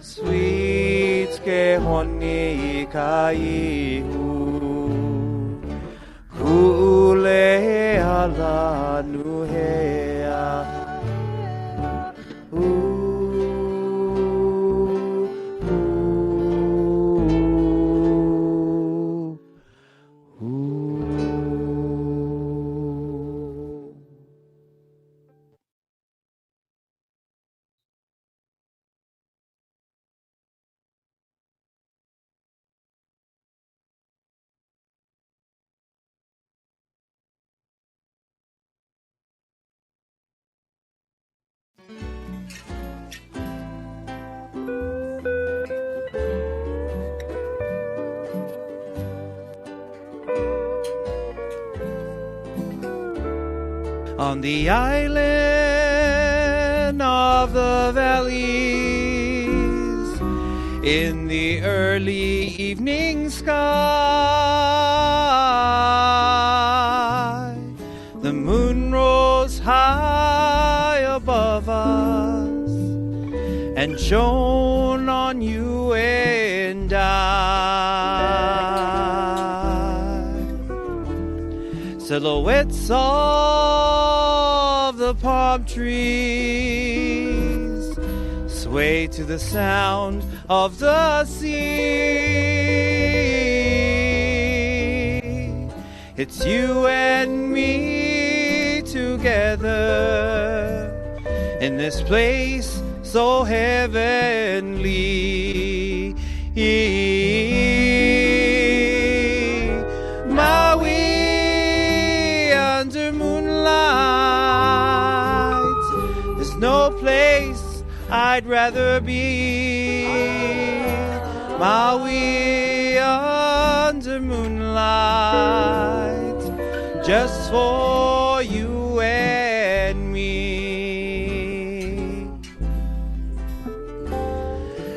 Sweet ke honi ka ihu Kule ala nuhea On the island of the valleys, in the early evening sky, the moon rose high above us and shone on you and I. Silhouettes of the palm trees sway to the sound of the sea. It's you and me together in this place so heavenly. Maui under moonlight, there's no place I'd rather be. Maui under moonlight, just for you and me.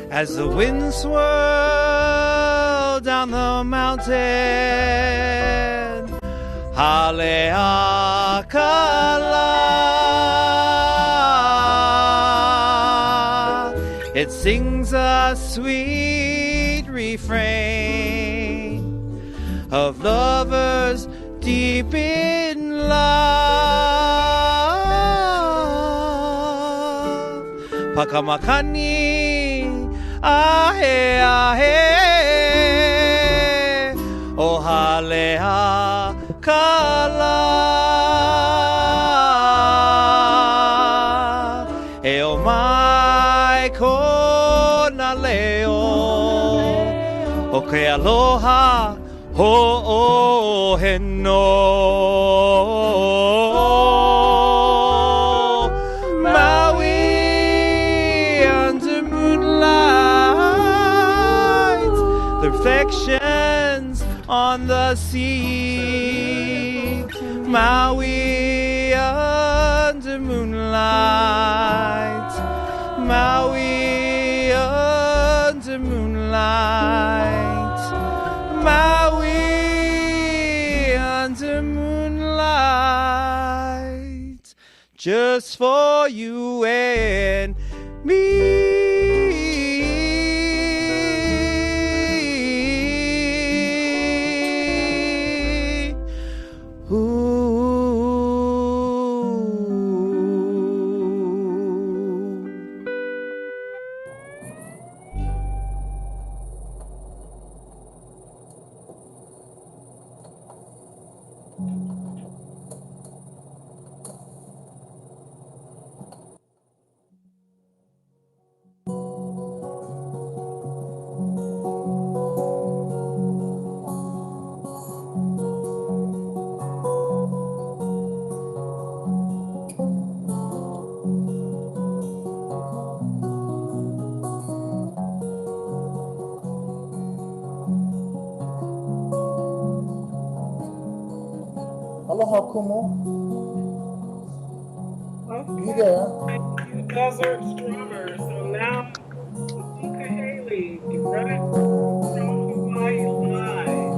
As the wind swirled down the mountain, Haleakala, it sings a sweet refrain of lovers deep in love. Pakamakani, ahe ahe, o Haleakala, e o mai kona leo, o ke aloha ho he no. Maui under moonlight, the reflections on the sea. Maui under moonlight, Maui under moonlight, Maui under moonlight, just for you and me. Aloha, Kumu. Okay. You there? Thank you, Desert Strummer. So now, Mika Haley, direct from Hawaii Live.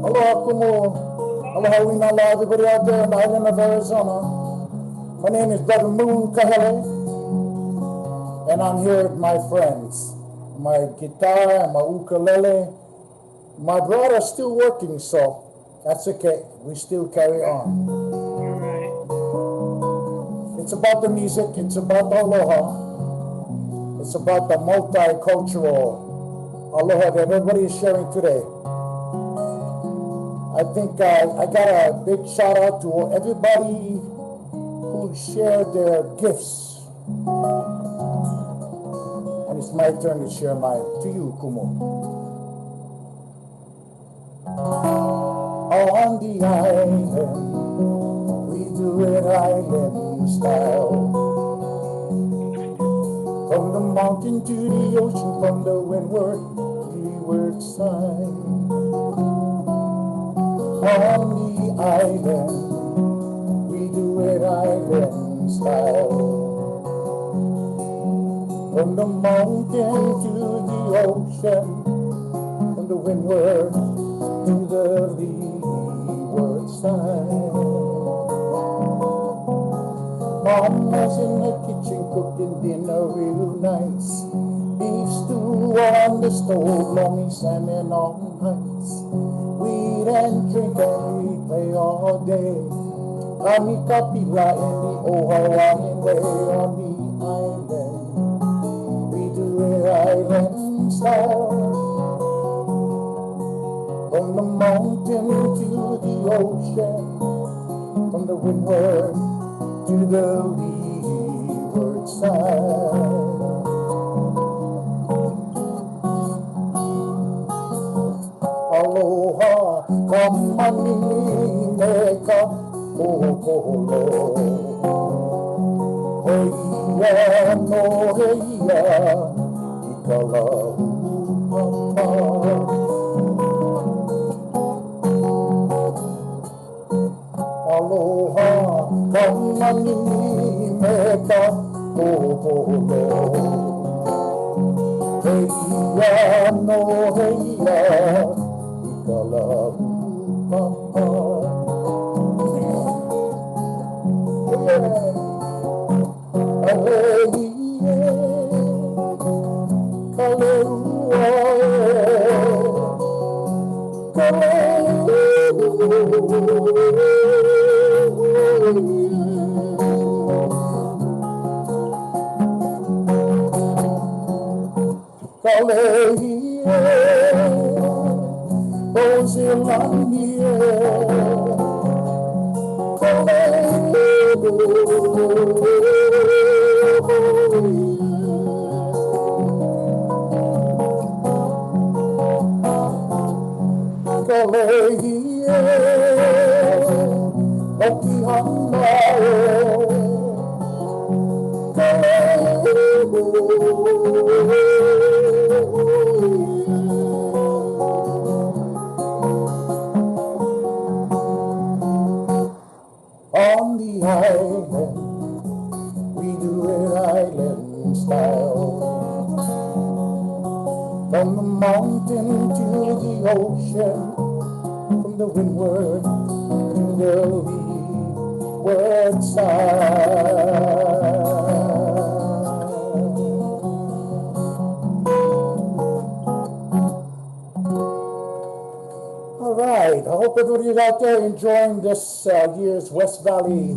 Aloha, Kumu. Aloha, Winala, everybody out there in the island of Arizona. My name is Brother Moon Kahele, and I'm here with my friends. My guitar and my ukulele. My brother's still working, so that's okay. We still carry on. All right. It's about the music, it's about the aloha, it's about the multicultural aloha that everybody is sharing today. I think I got a big shout out to everybody who shared their gifts. And it's my turn to share mine. To you, Kumu. On the island, we do it island style. From the mountain to the ocean, from the windward to leeward side. On the island, we do it island style. From the mountain to the ocean, from the windward to the leeward side. Mama's in the kitchen cooking dinner real nice. Beef stew on the stove, loamy salmon on ice. We eat and drink and we play all day. Kami kapila in the old Hawaiian way on the island. We do it island style. From the mountain to the ocean, from the windward to the leeward side. Aloha, kamani meka kokolo. Heia no heia, ikalahu mama. Aloha, kamani meka kokolo. Heia no heia, ikalahu mama. Aleie, kalua, on the island, we do it island style. From the mountain to the ocean, from the windward to the leeward side. All right, I hope everybody's out there enjoying this year's West Valley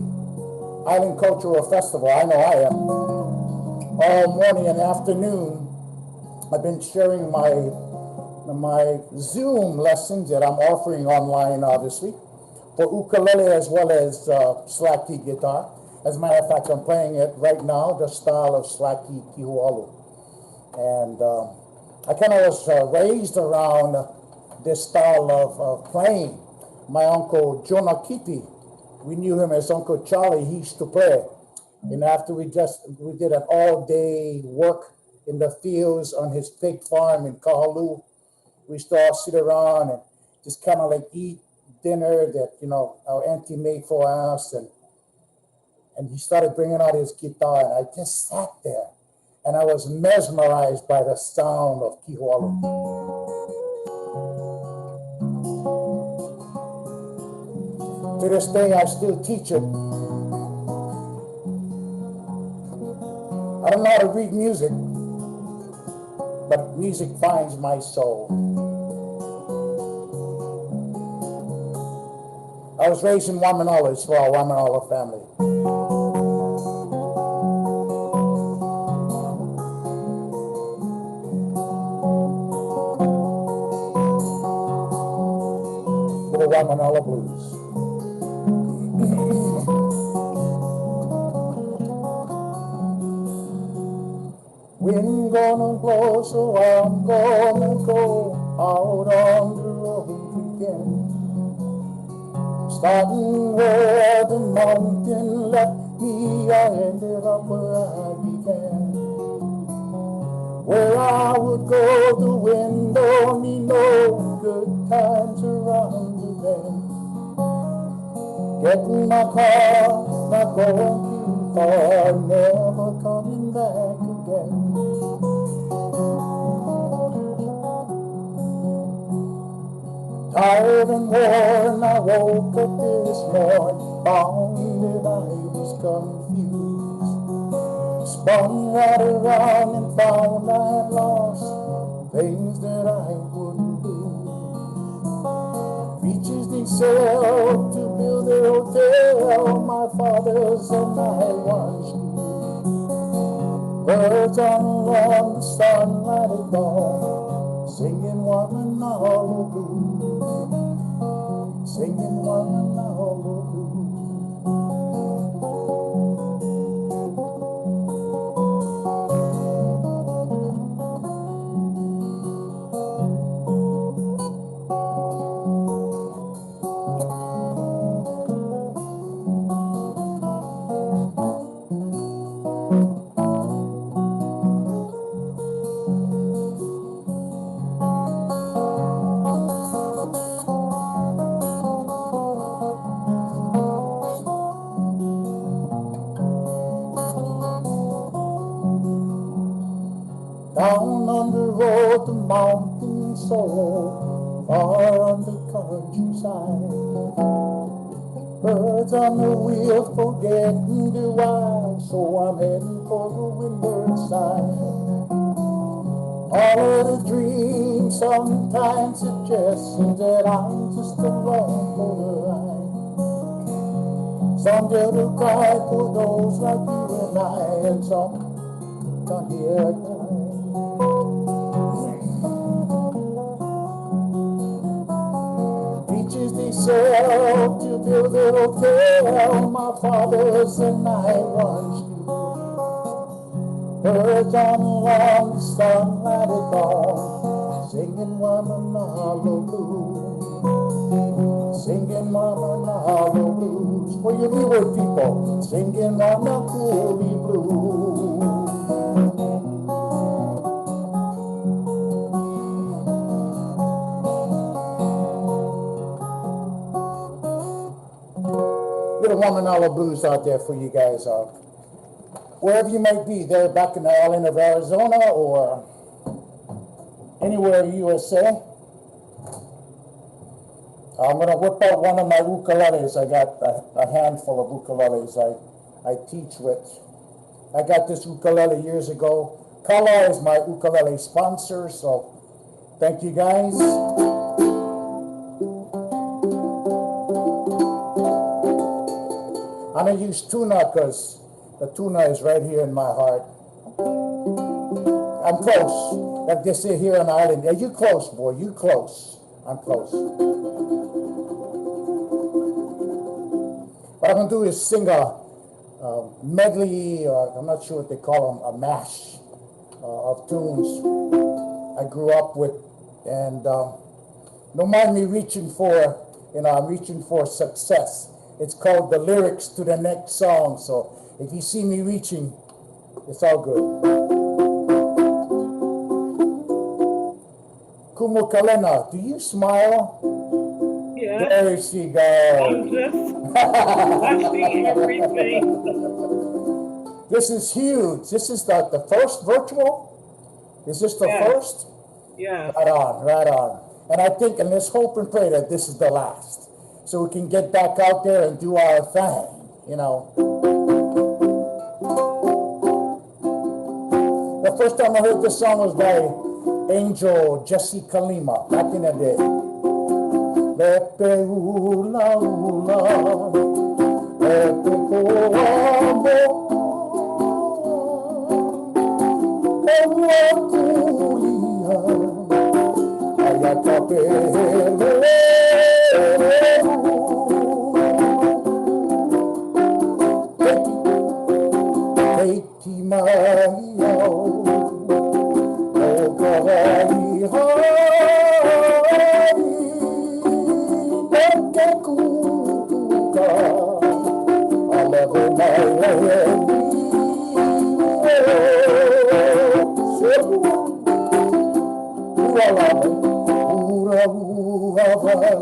Island Cultural Festival. I know I am. All morning and afternoon, I've been sharing my Zoom lessons that I'm offering online, obviously, for ukulele as well as slack key guitar. As a matter of fact, I'm playing it right now, the style of slack key kihualu. And I kind of was raised around this style of playing. My uncle Jonah Kitty, we knew him as Uncle Charlie. He used to play. And after we did an all-day work in the fields on his pig farm in Kahalu, we used to all sit around and just kind of like eat dinner that, our auntie made for us. And he started bringing out his guitar, and I just sat there. And I was mesmerized by the sound of Kihualu. To this day, I still teach it. I don't know how to read music, but music finds my soul. I was raised in Wamanolas for our Wamanola family. For the Wamanola blues. Wind gonna blow, so I'm gonna go out on the road again. Starting where the mountain left me, I ended up where I began. Where I would go, the wind only know good times around the bend. Get in my car, not going too far, never coming back again. Tired and worn, I woke up this morning, found that I was confused. Spun right around and found I had lost things that I wouldn't lose. Beaches they sail to build their hotel, my father's and I watched. Birds on along the sunlight at dawn, singing Wamanola blues, singing Wamanola blues. Down on the road, the mountain so far on the countryside. Birds on the wheel forgetting the wild, so I'm heading for the windward side. All of the dreams sometimes suggesting that I'm just along for the ride. Some little cry for those like you and I, and some can't hear a cry. Beaches they sail to build a hotel, my father's and I once knew. Birds on along the sunlight at dawn, singing Wamanola blues, singing Wamanola blues. For you Leeward people, singing Wamanola blues. Little Wamanola blues out there for you guys, wherever you might be, there back in the island of Arizona or anywhere in the USA. I'm gonna whip out one of my ukuleles. I got a handful of ukuleles I teach with. I got this ukulele years ago. Kala is my ukulele sponsor, so thank you guys. I'm gonna use tuna because the tuna is right here in my heart. I'm close. Like they say here on the island, yeah, you close, boy, you close. I'm close. What I'm gonna do is sing a medley, I'm not sure what they call them, a mash of tunes I grew up with. And don't mind me reaching for, I'm reaching for success. It's called the lyrics to the next song. So if you see me reaching, it's all good. Kumu Kalena, do you smile? Yes. Yes. There she I'm goes. just watching everything. This is huge. This is the first virtual. Is this the Yes. first? Yes. Right on, right on. And I think, and let's hope and pray that this is the last. So we can get back out there and do our thing, you know. The first time I heard this song was by Angel Jesse Kalima back in the day. Lepe hula hula, lepe koamo, ewa kulia, ayatapele. Keiki mai au, o kawai hai, neke kuka, aleho mai lehe. Ura ura vale,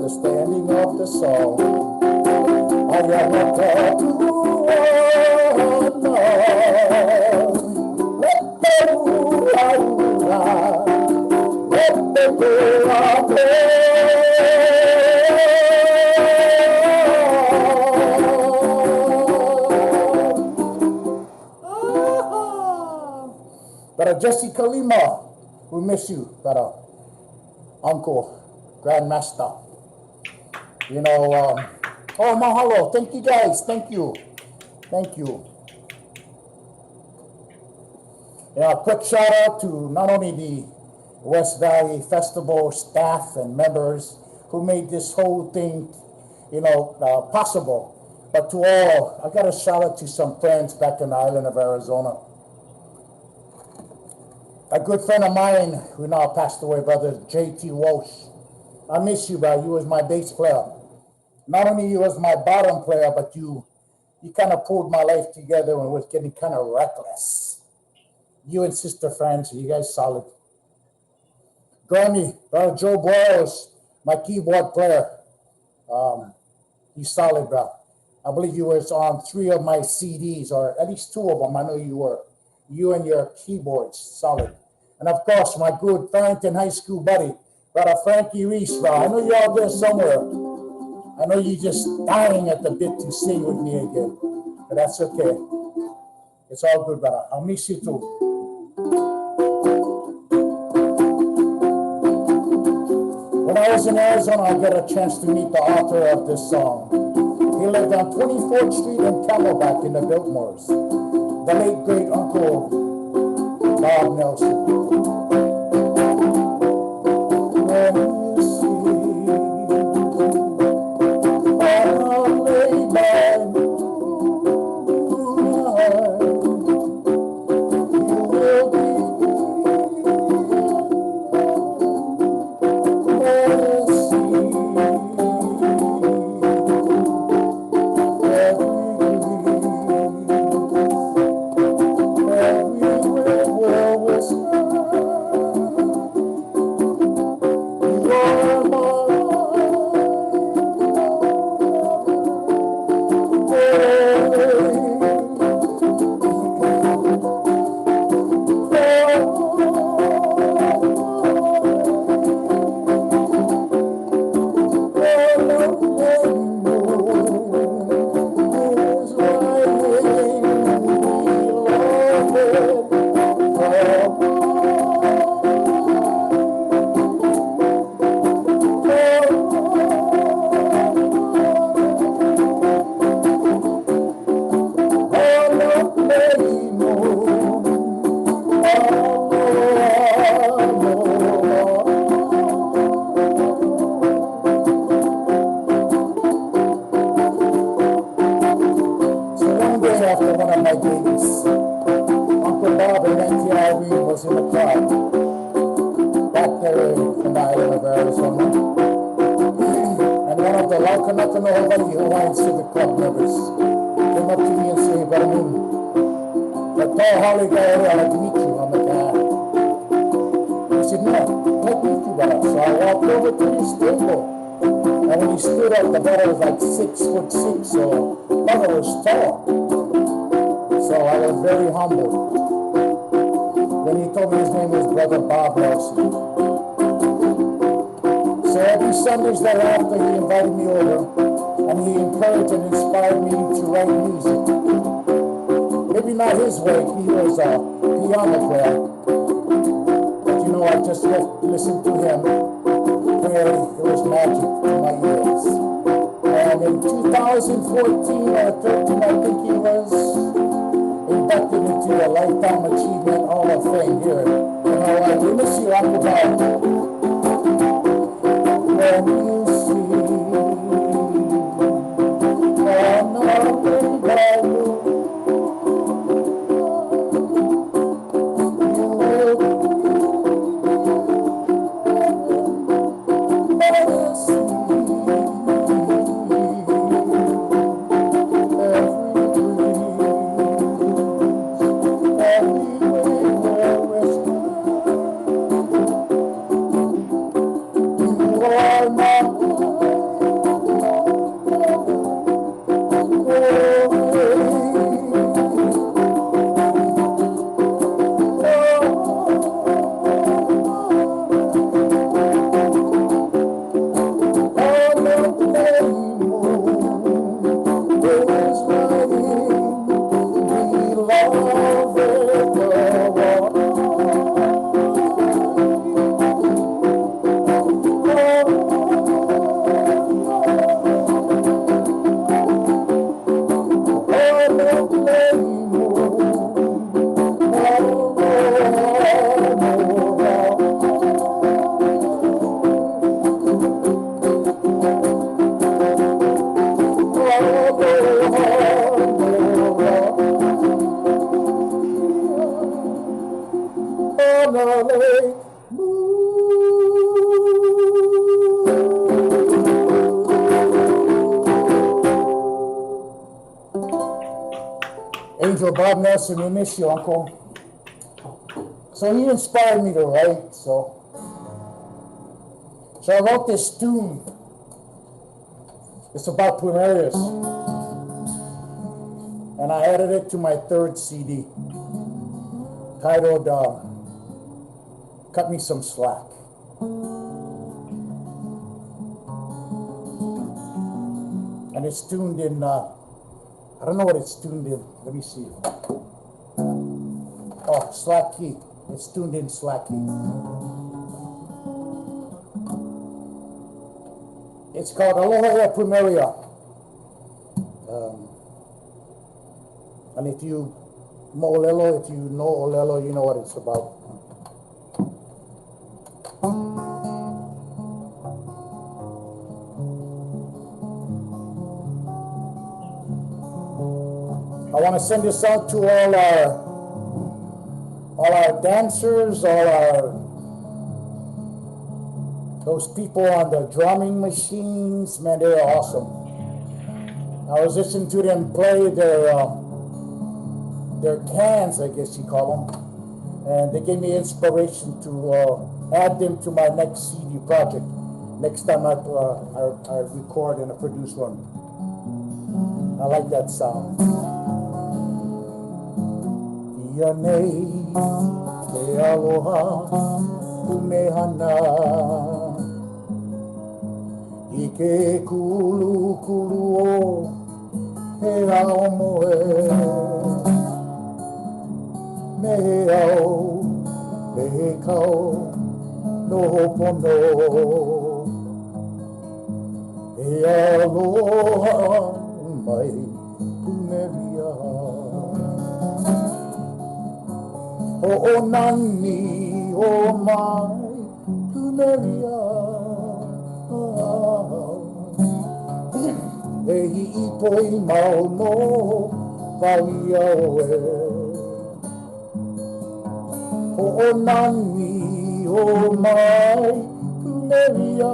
the standing of the song. Brother Jesse Kalima, we miss you, brother. Uncle, Grandmaster. You know, oh, mahalo. Thank you, guys. Thank you. Thank you. Yeah, a quick shout out to not only the West Valley Festival staff and members who made this whole thing, you know, possible, but to all, I got to shout out to some friends back in the island of Arizona. A good friend of mine who now passed away, brother J.T. Walsh. I miss you, bro. You was my bass player. Not only you was my bottom player, but you kind of pulled my life together when it was getting kind of reckless. You and Sister Francie, you guys solid. Grammy, brother Joe Boyles, my keyboard player. He's solid, bro. I believe you was on 3 of my CDs, or at least 2 of them. I know you were. You and your keyboards, solid. And of course, my good Farrington High School buddy, brother Frankie Reese, bro. I know you're out there somewhere. I know you're just dying at the bit to sing with me again, but that's okay. It's all good, brother. I'll miss you too. When I was in Arizona, I got a chance to meet the author of this song. He lived on 24th Street in Camelback in the Biltmores. The late great Uncle Bob Nelson. When you see I'll lay by moonlight, you will be everywhere will whisper. one of my babies. Uncle Bob and Auntie Irene was in the car back there in the island of Arizona. And one of the Laukanaka no Hawaii Hawaiian Civic Club members came up to me and said, "Hey, Baramun, the tall Holly guy, I'd like to meet you." I'm like, He said, "No, I'd like to meet you, brother." So I walked over to his table. And when he stood up, the brother was like 6'6", so brother was tall. So I was very humbled when he told me his name was Brother Bob Nelson. So every Sundays thereafter, he invited me over, and he encouraged and inspired me to write music. Maybe not his way, he was a piano player, but you know, I just listened to him, where it was magic to my ears. And in 2014 or 13, I think he was inducted into the Lifetime Achievement Hall of Fame here in Hawaii. We miss you, Uncle Bob. When you see another balloon, you will never see Angel Bob Nelson, we miss you, Uncle. So he inspired me to write, so I wrote this tune. It's about plumerias. And I added it to my third CD, titled Cut Me Some Slack. And it's tuned in, I don't know what it's tuned in. Let me see. Oh, slack key. It's tuned in slack key. It's called Aloha Plumeria. And if you know Olelo, if you know Olelo, you know what it's about. I want to send this out to all our dancers, those people on the drumming machines. Man, they're awesome. I was listening to them play their cans, I guess you call them, and they gave me inspiration to add them to my next CD project. Next time I record and I produce one. I like that sound. Ianei te aloha umehana Ike kulu kulu o he ao moe Me ao he kau no hopono E aloha mai pumeria O nani o mai pumeria E hi poi mau no Vauia oe. Ho'onani o mai kumeria.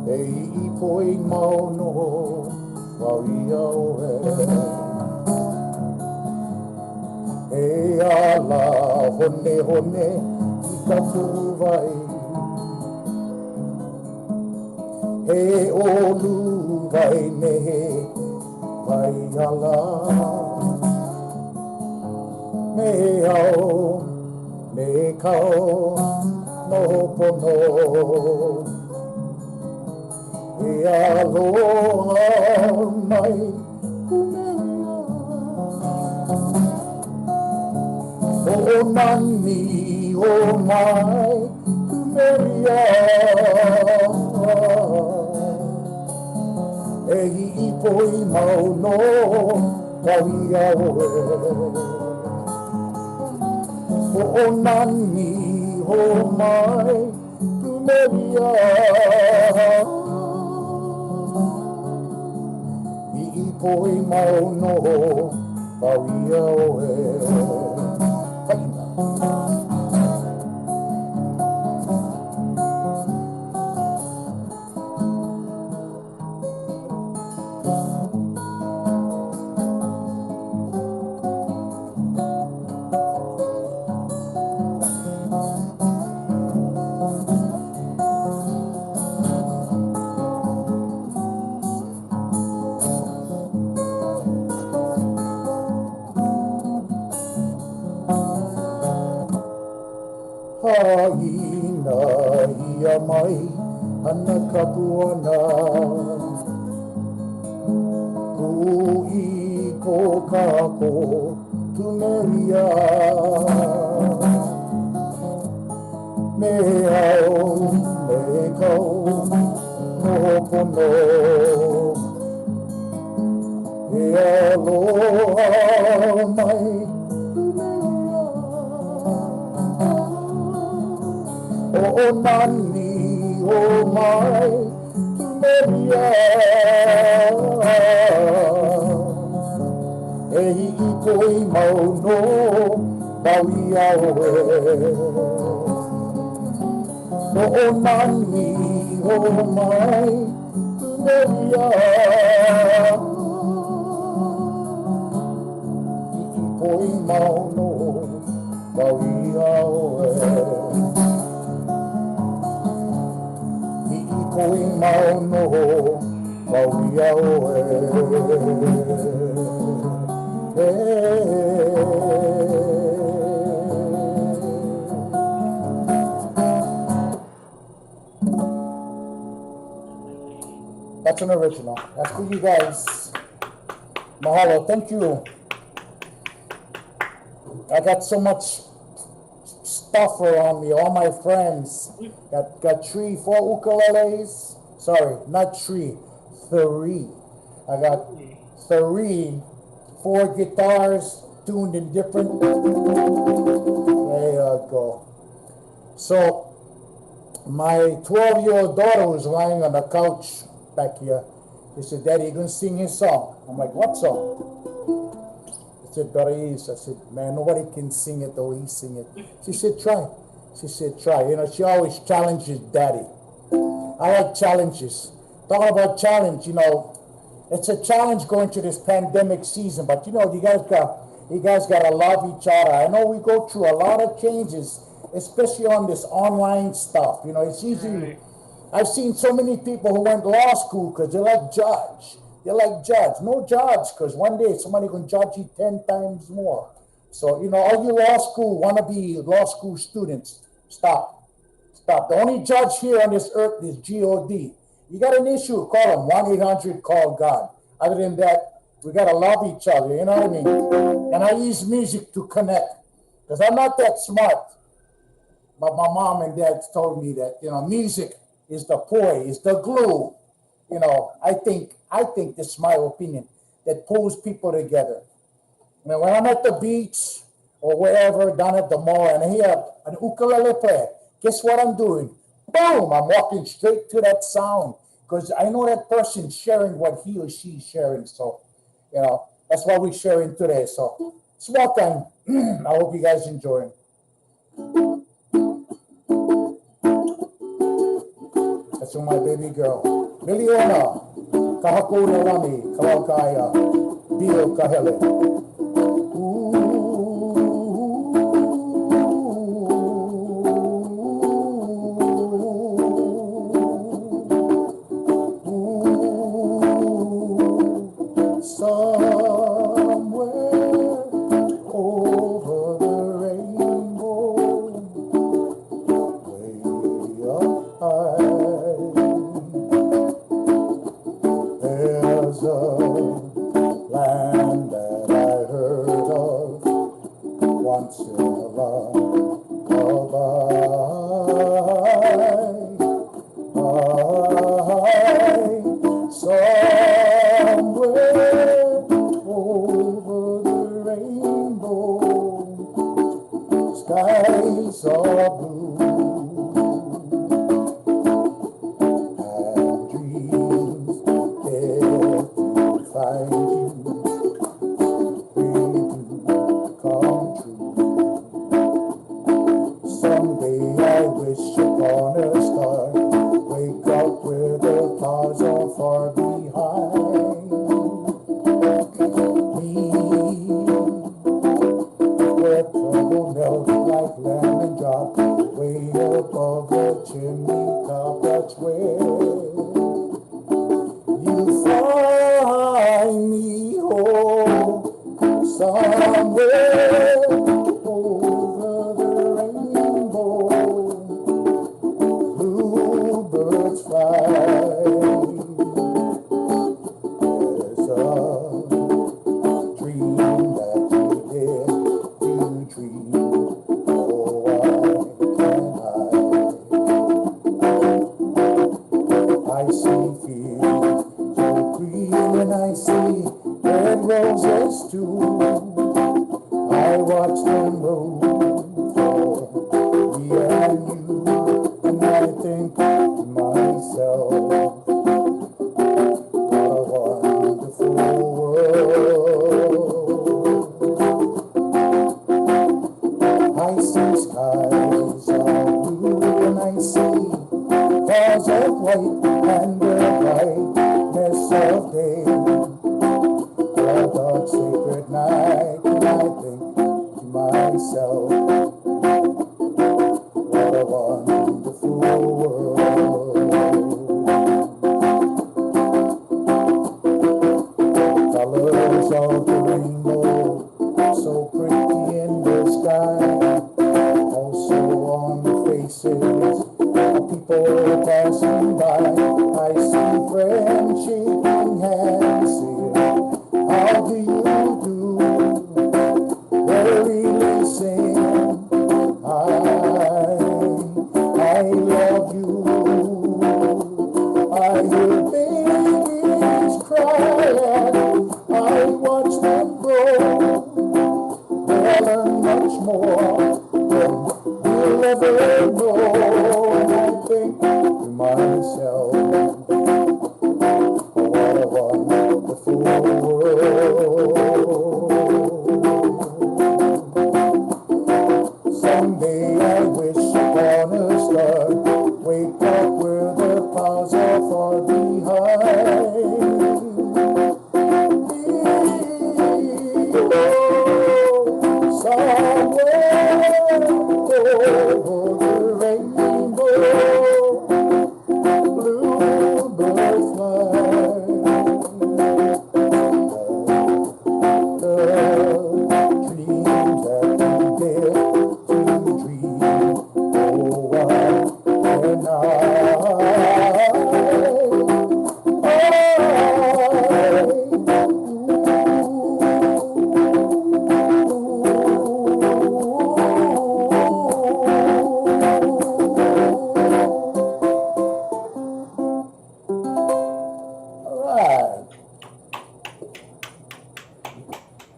E ipoi mauno vauia oe. E ala hone hone I ka puwai. E olu vai nehe vai ala. Me au me kau no pono. E aloha mai o nani o mai kumeria. E I poi mauno vauia oe. O nani o mai kumeria. I poi mauno vauia oe. Haina ia mai ana kapuana. Kui ko kako tuneria. Me au me kau no pono. E aloha mai o nani o mai kumeria. E I koi mauno vauia oe. O nani o mai kumeria. I koi mauno vauia oe. Koi mauno vauia oe. That's an original. That's for you guys. Mahalo, thank you. I got so much stuff around me, all my friends. Got 3, 4 ukuleles. Sorry, not 3, 3. I got 3, 4 guitars tuned in different. There you go. So my 12-year-old daughter was lying on the couch back here. She said, "Daddy, you gonna sing his song?" I'm like, "What song?" I said, "Doris." I said, "Man, nobody can sing it the way he sing it." She said, "Try." She said, "Try." You know, she always challenges Daddy. I like challenges. Talking about challenge, you know, it's a challenge going through this pandemic season, but you know, you guys gotta love each other. I know we go through a lot of changes, especially on this online stuff. You know, it's easy. Right. I've seen so many people who went to law school because they like judge. They like judge. No judge, because one day somebody can judge you 10 times more. So, you know, all you law school, wannabe law school students, stop. Stop. The only judge here on this earth is God. You got an issue, call him 1-800-CALL-GOD. Other than that, we got to love each other, you know what I mean? And I use music to connect, because I'm not that smart. But my mom and dad told me that, you know, music is the poi, is the glue. You know, I think this is my opinion, that pulls people together. You know, when I'm at the beach or wherever, down at the mall, and I hear an ukulele player, guess what I'm doing? Boom, I'm walking straight to that sound, because I know that person sharing what he or she is sharing. So, that's what we're sharing today. So, it's welcome. I hope you guys enjoy. That's for my baby girl. Miliona, kahako na lami, kawakaya, bio kahele.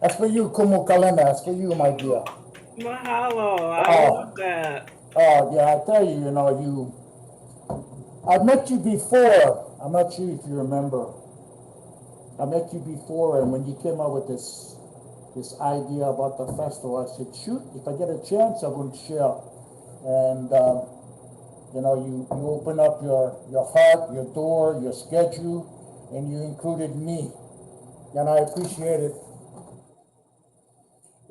That's for you, Kumu Kalena. That's for you, my dear. Mahalo. I love that. Oh, yeah, I tell you, I've met you before. I'm not sure if you remember. I met you before, and when you came up with this idea about the festival, I said, shoot, if I get a chance, I'm going to share. And you open up your heart, your door, your schedule, and you included me, and I appreciate it.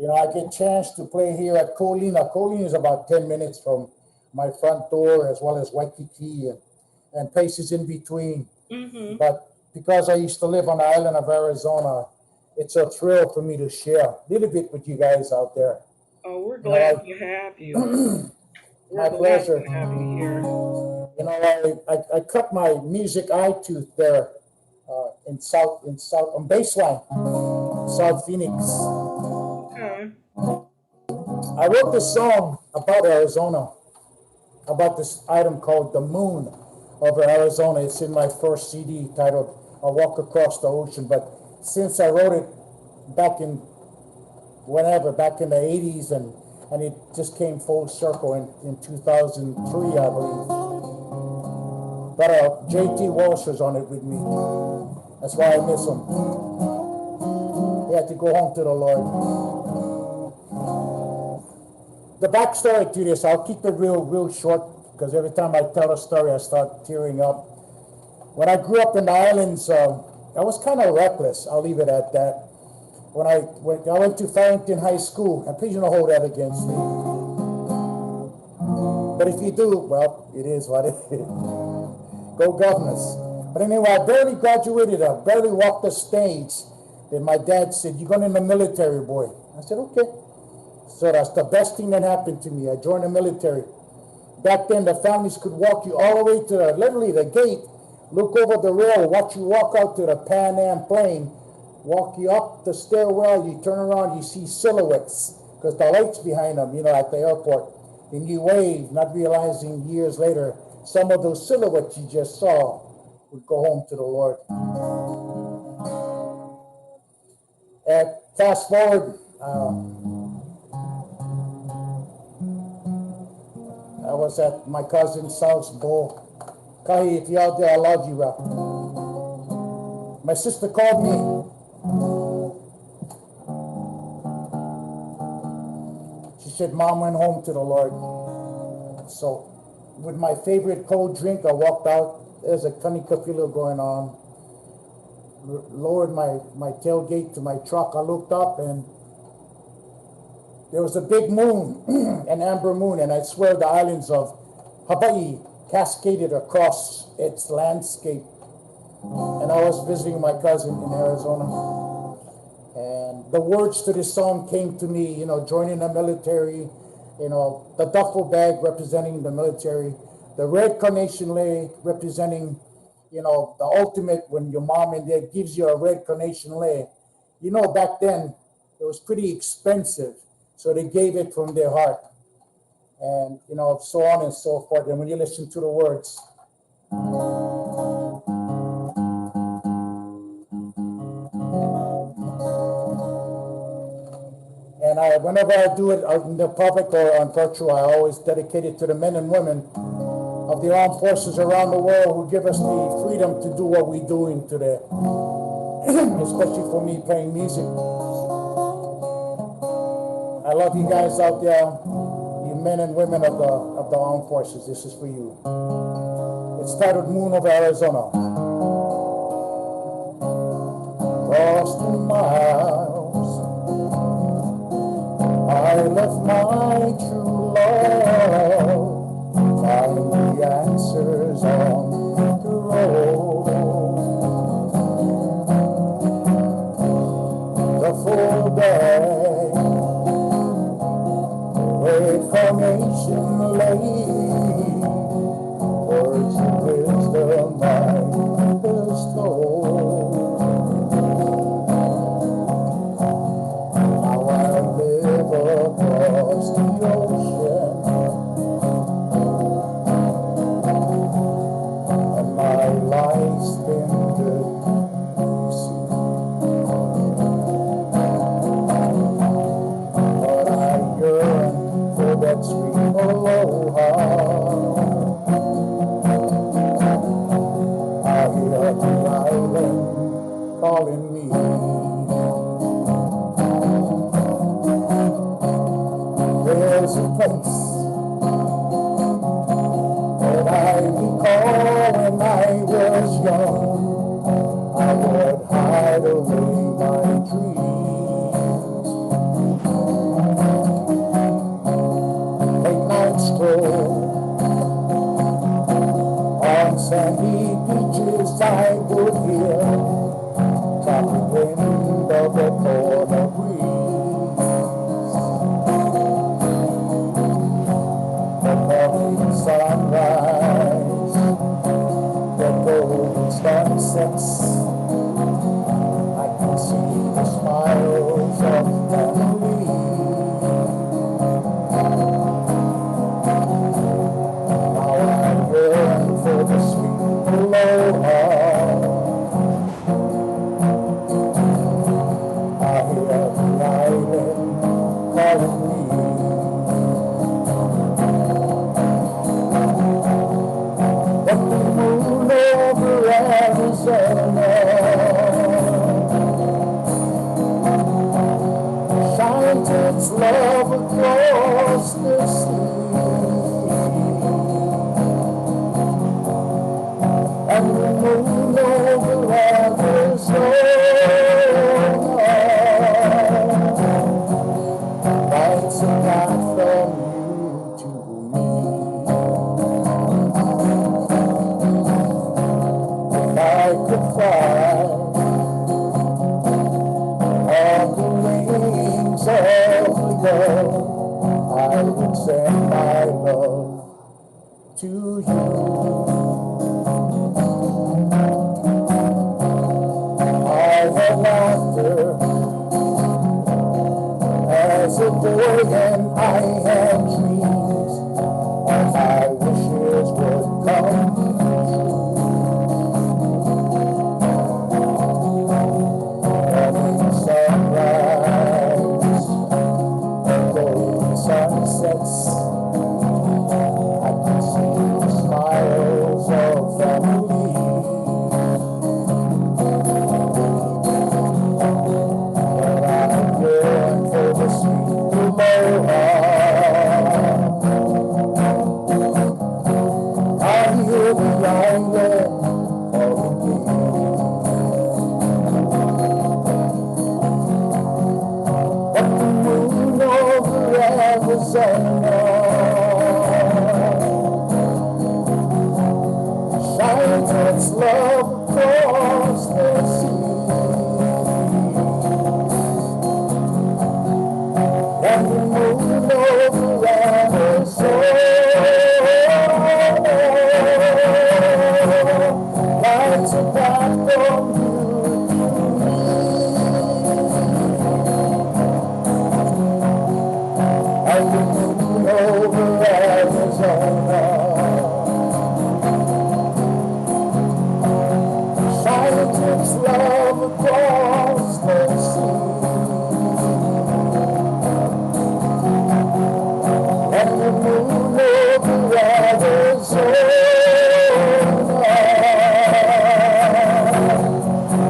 I get a chance to play here at Colina. Colina is about 10 minutes from my front door, as well as Waikiki and places in between. Mm-hmm. But because I used to live on the island of Arizona, it's a thrill for me to share a little bit with you guys out there. Oh, we're glad to have you. My pleasure. To have you here. I cut my music eye tooth there in South on Baseline, South Phoenix. Okay. I wrote this song about Arizona, about this item called The Moon of Arizona. It's in my first CD titled I Walk Across the Ocean. But since I wrote it back in the 80s, and it just came full circle in 2003, I believe. But J.T. Walsh was on it with me. That's why I miss him. He had to go home to the Lord. The backstory to this, I'll keep it real short, because every time I tell a story, I start tearing up. When I grew up in the islands, I was kind of reckless. I'll leave it at that. When I went to Farrington High School, and please don't hold that against me. But if you do, well, it is what it is. Go Governors. But anyway, I barely graduated. I barely walked the stage. Then my dad said, "You're going in the military, boy." I said, "Okay." So that's the best thing that happened to me. I joined the military. Back then, the families could walk you all the way to literally the gate, look over the rail, watch you walk out to the Pan Am plane, walk you up the stairwell, you turn around, you see silhouettes, because the lights behind them, at the airport. And you wave, not realizing years later, some of those silhouettes you just saw would go home to the Lord. And fast forward, I was at my cousin's house, Bo. Kahi, if you're out there, I love you, bro. My sister called me. She said, "Mom went home to the Lord." So, with my favorite cold drink, I walked out. There's a kanikapila going on. Lowered my tailgate to my truck. I looked up, and there was a big moon, an amber moon, and I swear the islands of Hawaii cascaded across its landscape. And I was visiting my cousin in Arizona. And the words to this song came to me, joining the military, the duffel bag representing the military, the red carnation lei representing, the ultimate when your mom and dad gives you a red carnation lei. Back then, it was pretty expensive. So they gave it from their heart. And, so on and so forth. And when you listen to the words, and whenever I do it out in the public or on virtual, I always dedicate it to the men and women of the armed forces around the world who give us the freedom to do what we're doing today. Especially for me playing music. I love you guys out there, you men and women of the armed forces. This is for you. It's titled Moon of Arizona. Across the miles, I left my true love. Find the answers on the road. The full bag, red carnation lei, words of wisdom I bestow. Now I live across the ocean, and my life's been good. But I yearn for that sweet aloha. was a place that I recall when I was young. I would hide away my dreams. Late night stroll on sandy beaches, I would hear choppy wind of the corner breeze. The morning sunrise, the golden sunsets, I can see the smiles of family. Now I yearn for the sweet aloha. I hear the island calling me. But the moon over Arizona shines its love across the sea. And the moon over Arizona lights a path from you to me. If I could fly on the wings of love, I would send my love to you. I had laughter as a boy and I had dreams, and my wishes would come true. Morning sunrise, golden sunsets, I can see the smiles of family. And I yearn for the sweet aloha. I hear the island calling me. But the moon over Arizona shines its love across the sea. And the moon over Arizona lights a path from you to me. And the moon over Arizona shines its love across the sea. And the moon over Arizona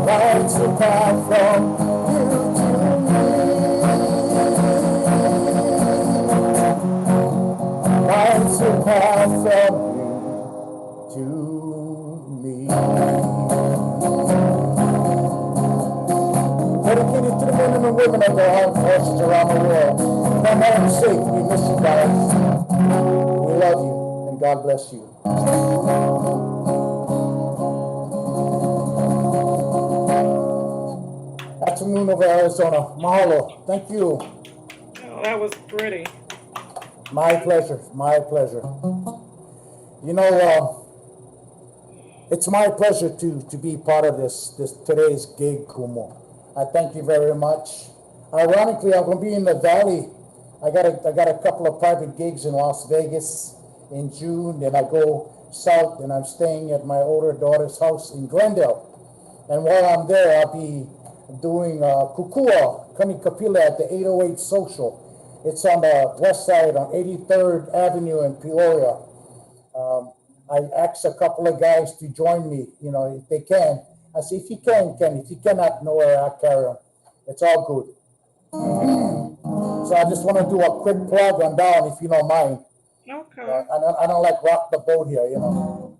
lights a path from you to me. Lights a path from you to me. Dedicated to the men and the women of the armed forces around the world. Come home safe. We miss you guys. We love you, and God bless you. That's the moon over Arizona. Mahalo. Thank you. Oh, that was pretty. My pleasure. My pleasure. You know, it's my pleasure to be part of this today's gig, Kumu. I thank you very much. Ironically, I'm going to be in the Valley. I got a couple of private gigs in Las Vegas in June. Then I go south, and I'm staying at my older daughter's house in Glendale. And while I'm there, I'll be doing kukua, kanikapila at the 808 Social. It's on the west side on 83rd Avenue in Peoria. I asked a couple of guys to join me, you know, if they can. I say, if you can. If you cannot, no worry, I'll carry on. It's all good. So So I just want to do a quick plug on down, if you don't mind. Okay. I don't like rock the boat here, you know.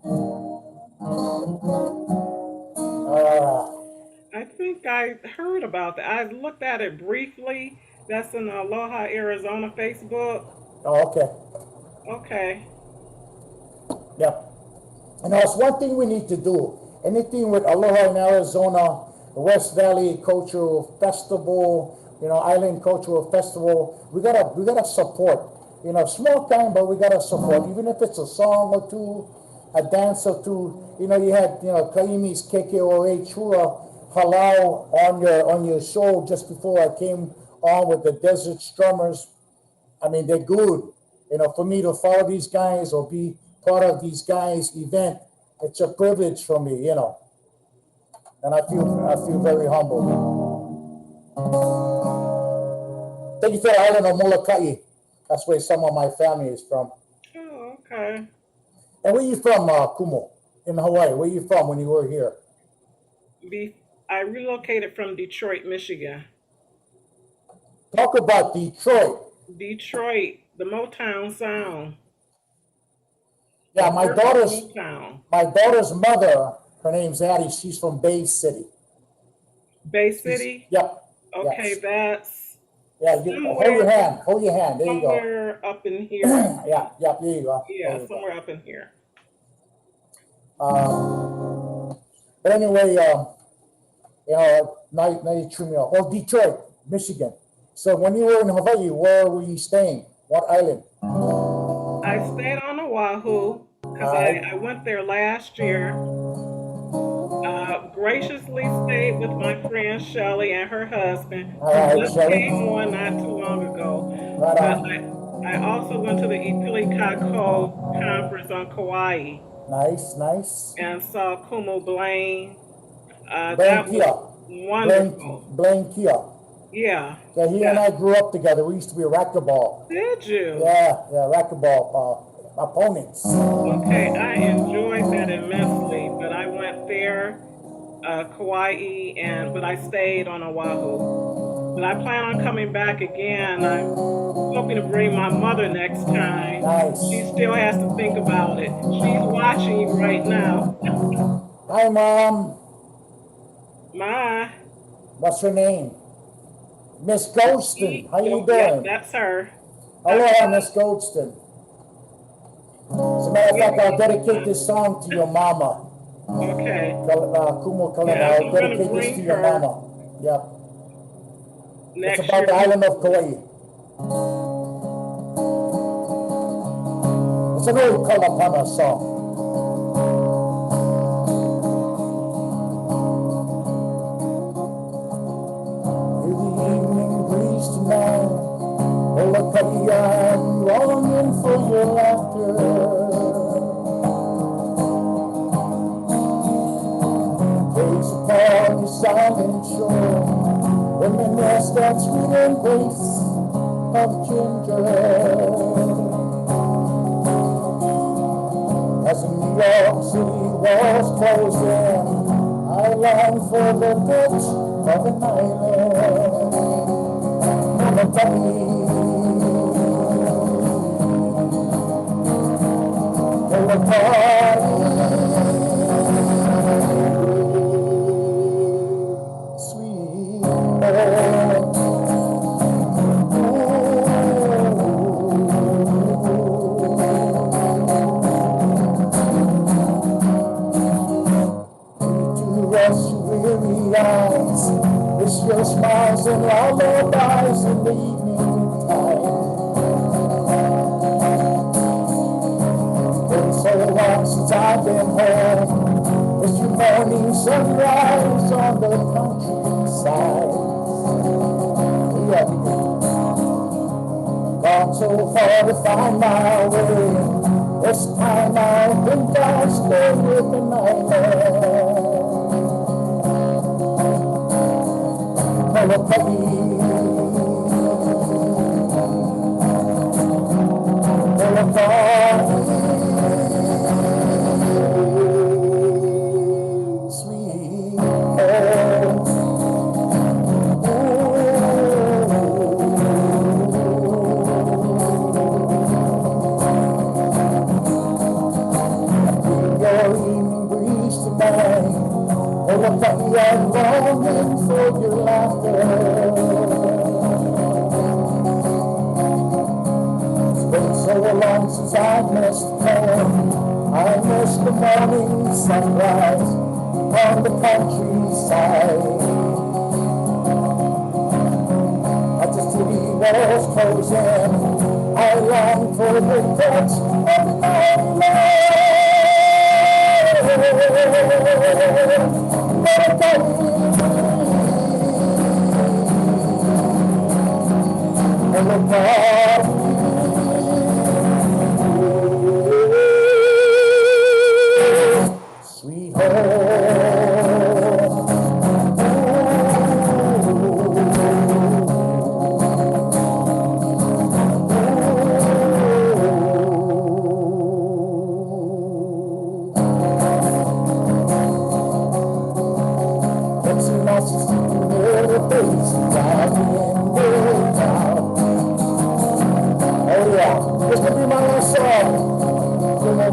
I think I heard about that. I looked at it briefly. That's in the Aloha, Arizona Facebook. Oh, okay. Okay. Yep. You know, it's one thing we need to do. Anything with Aloha in Arizona, the West Valley Cultural Festival, you know, Island Cultural Festival, we gotta support. You know, small time, but we gotta support. Even if it's a song or two, a dance or two. You know, you had, you know, Kaimi's KKOH Hula Halau on your show just before I came on with the Desert Strummers. I mean, they're good. You know, for me to follow these guys or be part of these guys' event, it's a privilege for me, you know. And I feel very humbled. Thank you for the island of Molokai. That's where some of my family is from. Oh, okay. And where you from, Kumu? In Hawaii, where you from when you were here? I relocated from Detroit, Michigan. Talk about Detroit. Detroit, the Motown sound. Yeah, my daughter's mother, her name's Addie. She's from Bay City. Bay City? Yep. Okay, yes. that's Yeah, hold your hand. Hold your hand. There you go. Somewhere up in here. yeah, there you go. Yeah, somewhere up in here. But anyway, you know, now you threw me off. Oh, Detroit, Michigan. So when you were in Hawaii, where were you staying? What island? I stayed on Oahu because I went there last year. Graciously stayed with my friend Shelly and her husband. Right, Just came on not too long ago. Right on. I also went to the Ipilikako conference on Kauai. Nice. And saw Kumu Blaine. Blaine That Kia. was wonderful. Blaine Kia. Yeah. Yeah, he and I grew up together. We used to be racquetball. Did you? Yeah, racquetball opponents. Okay, I enjoyed that immensely, but I went there, Kauai, but I stayed on Oahu. But I plan on coming back again. I'm hoping to bring my mother next time. Nice. She still has to think about it. She's watching you right now. Hi, Mom. Ma. What's her name? Miss Goldston. How you doing? Yep, that's her. Hello, Miss Goldston. As a matter of fact, I'll dedicate this song to your mama. Okay. Kumu Kalina. Yeah, I'll dedicate this to your mama. Yep. Next it's about year. the island of Kauai. It's an old Kalapana song. Hear the evening breeze tonight. Molokai, I'm longing for your laughter. Gaze upon the silent shore, reminisce that sweet embrace of ginger. As New York City walls close in, I long for the touch of an island. It's your smiles and lullabies in the evening time. Been so long since I've been home. It's your morning sunrise on the countryside. Yeah. Gone so far to find my way. This time I think I'll stay with an island. miss the home. I miss the morning sunrise on the countryside. As the city walls close in, I long for the touch of the night. Sweet it's a nice to see you little face driving in the town. Oh yeah, this could be my last song. You know.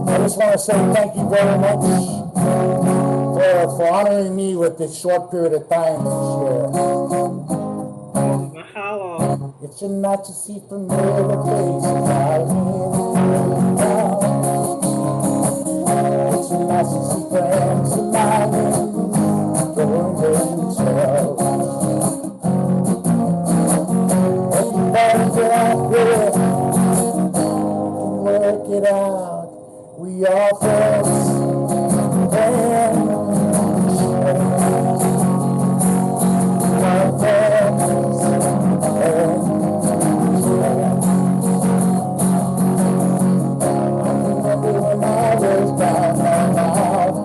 I just want to say thank you very much for honoring me with this short period of time to share. Mahalo. It's a night to see familiar faces driving in town. It's a night to see friends smiling, going themselves. Everybody get out there, work it out. We are friends, friends, we are friends, friends. I remember when I was down and out.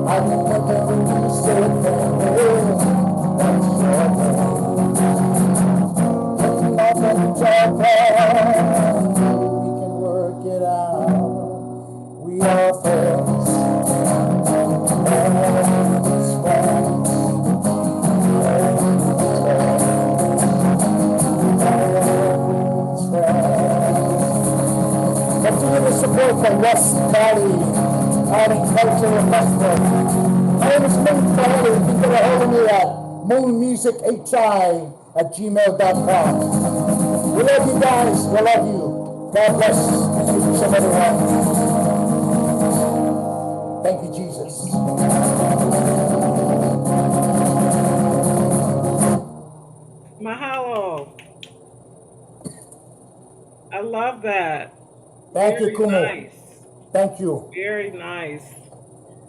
I remember when you said, hey, that's your name. Looking up at the top, we can work it out. We are friends, friends, friends, friends, friends. Continue to support the West Valley Art and Cultural Festival. My name is Moon Valley. You can get a hold of me at moonmusichi@gmail.com. We love you guys. We love you. God bless each and everyone. Thank you, Jesus. Mahalo. I love that. Thank you, Very Kumu. nice. Thank you. Very nice.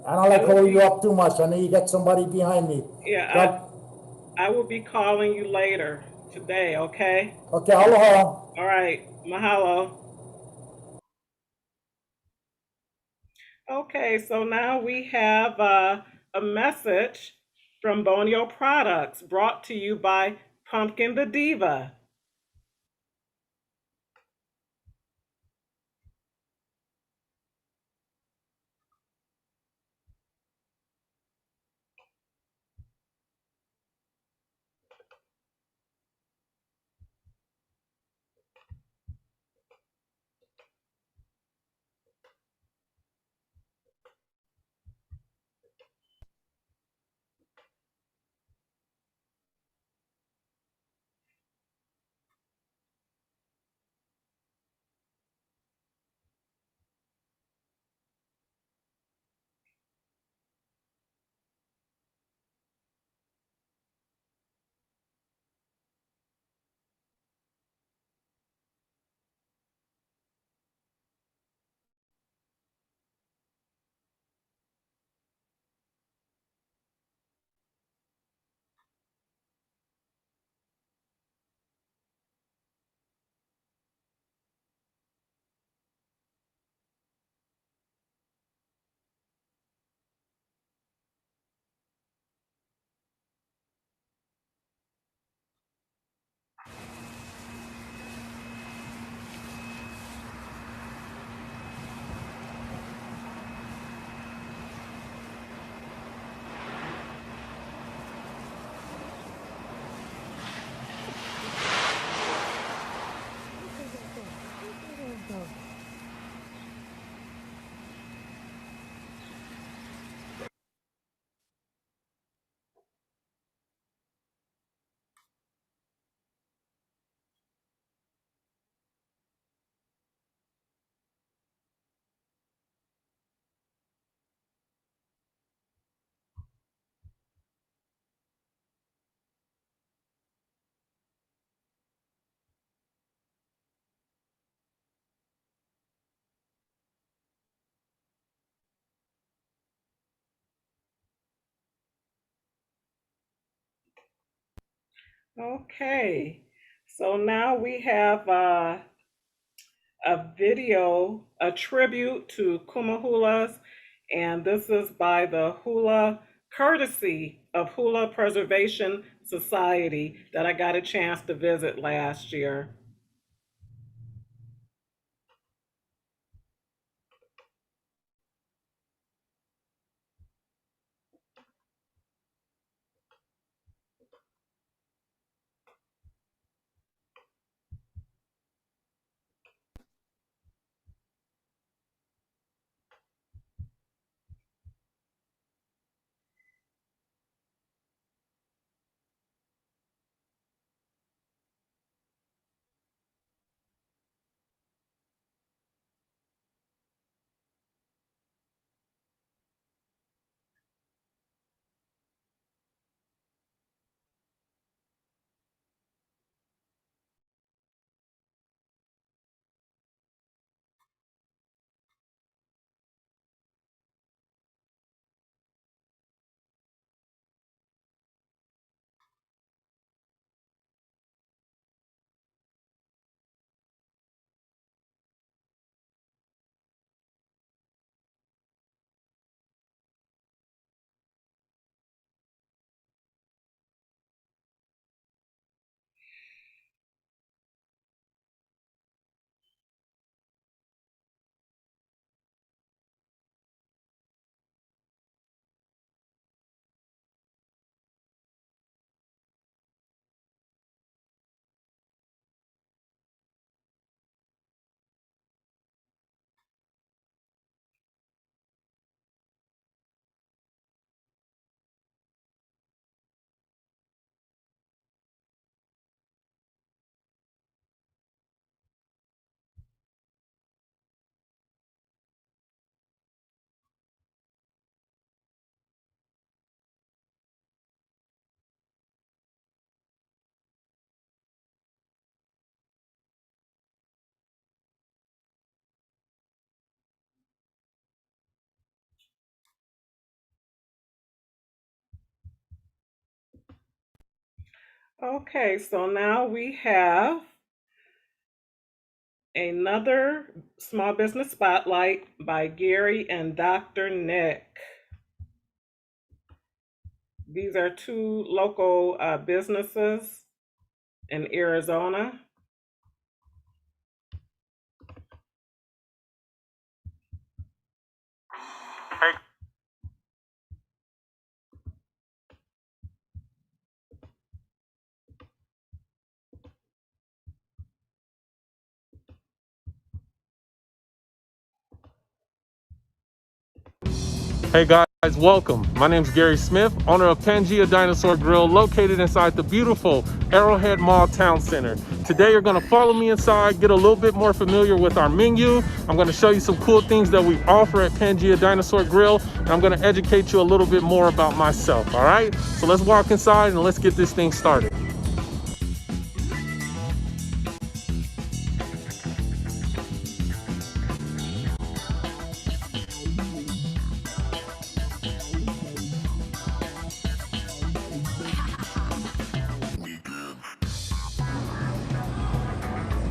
I don't like holding you up too much. I know you got somebody behind me. Yeah, God. I will be calling you later today, okay? Okay, aloha. All right. Mahalo. Okay, so now we have a message from Bonio Products brought to you by Pumpkin the Diva. Okay, so now we have a video, a tribute to Kumu Hulas, and this is by the Hula, courtesy of Hula Preservation Society that I got a chance to visit last year. Okay, so now we have another small business spotlight by Gary and Dr. Nick. These are two local businesses in Arizona. Hey guys, welcome. My name is Gary Smith, owner of Pangea Dinosaur Grill, located inside the beautiful Arrowhead Mall Town Center. Today you're gonna follow me inside, get a little bit more familiar with our menu. I'm gonna show you some cool things that we offer at Pangea Dinosaur Grill, and I'm gonna educate you a little bit more about myself, all right? So let's walk inside and let's get this thing started.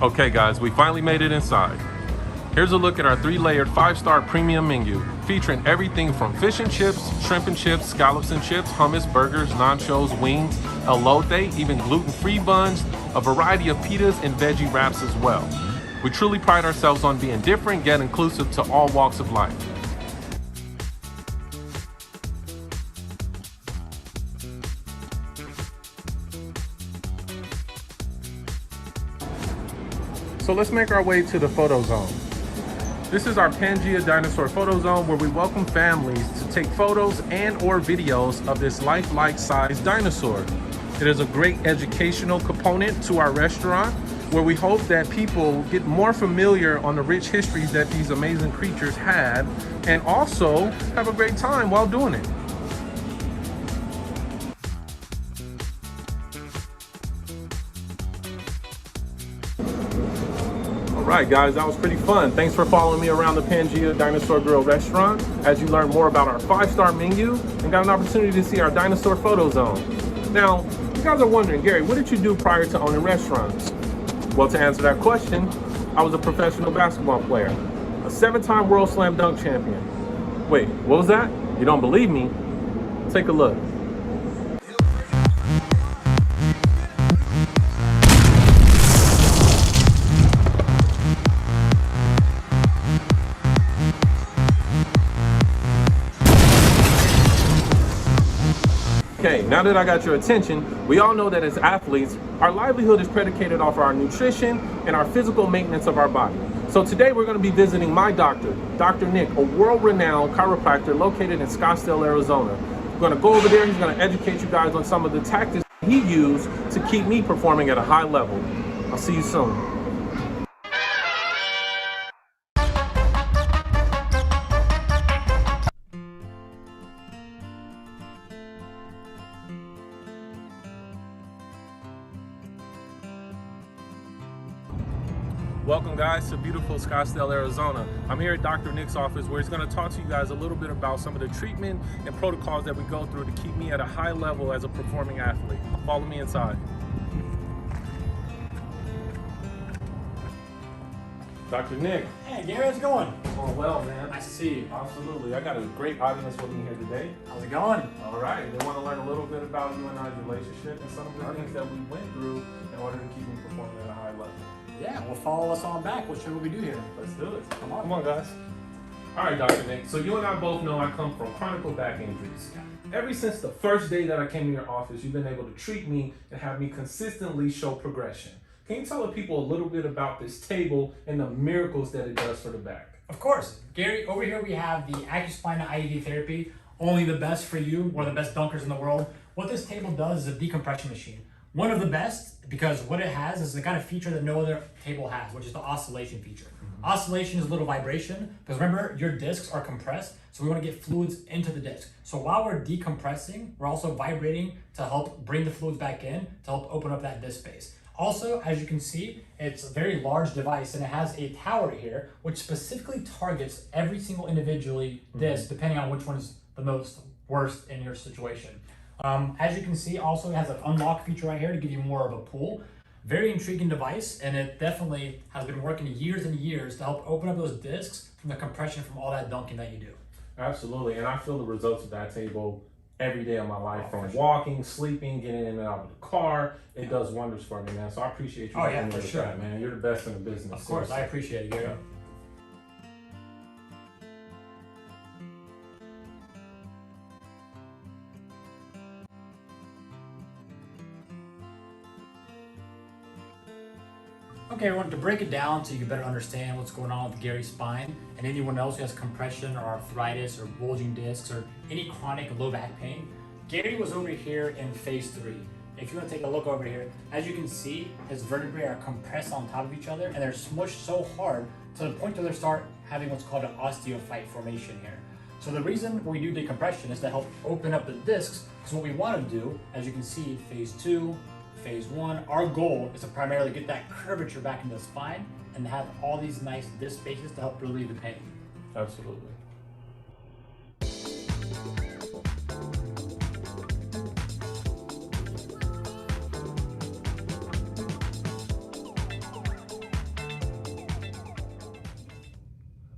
Okay guys, we finally made it inside. Here's a look at our 3-layered 5-star premium menu, featuring everything from fish and chips, shrimp and chips, scallops and chips, hummus, burgers, nachos, wings, elote, even gluten-free buns, a variety of pitas and veggie wraps as well. We truly pride ourselves on being different yet inclusive to all walks of life. So let's make our way to the photo zone. This is our Pangea Dinosaur Photo Zone, where we welcome families to take photos and or videos of this lifelike sized dinosaur. It is a great educational component to our restaurant, where we hope that people get more familiar on the rich histories that these amazing creatures had, and also have a great time while doing it. Alright guys, that was pretty fun. Thanks for following me around the Pangea Dinosaur Grill restaurant as you learned more about our 5-star menu and got an opportunity to see our dinosaur photo zone. Now, guys are wondering, Gary, what did you do prior to owning restaurants? Well, to answer that question, I was a professional basketball player, a 7-time World Slam Dunk champion. Wait, what was that? You don't believe me? Take a look. Okay, now that I got your attention, we all know that as athletes, our livelihood is predicated off our nutrition and our physical maintenance of our body. So today we're going to be visiting my doctor, Dr. Nick, a world-renowned chiropractor located in Scottsdale, Arizona. We're going to go over there. He's going to educate you guys on some of the tactics he used to keep me performing at a high level. I'll see you soon. Welcome guys to beautiful Scottsdale, Arizona. I'm here at Dr. Nick's office where he's going to talk to you guys a little bit about some of the treatment and protocols that we go through to keep me at a high level as a performing athlete. Follow me inside. Dr. Nick. Hey Gary, how's it going? Going well, man. Nice to see you. Absolutely. I got a great audience with me here today. How's it going? All right. They want to learn a little bit about you and I's relationship and some of the things that we went through in order to keep me performing at a high level. Yeah, well, follow us on back. We'll show you what we do here. Let's do it. Come on. Come on, guys. All right, Dr. Nick. So you and I both know I come from chronic back injuries. Ever since the first day that I came to your office, you've been able to treat me and have me consistently show progression. Can you tell the people a little bit about this table and the miracles that it does for the back? Of course. Gary, over here we have the AcuSpine IED therapy, only the best for you, one of the best dunkers in the world. What this table does is a decompression machine. One of the best, because what it has is the kind of feature that no other table has, which is the oscillation feature. Oscillation is a little vibration, because remember, your discs are compressed, so we want to get fluids into the disc. So while we're decompressing, we're also vibrating to help bring the fluids back in, to help open up that disc space. Also, as you can see, it's a very large device, and it has a tower here, which specifically targets every single individually disc, depending on which one is the most worst in your situation. As you can see, also it has an unlock feature right here to give you more of a pull. Very intriguing device, and it definitely has been working years and years to help open up those discs from the compression from all that dunking that you do. Absolutely, and I feel the results of that table every day of my life, from walking, sleeping, getting in and out of the car. It does wonders for me, man. So I appreciate you. Oh yeah, me for with sure, that, man. You're the best in the business. Of course, seriously. I appreciate it, Gary. Yeah. Okay, everyone, to break it down so you can better understand what's going on with Gary's spine and anyone else who has compression or arthritis or bulging discs or any chronic low back pain, Gary was over here in phase 3. If you want to take a look over here, as you can see, his vertebrae are compressed on top of each other and they're smushed so hard to the point where they start having what's called an osteophyte formation here. So the reason we do decompression is to help open up the discs, because what we want to do, as you can see, phase 2, phase 1, our goal is to primarily get that curvature back into the spine and have all these nice disc spaces to help relieve the pain. Absolutely.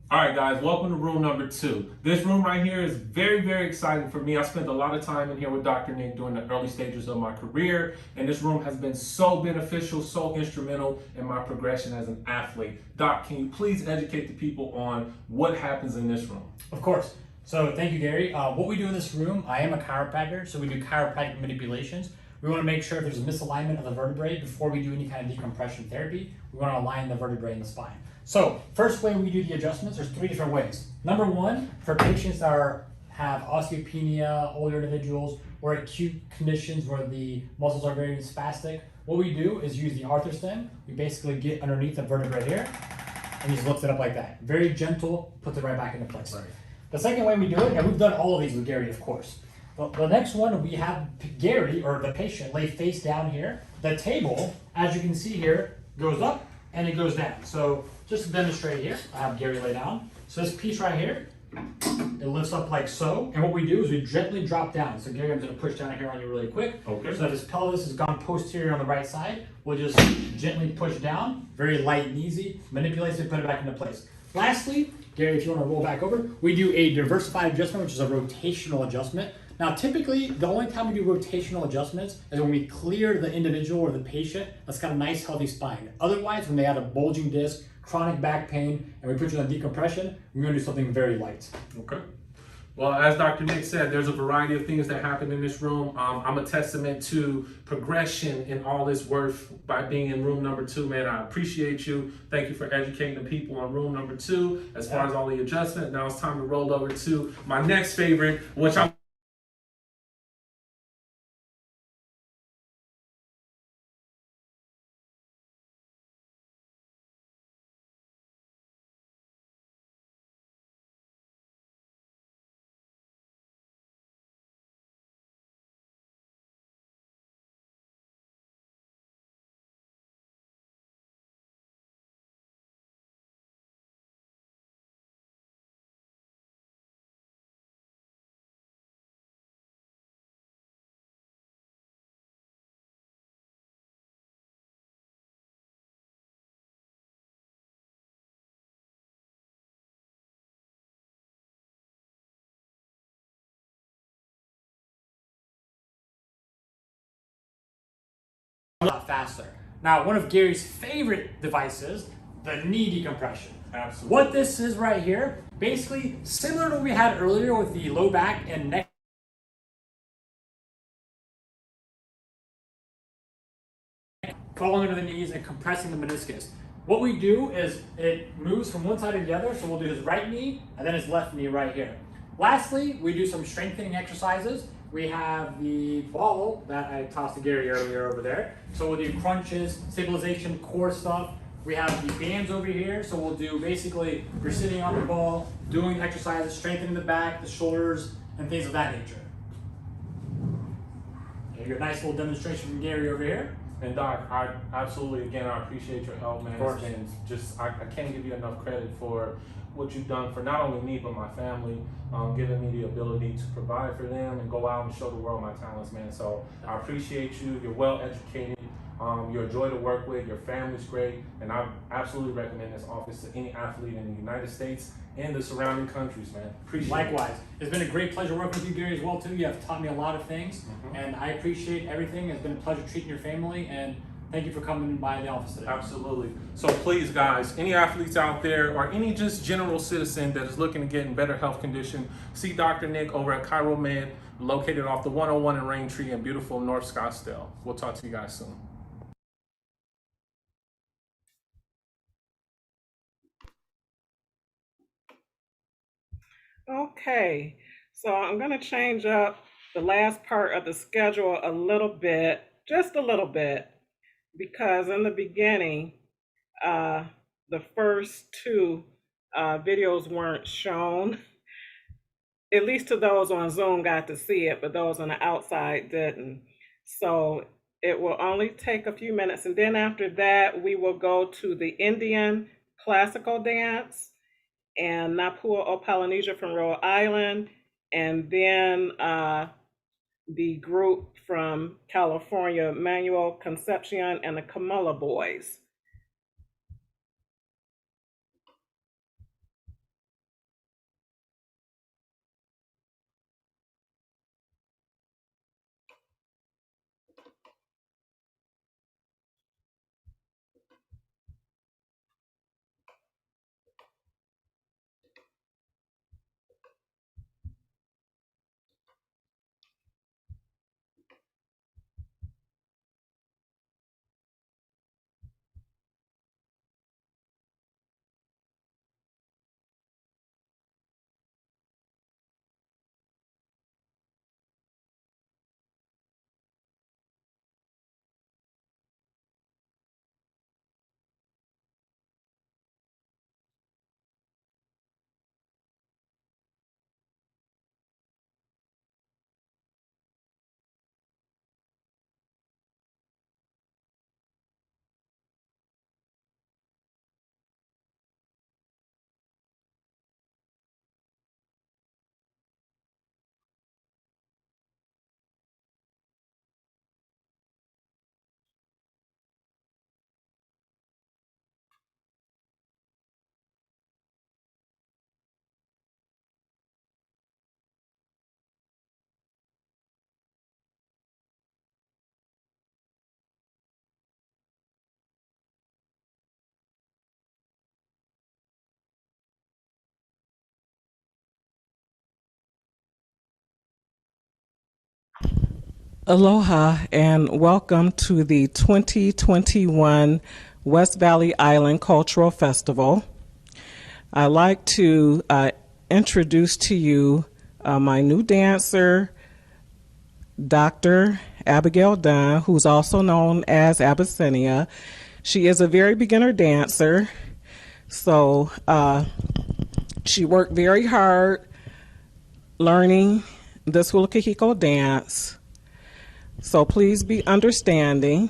All right, guys, welcome to room number 2. This room right here is very, very exciting for me. I spent a lot of time in here with Dr. Nick during the early stages of my career, and this room has been so beneficial, so instrumental in my progression as an athlete. Doc, can you please educate the people on what happens in this room? Of course. So thank you, Gary. What we do in this room, I am a chiropractor, so we do chiropractic manipulations. We want to make sure if there's a misalignment of the vertebrae before we do any kind of decompression therapy. We want to align the vertebrae in the spine. So first way we do the adjustments, there's 3 different ways. Number 1, for patients that have osteopenia, older individuals, or acute conditions where the muscles are very spastic, what we do is use the arthrospin. We basically get underneath the vertebrae here and just lift it up like that. Very gentle, puts it right back into place. Right. The second way we do it, and we've done all of these with Gary, of course. The next one, we have Gary, or the patient, lay face down here. The table, as you can see here, goes up and it goes down. So just to demonstrate here, I have Gary lay down. So this piece right here It lifts up like so, and what we do is we gently drop down. So Gary, I'm going to push down here on you really quick. Okay. So that his pelvis has gone posterior on the right side. We'll just gently push down, very light and easy, manipulate it, put it back into place. Lastly, Gary, if you want to roll back over, we do a diversified adjustment, which is a rotational adjustment. Now, typically, the only time we do rotational adjustments is when we clear the individual or the patient that's got a nice, healthy spine. Otherwise, when they have a bulging disc, chronic back pain, and we put you on decompression, we're going to do something very light. Okay. Well, as Dr. Nick said, there's a variety of things that happen in this room. I'm a testament to progression in all this worth by being in room number 2, man. I appreciate you. Thank you for educating the people on room number 2 as far as all the adjustment. Now it's time to roll over to my next favorite, which I'm A lot faster. Now, one of Gary's favorite devices, the knee decompression. Absolutely. What this is right here, basically similar to what we had earlier with the low back and neck. Crawling under the knees and compressing the meniscus. What we do is it moves from one side to the other, so we'll do his right knee and then his left knee right here. Lastly, we do some strengthening exercises. We have the ball that I tossed to Gary earlier over there. So we'll do crunches, stabilization, core stuff. We have the bands over here, so we'll do basically, you're sitting on the ball, doing exercises, strengthening the back, the shoulders, and things of that nature. There you go, nice little demonstration from Gary over here. And Doc, I absolutely, again, I appreciate your help, man. Of course. It's been just, I can't give you enough credit for what you've done for not only me, but my family, giving me the ability to provide for them and go out and show the world my talents, man. So I appreciate you. You're well educated. You're a joy to work with. Your family's great. And I absolutely recommend this office to any athlete in the United States and the surrounding countries, man. Appreciate Likewise. it. It's been a great pleasure working with you, Gary, as well, too. You have taught me a lot of things, and I appreciate everything. It's been a pleasure treating your family, and thank you for coming by the office today. Absolutely. So please, guys, any athletes out there or any just general citizen that is looking to get in better health condition, see Dr. Nick over at ChiroMed, located off the 101 in Raintree in beautiful North Scottsdale. We'll talk to you guys soon. Okay, so I'm going to change up the last part of the schedule a little bit, just a little bit, because in the beginning, the first 2 videos weren't shown. At least to those on Zoom got to see it, but those on the outside didn't. So it will only take a few minutes, and then after that, we will go to the Indian classical dance and Napuao Polynesia from Rhode Island, and then the group from California, Manuel Concepcion and the Camilla Boys. Aloha and welcome to the 2021 West Valley Island Cultural Festival. I'd like to introduce to you my new dancer, Dr. Abigail Dunn, who's also known as Abyssinia. She is a very beginner dancer, so she worked very hard learning this hula kahiko dance. So please be understanding.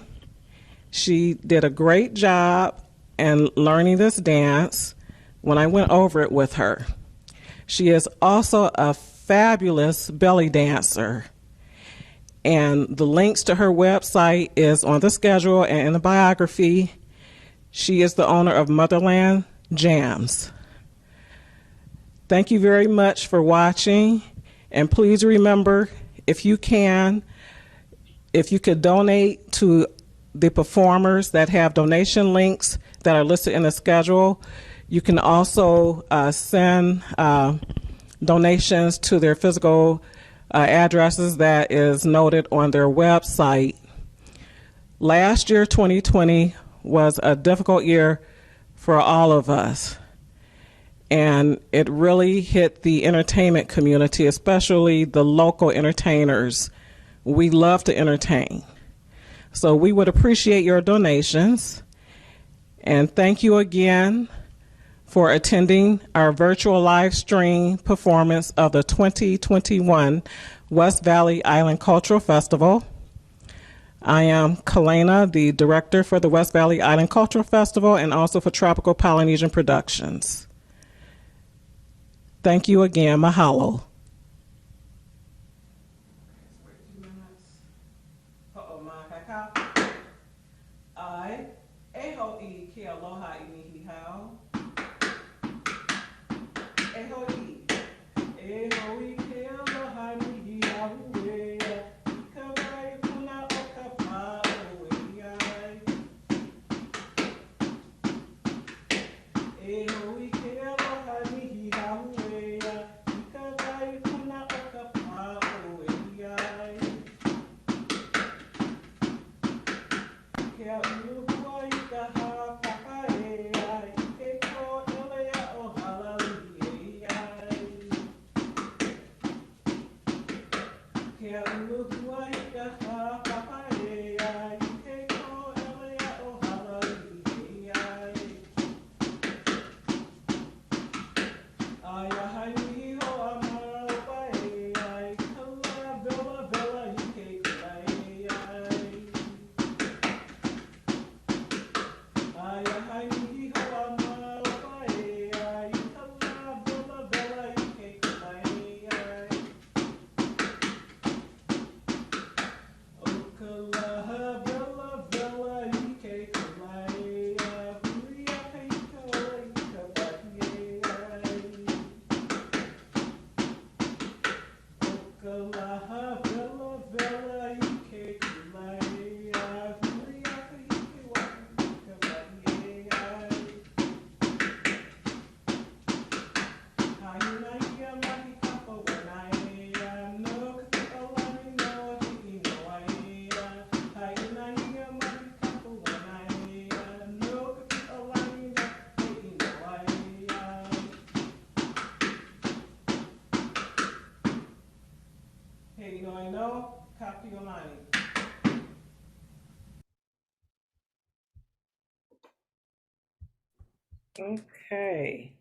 She did a great job in learning this dance when I went over it with her. She is also a fabulous belly dancer. And the links to her website is on the schedule and in the biography. She is the owner of Motherland Jams. Thank you very much for watching. And please remember, if you can, if you could donate to the performers that have donation links that are listed in the schedule, you can also send donations to their physical addresses that is noted on their website. Last year, 2020, was a difficult year for all of us. And it really hit the entertainment community, especially the local entertainers. We love to entertain. So we would appreciate your donations. And thank you again for attending our virtual live stream performance of the 2021 West Valley Island Cultural Festival. I am Kalena, the director for the West Valley Island Cultural Festival and also for Tropical Polynesian Productions. Thank you again. Mahalo. Okay.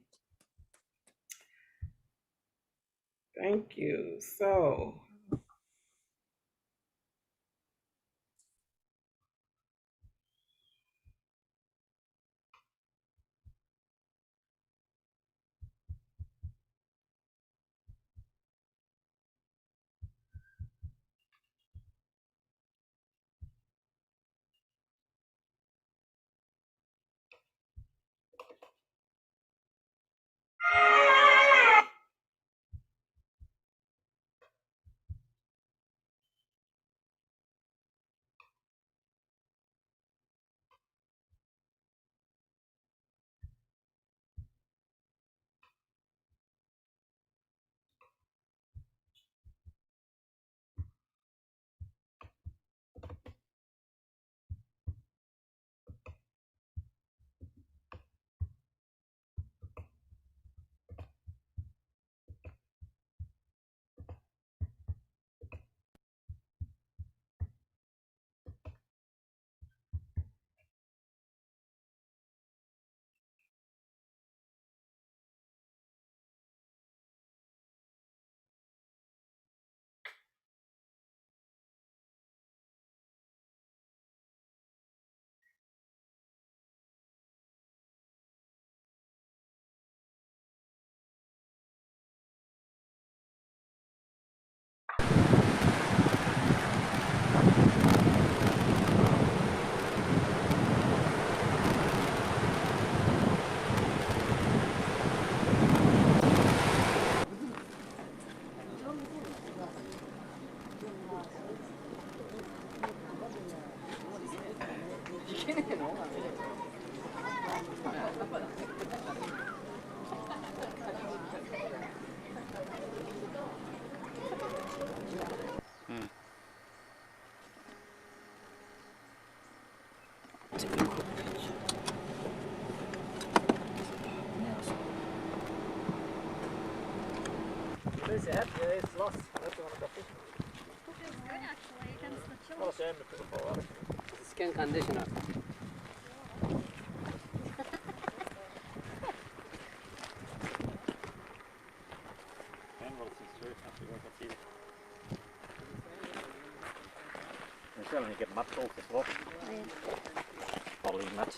Thank you. So, It's lost. That's the one I got fish. Feels good actually against the chill. Oh, shame to put it for water. It's a skin conditioner. Michelle, you get much off the floor. Probably much.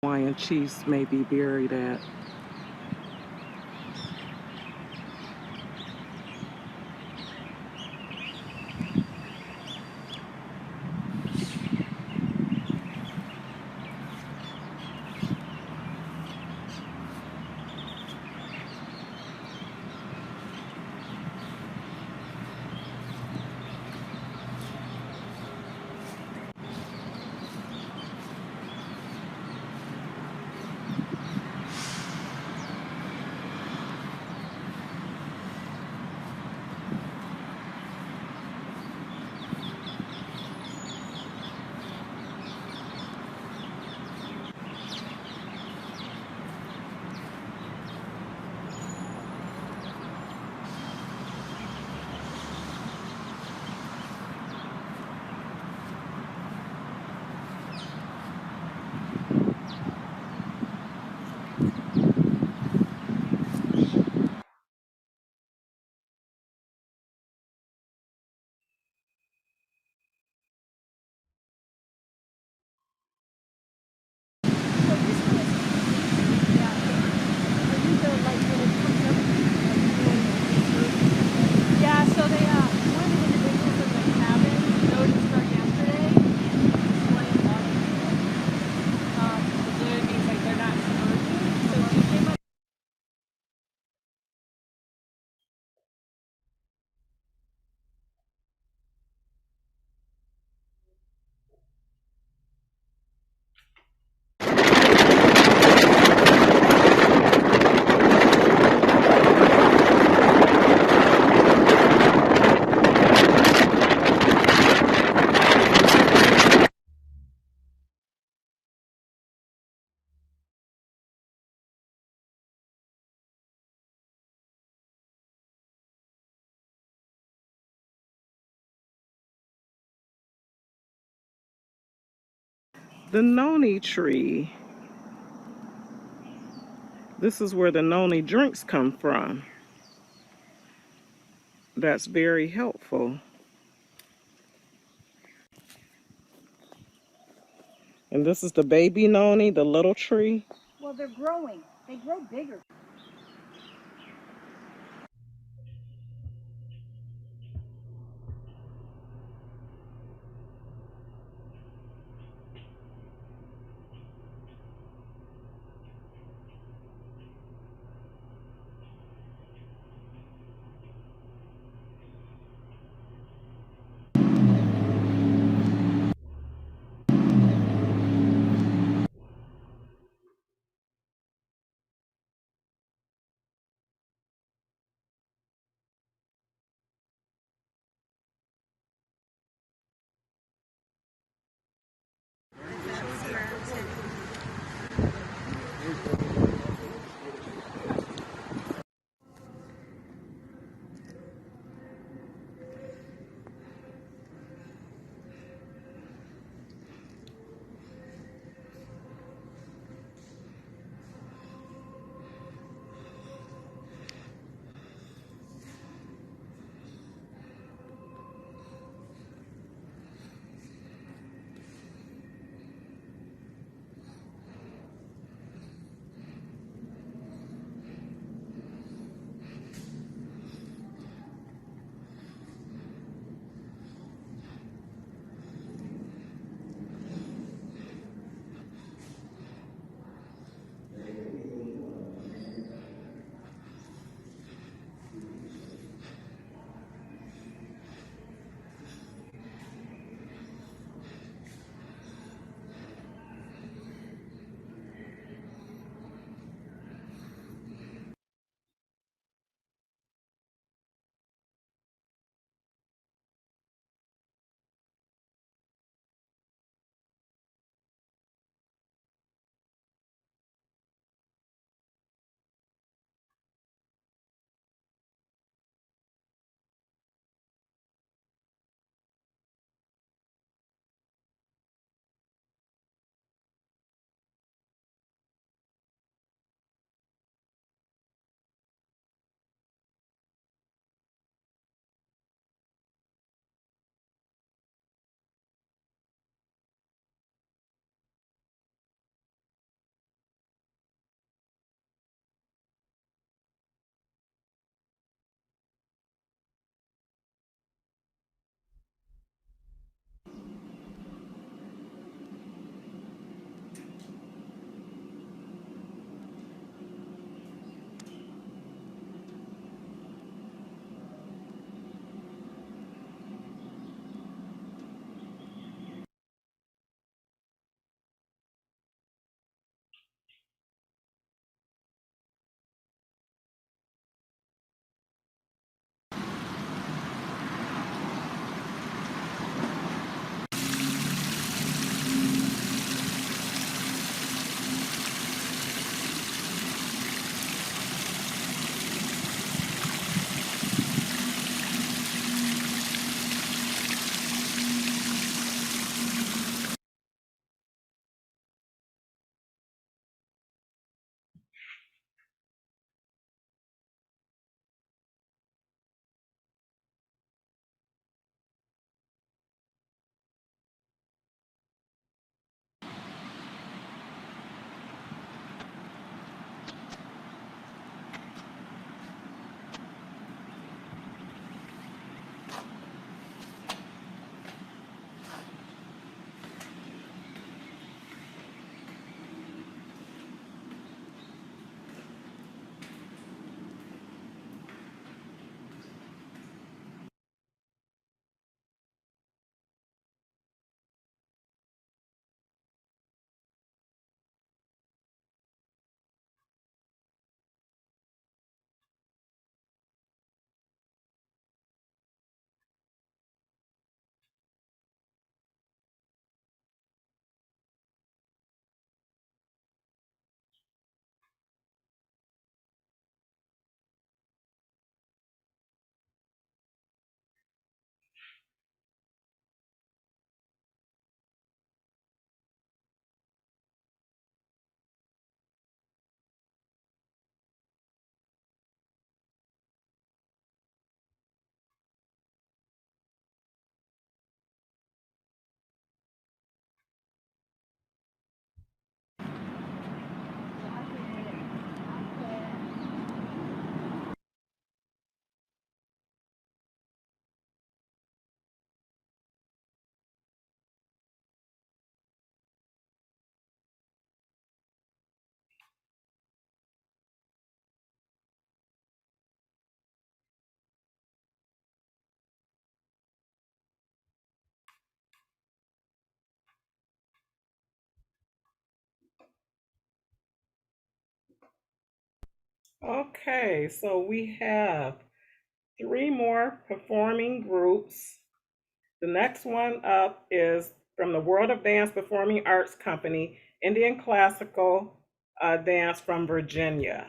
Hawaiian chiefs may be buried at. the noni tree. This is where the noni drinks come from. That's very helpful. And this is the baby noni, the little tree. Well, they're growing. They grow bigger. Okay, so we have 3 more performing groups. The next one up is from the World of Dance Performing Arts Company, Indian Classical Dance from Virginia.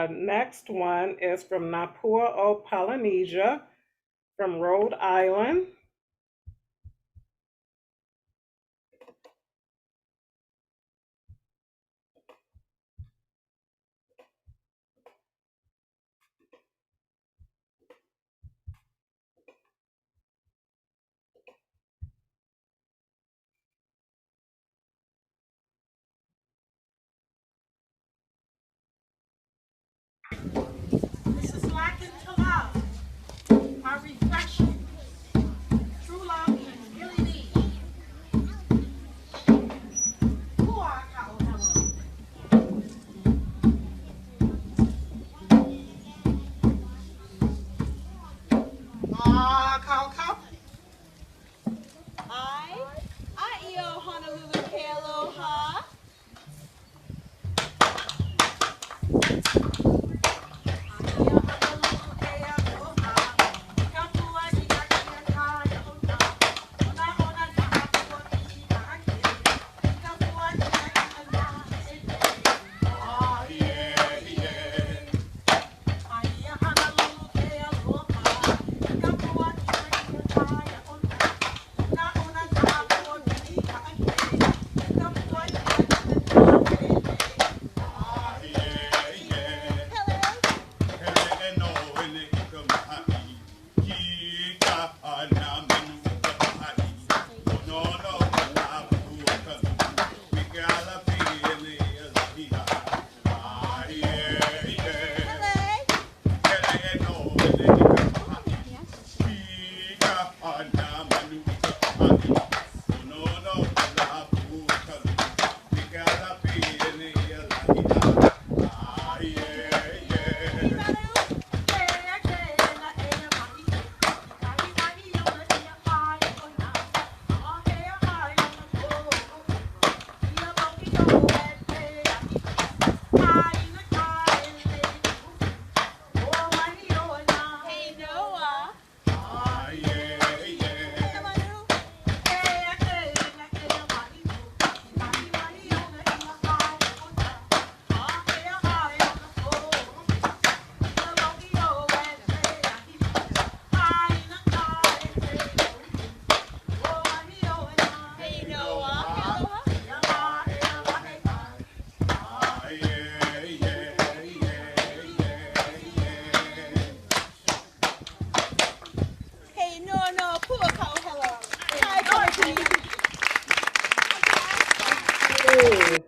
next one is from Napuao Polynesia from Rhode Island. This is lacking to love, our reflection. True love is really deep. Honolulu ke aloha.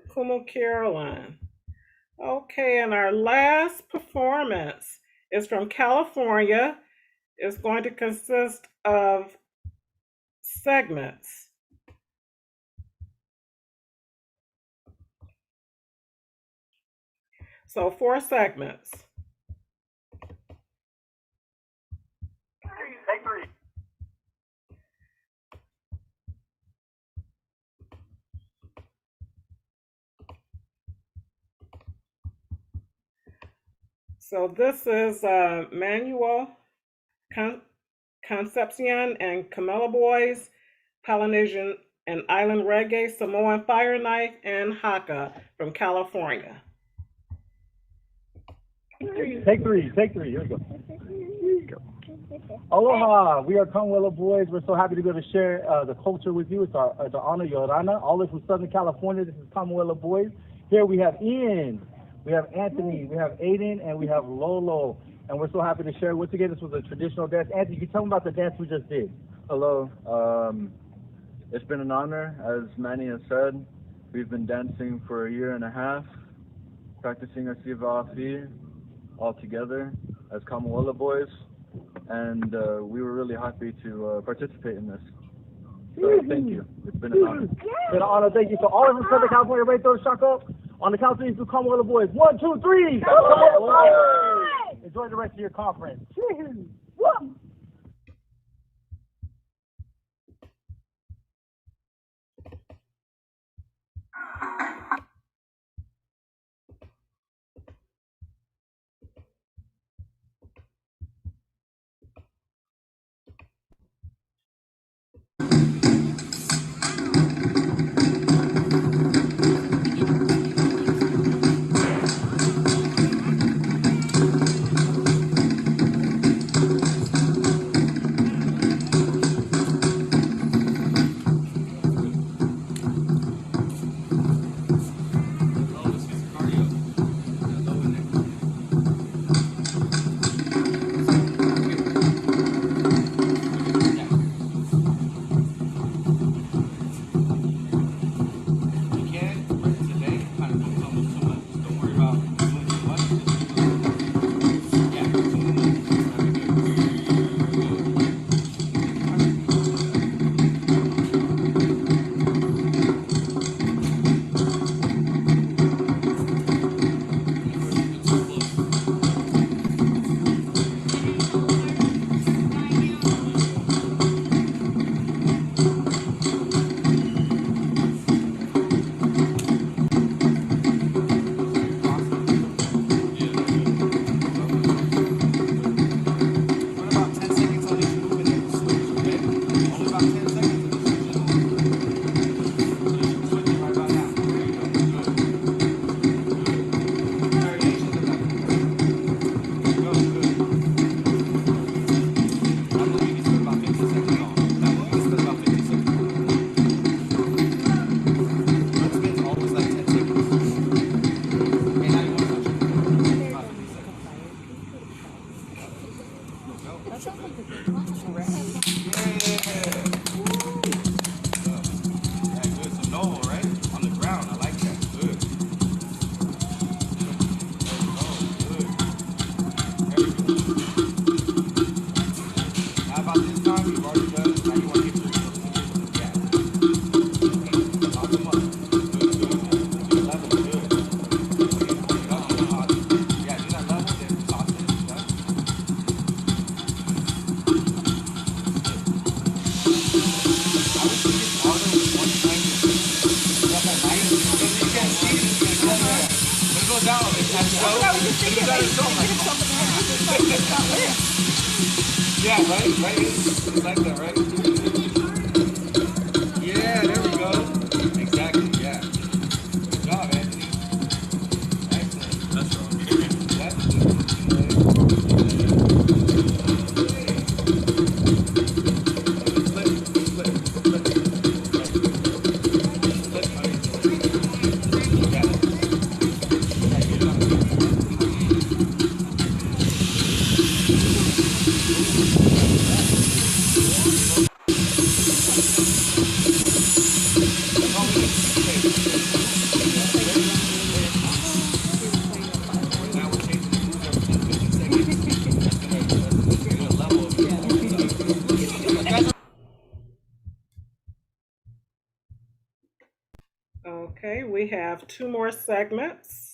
Kumu Caroline. Okay, and our last performance is from California. It's going to consist of segments. So 4 segments. Take 3. So this is Manuel Concepcion and Camilla Boys, Polynesian and Island Reggae, Samoan Fire Knife, and Haka from California. Take 3. Here we go. Aloha. We are Conwella Boys. We're so happy to be able to share the culture with you. It's our honor, Yorana. All of from Southern California. This is Conwella Boys. Here we have Ian. We have Anthony, we have Aiden, and we have Lolo. And we're so happy to share. Once again, this was a traditional dance. Anthony, can you tell them about the dance we just did? Hello. It's been an honor, as Manny has said. We've been dancing for a year and a half, practicing our Siva Afi all together as Kamuola Boys. And we were really happy to participate in this. So thank you. It's been an honor. It's been an honor. Thank you. So all of us from Southern California, everybody throw a shock up. On the count of 3, to Kamuola Boys. 1, 2, 3. Enjoy the rest of your conference. Yeah, right? Right? It's like that, right? Yeah, there we go. Exactly, yeah. Good job, Anthony. Excellent. That's wrong. That's Okay, we have two more segments.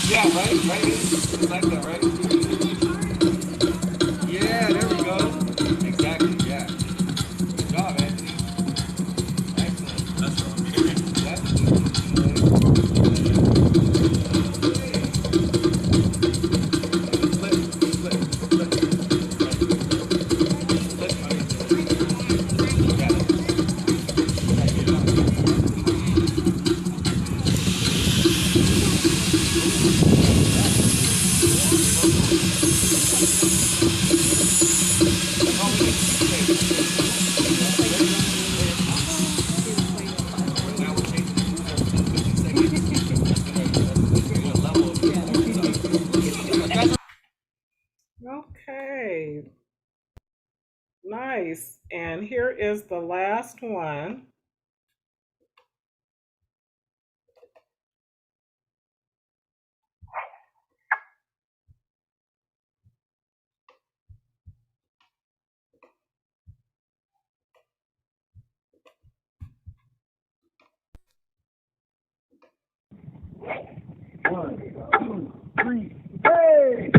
Yeah, right? Right? It's like that, right? Yeah, there we go. Exactly, yeah. Good job, Anthony. Excellent. That's wrong. Okay, nice. And here is the last one. One, two, three, hey!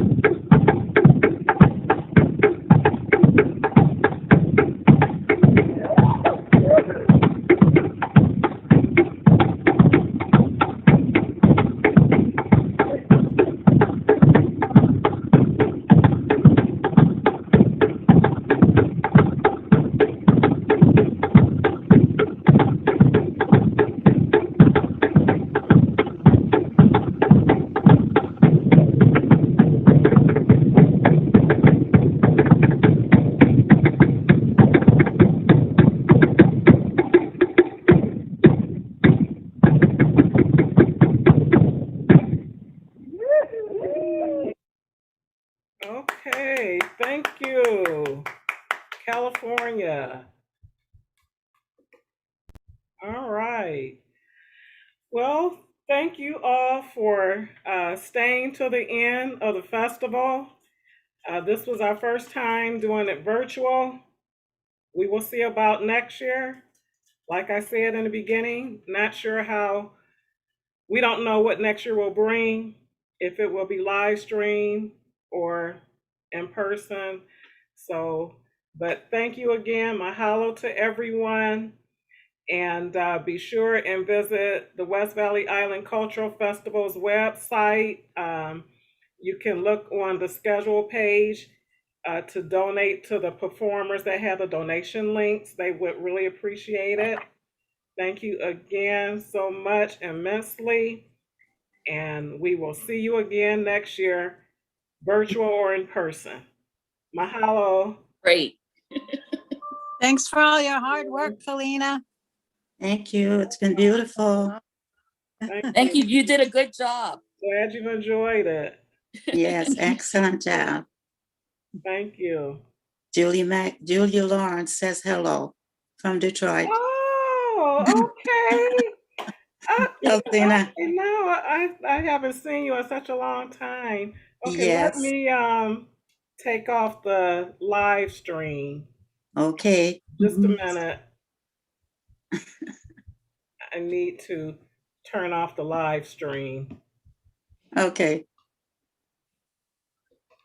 all for staying to the end of the festival. This was our first time doing it virtual. We will see about next year. Like I said in the beginning, not sure how, we don't know what next year will bring, if it will be live stream or in person. So, but thank you again. Mahalo to everyone. And be sure and visit the West Valley Island Cultural Festival's website. You can look on the schedule page to donate to the performers that have the donation links. They would really appreciate it. Thank you again so much immensely. And we will see you again next year, virtual or in person. Mahalo. Great. Thanks for all your hard work, Kalina. Thank you. It's been beautiful. Thank you. You did a good job. Glad you enjoyed it. Yes, excellent job. Thank you. Julia Lawrence says hello from Detroit. Oh, okay. Kalina. No, I haven't seen you in such a long time. Okay, Yes. let me take off the live stream. Okay. Just a minute. I need to turn off the live stream. Okay.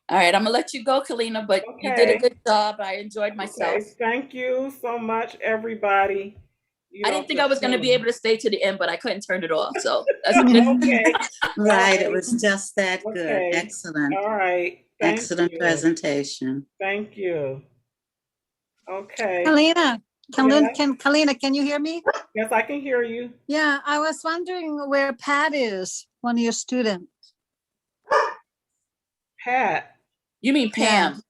All right, I'm gonna let you go, Kalina, but you did a good job. I enjoyed myself. Okay, thank you so much, everybody. I didn't think I was gonna be able to stay to the end, but I couldn't turn it off. So that's good. Okay. Right, it was just that good. Okay. Excellent. All right. Thank Excellent you. presentation. Thank you. Okay. Kalina, Yes. Kalina, can you hear me? Yes, I can hear you. Yeah, I was wondering where Pat is, one of your students. Pat. You mean Pam?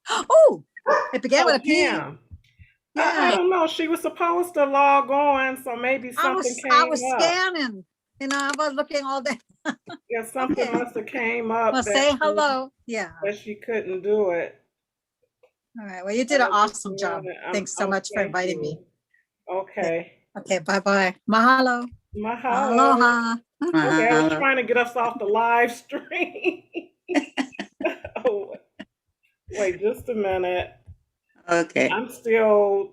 Oh, it began with a P. Pam. I don't know. She was supposed to log on, so maybe something came up. I was scanning. You know, I was looking all day. Yeah, something must have came up. Well, that say she- hello. Yeah. That she couldn't do it. All right. Well, you did an awesome job. I'm- Thanks so much for thank inviting you. me. Okay. Okay. Bye-bye. Mahalo. Mahalo. Aloha. Okay, I was trying to get us off the live stream. Oh, wait just a minute. Okay. I'm still